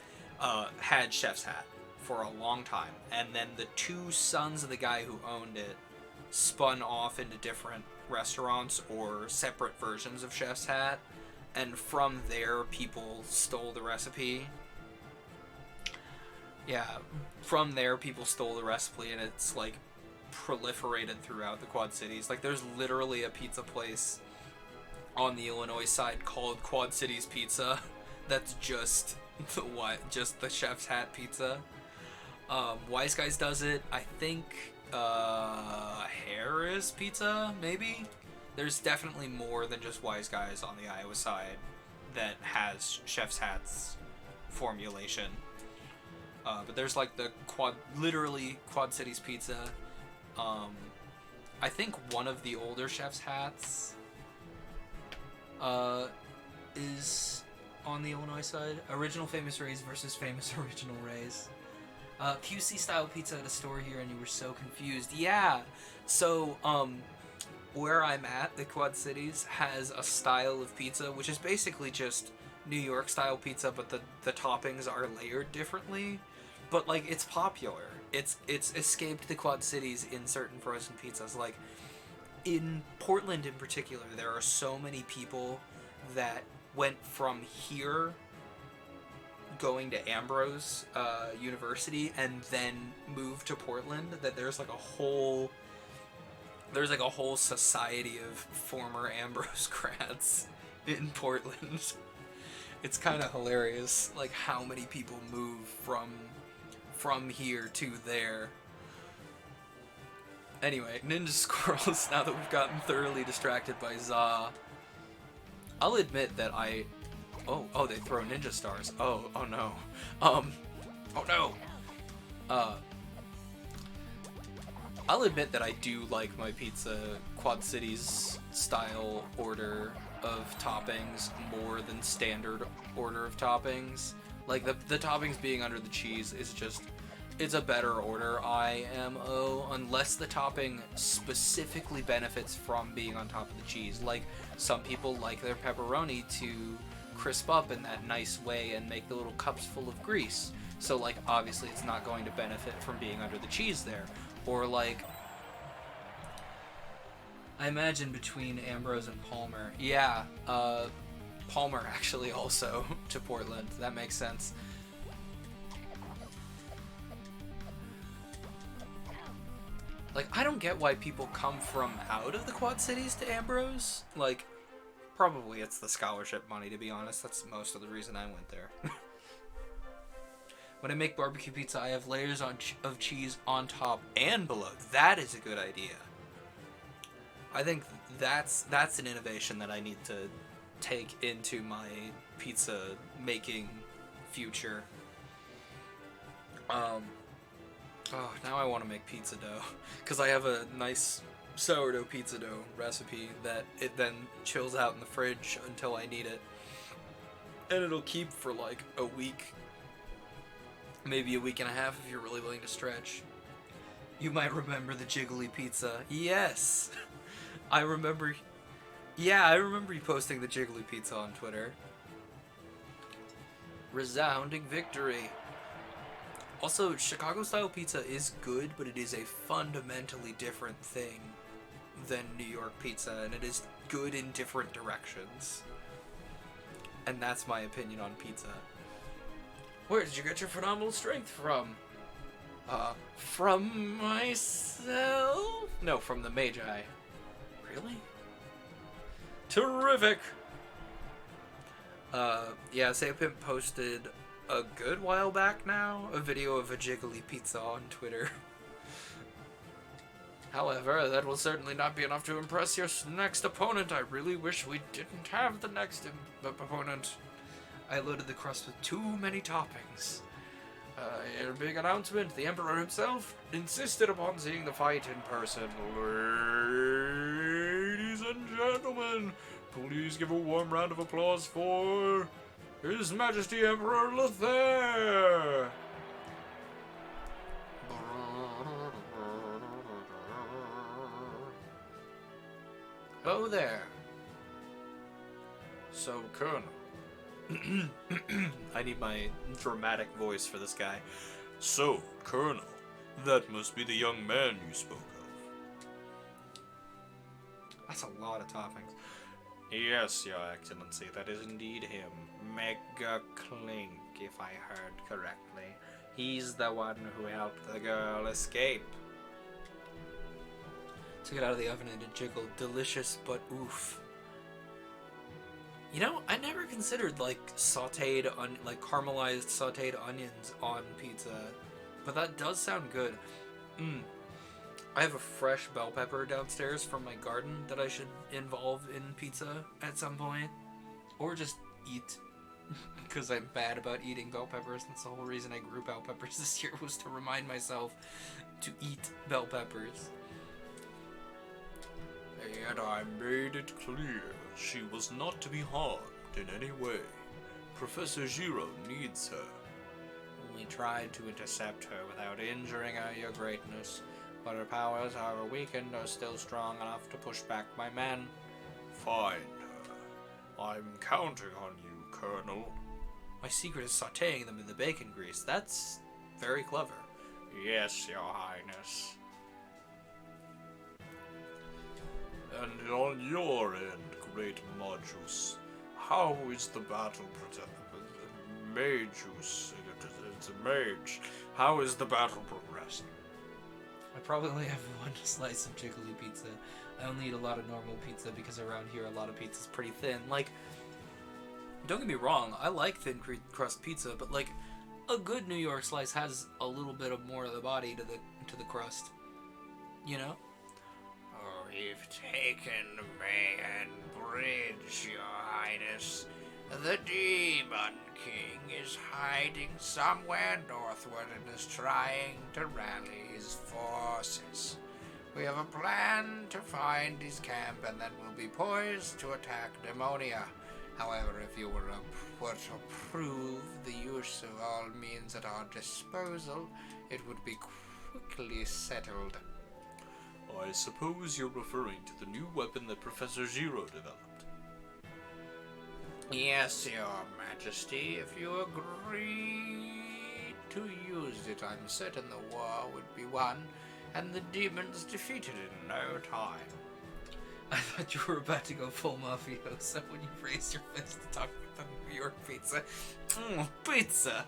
had Chef's Hat for a long time, and then the two sons of the guy who owned it spun off into different restaurants or separate versions of Chef's Hat, and from there people stole the recipe. Yeah, from there people stole the recipe, and it's like proliferated throughout the Quad Cities. Like, there's literally a pizza place on the Illinois side called Quad Cities Pizza that's just the Chef's Hat pizza. Wise Guys does it. I think Harris Pizza, maybe? There's definitely more than just Wise Guys on the Iowa side that has Chef's Hat's formulation. But there's like the Quad Cities Pizza. I think one of the older Chef's Hats is on the Illinois side. Original Famous Rays versus Famous Original Rays. QC style pizza at a store here, and you were so confused. Yeah. So where I'm at, the Quad Cities has a style of pizza which is basically just New York style pizza, but the toppings are layered differently. But like it's popular. It's escaped the Quad Cities in certain frozen pizzas. Like in Portland in particular, there are so many people that went from here going to Ambrose University and then moved to Portland that there's like a whole society of former Ambrose grads in Portland. It's kind of hilarious, like how many people move from here to there. Anyway, Ninja Squirrels, now that we've gotten thoroughly distracted by Za, I'll admit that Oh, they throw ninja stars. Oh no. Oh no. I'll admit that I do like my pizza Quad Cities style order of toppings more than standard order of toppings. Like the toppings being under the cheese is just, it's a better order, IMO, unless the topping specifically benefits from being on top of the cheese. Like some people like their pepperoni to crisp up in that nice way and make the little cups full of grease. So like obviously it's not going to benefit from being under the cheese there. Or like, I imagine between Ambrose and Palmer. Yeah, Palmer actually also to Portland. That makes sense. Like, I don't get why people come from out of the Quad Cities to Ambrose. Like, probably it's the scholarship money, to be honest. That's most of the reason I went there. When I make barbecue pizza, I have layers of cheese on top and below. That is a good idea. I think that's an innovation that I need to take into my pizza making future. Oh, now I want to make pizza dough because I have a nice sourdough pizza dough recipe that it then chills out in the fridge until I need it, and it'll keep for like a week, maybe a week and a half if you're really willing to stretch. You might remember the jiggly pizza. Yes, I remember. Yeah, I remember you posting the jiggly pizza on Twitter. Resounding victory. Also, Chicago-style pizza is good, but it is a fundamentally different thing than New York pizza, and it is good in different directions. And that's my opinion on pizza. Where did you get your phenomenal strength from? From myself? No, from the Magi. Really? Terrific! Yeah, Sapimp posted a good while back now a video of a jiggly pizza on Twitter. However, that will certainly not be enough to impress your next opponent. I really wish we didn't have the next opponent. I loaded the crust with too many toppings. A big announcement. The Emperor himself insisted upon seeing the fight in person. Ladies and gentlemen, please give a warm round of applause for His Majesty Emperor Lappier. Oh there. So, Colonel. I need my dramatic voice for this guy. So, Colonel, that must be the young man you spoke of. That's a lot of toppings. Yes, Your Excellency, that is indeed him. Mega Clink, if I heard correctly. He's the one who helped the girl escape. Took it out of the oven and it jiggled. Delicious, but oof. You know, I never considered like caramelized sauteed onions on pizza, but that does sound good. I have a fresh bell pepper downstairs from my garden that I should involve in pizza at some point, or just eat, because I'm bad about eating bell peppers. That's the whole reason I grew bell peppers this year, was to remind myself to eat bell peppers. And I made it clear she was not to be harmed in any way. Professor Giro needs her. We tried to intercept her without injuring her, Your Greatness. but our powers, however weakened, are still strong enough to push back my men. Fine. I'm counting on you, Colonel. My secret is sautéing them in the bacon grease. That's very clever. Yes, Your Highness. And on your end, Great Modus, how is the battle Magus? It's a mage. How is the battle progressing? I probably only have one slice of jiggly pizza. I only eat a lot of normal pizza because around here a lot of pizza's pretty thin. Like, don't get me wrong, I like thin crust pizza, but like a good New York slice has a little bit of more of the body to the crust. You know? Oh, we've taken Man Bridge, Your Highness. The Demon King is hiding somewhere northward and is trying to rally his forces. We have a plan to find his camp and then we'll be poised to attack Demonia. However, if you were to approve the use of all means at our disposal, it would be quickly settled. I suppose you're referring to the new weapon that Professor Zero developed. Yes, Your Majesty, if you agree to use it, I'm certain the war would be won, and the demons defeated in no time. I thought you were about to go full mafioso when you raised your fist to talk about the New York pizza. Pizza!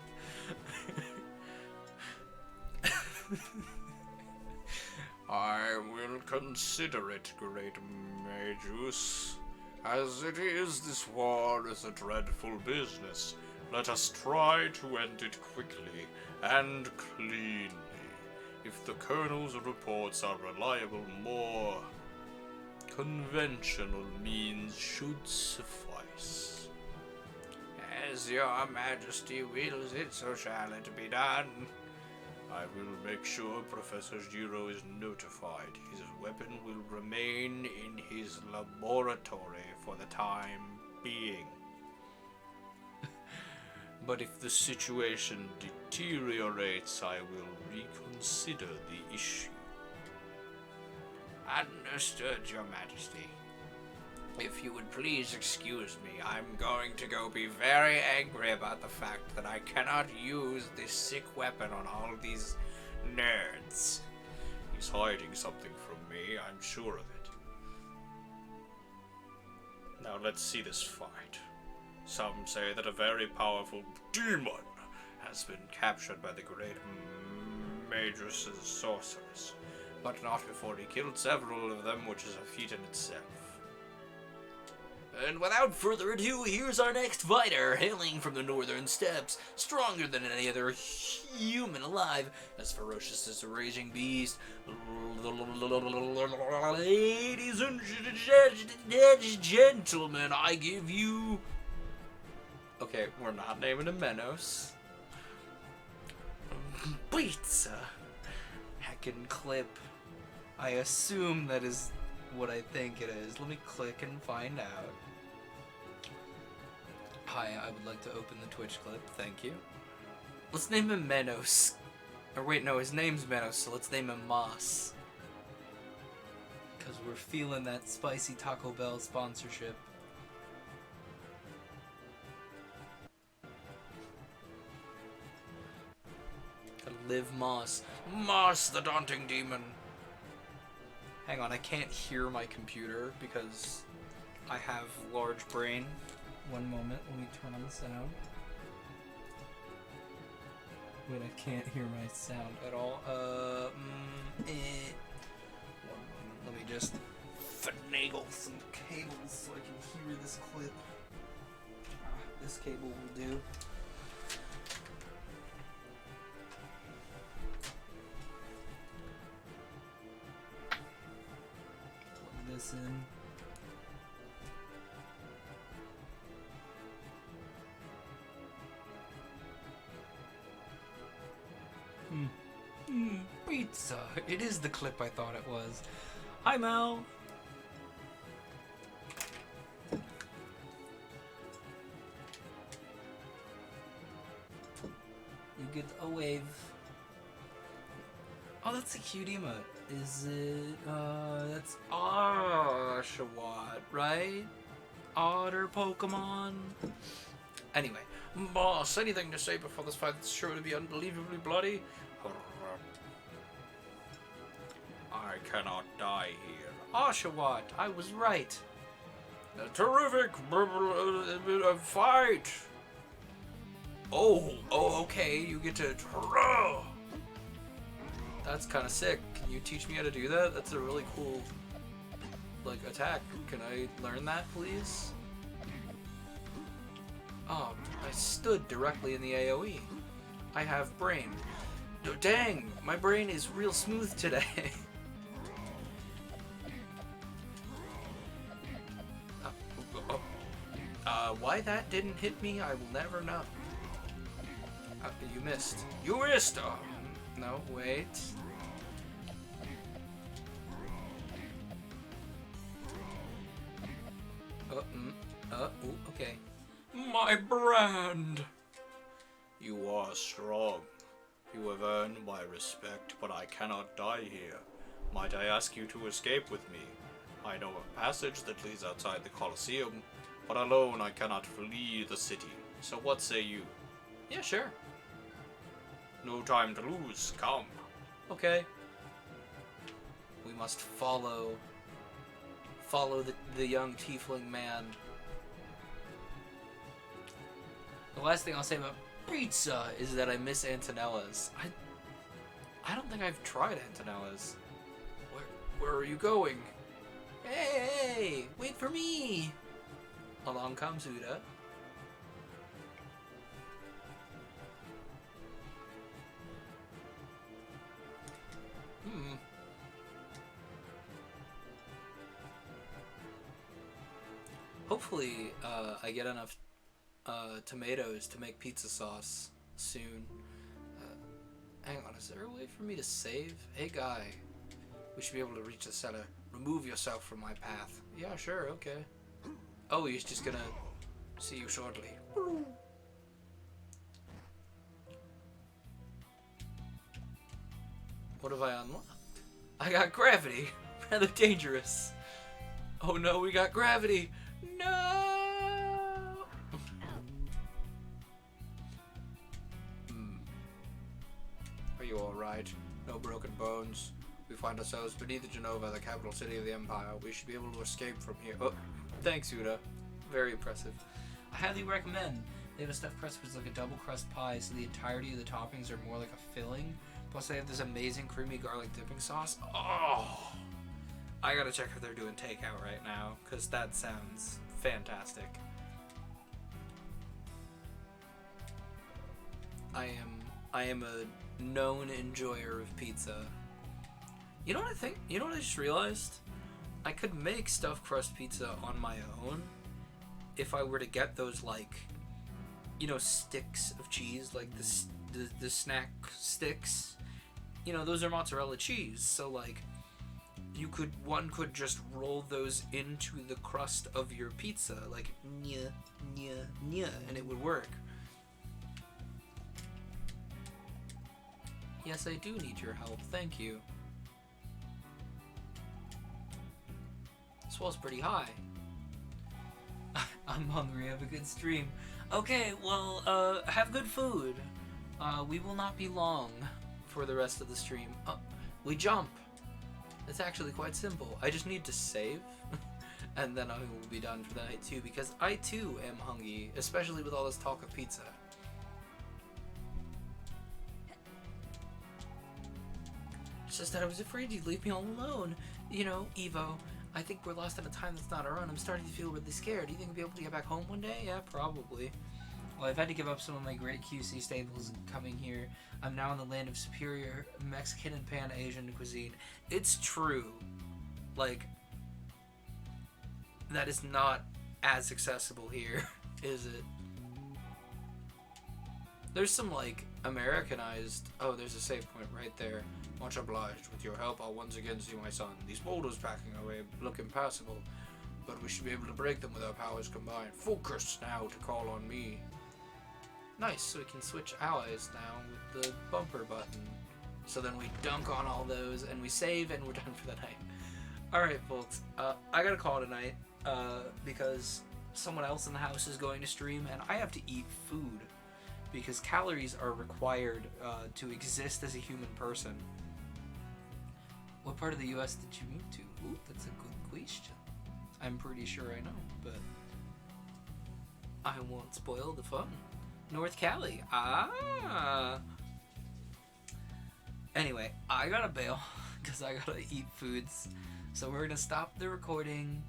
I will consider it, Great Magus. As it is, this war is a dreadful business. Let us try to end it quickly and cleanly. If the Colonel's reports are reliable, more conventional means should suffice. As Your Majesty wills it, so shall it be done. I will make sure Professor Zero is notified. His weapon will remain in his laboratory for the time being. But if the situation deteriorates, I will reconsider the issue. Understood, Your Majesty. If you would please excuse me, I'm going to go be very angry about the fact that I cannot use this sick weapon on all these nerds. He's hiding something from me, I'm sure of it. Now let's see this fight. Some say that a very powerful demon has been captured by the great Magus' sorcerers, but not before he killed several of them, which is a feat in itself. And without further ado, here's our next fighter, hailing from the northern steppes, stronger than any other human alive, as ferocious as a raging beast. Ladies and gentlemen, I give you... Okay, we're not naming him Menos. Pizza. Heckin' clip. I assume that is what I think it is. Let me click and find out. Hi, I would like to open the Twitch clip. Thank you. Let's name him Menos. Or wait, no, his name's Menos, so let's name him Moss. Because we're feeling that spicy Taco Bell sponsorship. Gotta live Moss. Moss, the daunting demon. Hang on, I can't hear my computer because I have large brain. One moment, let me turn on the sound. Wait, I can't hear my sound at all. One moment, let me just finagle some cables so I can hear this clip. This cable will do. Plug this in. Pizza. It is the clip I thought it was. Hi, Mel. You get a wave. Oh, that's a cute emote. Is it, that's Oshawott, right? Otter Pokemon? Anyway, boss, anything to say before this fight that's sure to be unbelievably bloody? I cannot die here. Oshawott, I was right. A terrific fight. Oh, okay, you get to... That's kind of sick. Can you teach me how to do that? That's a really cool, like, attack. Can I learn that, please? Oh, I stood directly in the AoE. I have brain. Oh, dang, my brain is real smooth today. Why that didn't hit me, I will never know. You missed. You missed. No, wait. Ooh, okay. My brand. You are strong. You have earned my respect, but I cannot die here. Might I ask you to escape with me? I know a passage that leads outside the Colosseum, but alone I cannot flee the city. So what say you? Yeah, sure. No time to lose. Come. Okay. We must follow the young tiefling man. The last thing I'll say about pizza is that I miss Antonella's. I don't think I've tried Antonella's. Where are you going? Hey, wait for me! Along comes Uda. Hopefully, I get enough tomatoes to make pizza sauce soon. Hang on, is there a way for me to save? Hey guy, we should be able to reach the center. Remove yourself from my path. Yeah, sure, okay. Oh, he's just gonna see you shortly. What have I unlocked? I got gravity. Rather dangerous. Oh no, we got gravity. No! Are you alright? No broken bones. We find ourselves beneath Genova, the capital city of the Empire. We should be able to escape from here. Oh, thanks, Uda. Very impressive. I highly recommend. They have a stuffed crust which is like a double crust pie, so the entirety of the toppings are more like a filling. Plus they have this amazing creamy garlic dipping sauce. Oh! I gotta check if they're doing takeout right now, because that sounds fantastic. I am a known enjoyer of pizza. You know what I think? You know what I just realized? I could make stuffed crust pizza on my own if I were to get those, like, you know, sticks of cheese, like the snack sticks. You know, those are mozzarella cheese, so like one could just roll those into the crust of your pizza, like nya nya nya, and it would work. Yes, I do need your help. Thank you. This wall's pretty high. I'm hungry. Have a good stream. Okay, well, have good food. We will not be long for the rest of the stream. We jump. It's actually quite simple. I just need to save, and then I will be done for the night too, because I too am hungry, especially with all this talk of pizza. It's just that I was afraid you'd leave me all alone. You know, Evo, I think we're lost in a time that's not our own. I'm starting to feel really scared. Do you think we'll be able to get back home one day? Yeah, probably. Well, I've had to give up some of my great QC staples coming here. I'm now in the land of superior Mexican and Pan-Asian cuisine. It's true. Like, that is not as accessible here, is it? There's some, like, Americanized... Oh, there's a save point right there. Much obliged. With your help, I'll once again see my son. These boulders packing away look impassable, but we should be able to break them with our powers combined. Focus now to call on me. Nice, so we can switch allies now with the bumper button. So then we dunk on all those, and we save, and we're done for the night. Alright, folks. I gotta call it a night, because someone else in the house is going to stream, and I have to eat food, because calories are required to exist as a human person. What part of the US did you move to? Ooh, that's a good question. I'm pretty sure I know, but I won't spoil the fun. North Cali. Ah. Anyway, I gotta bail because I gotta eat foods. So we're gonna stop the recording.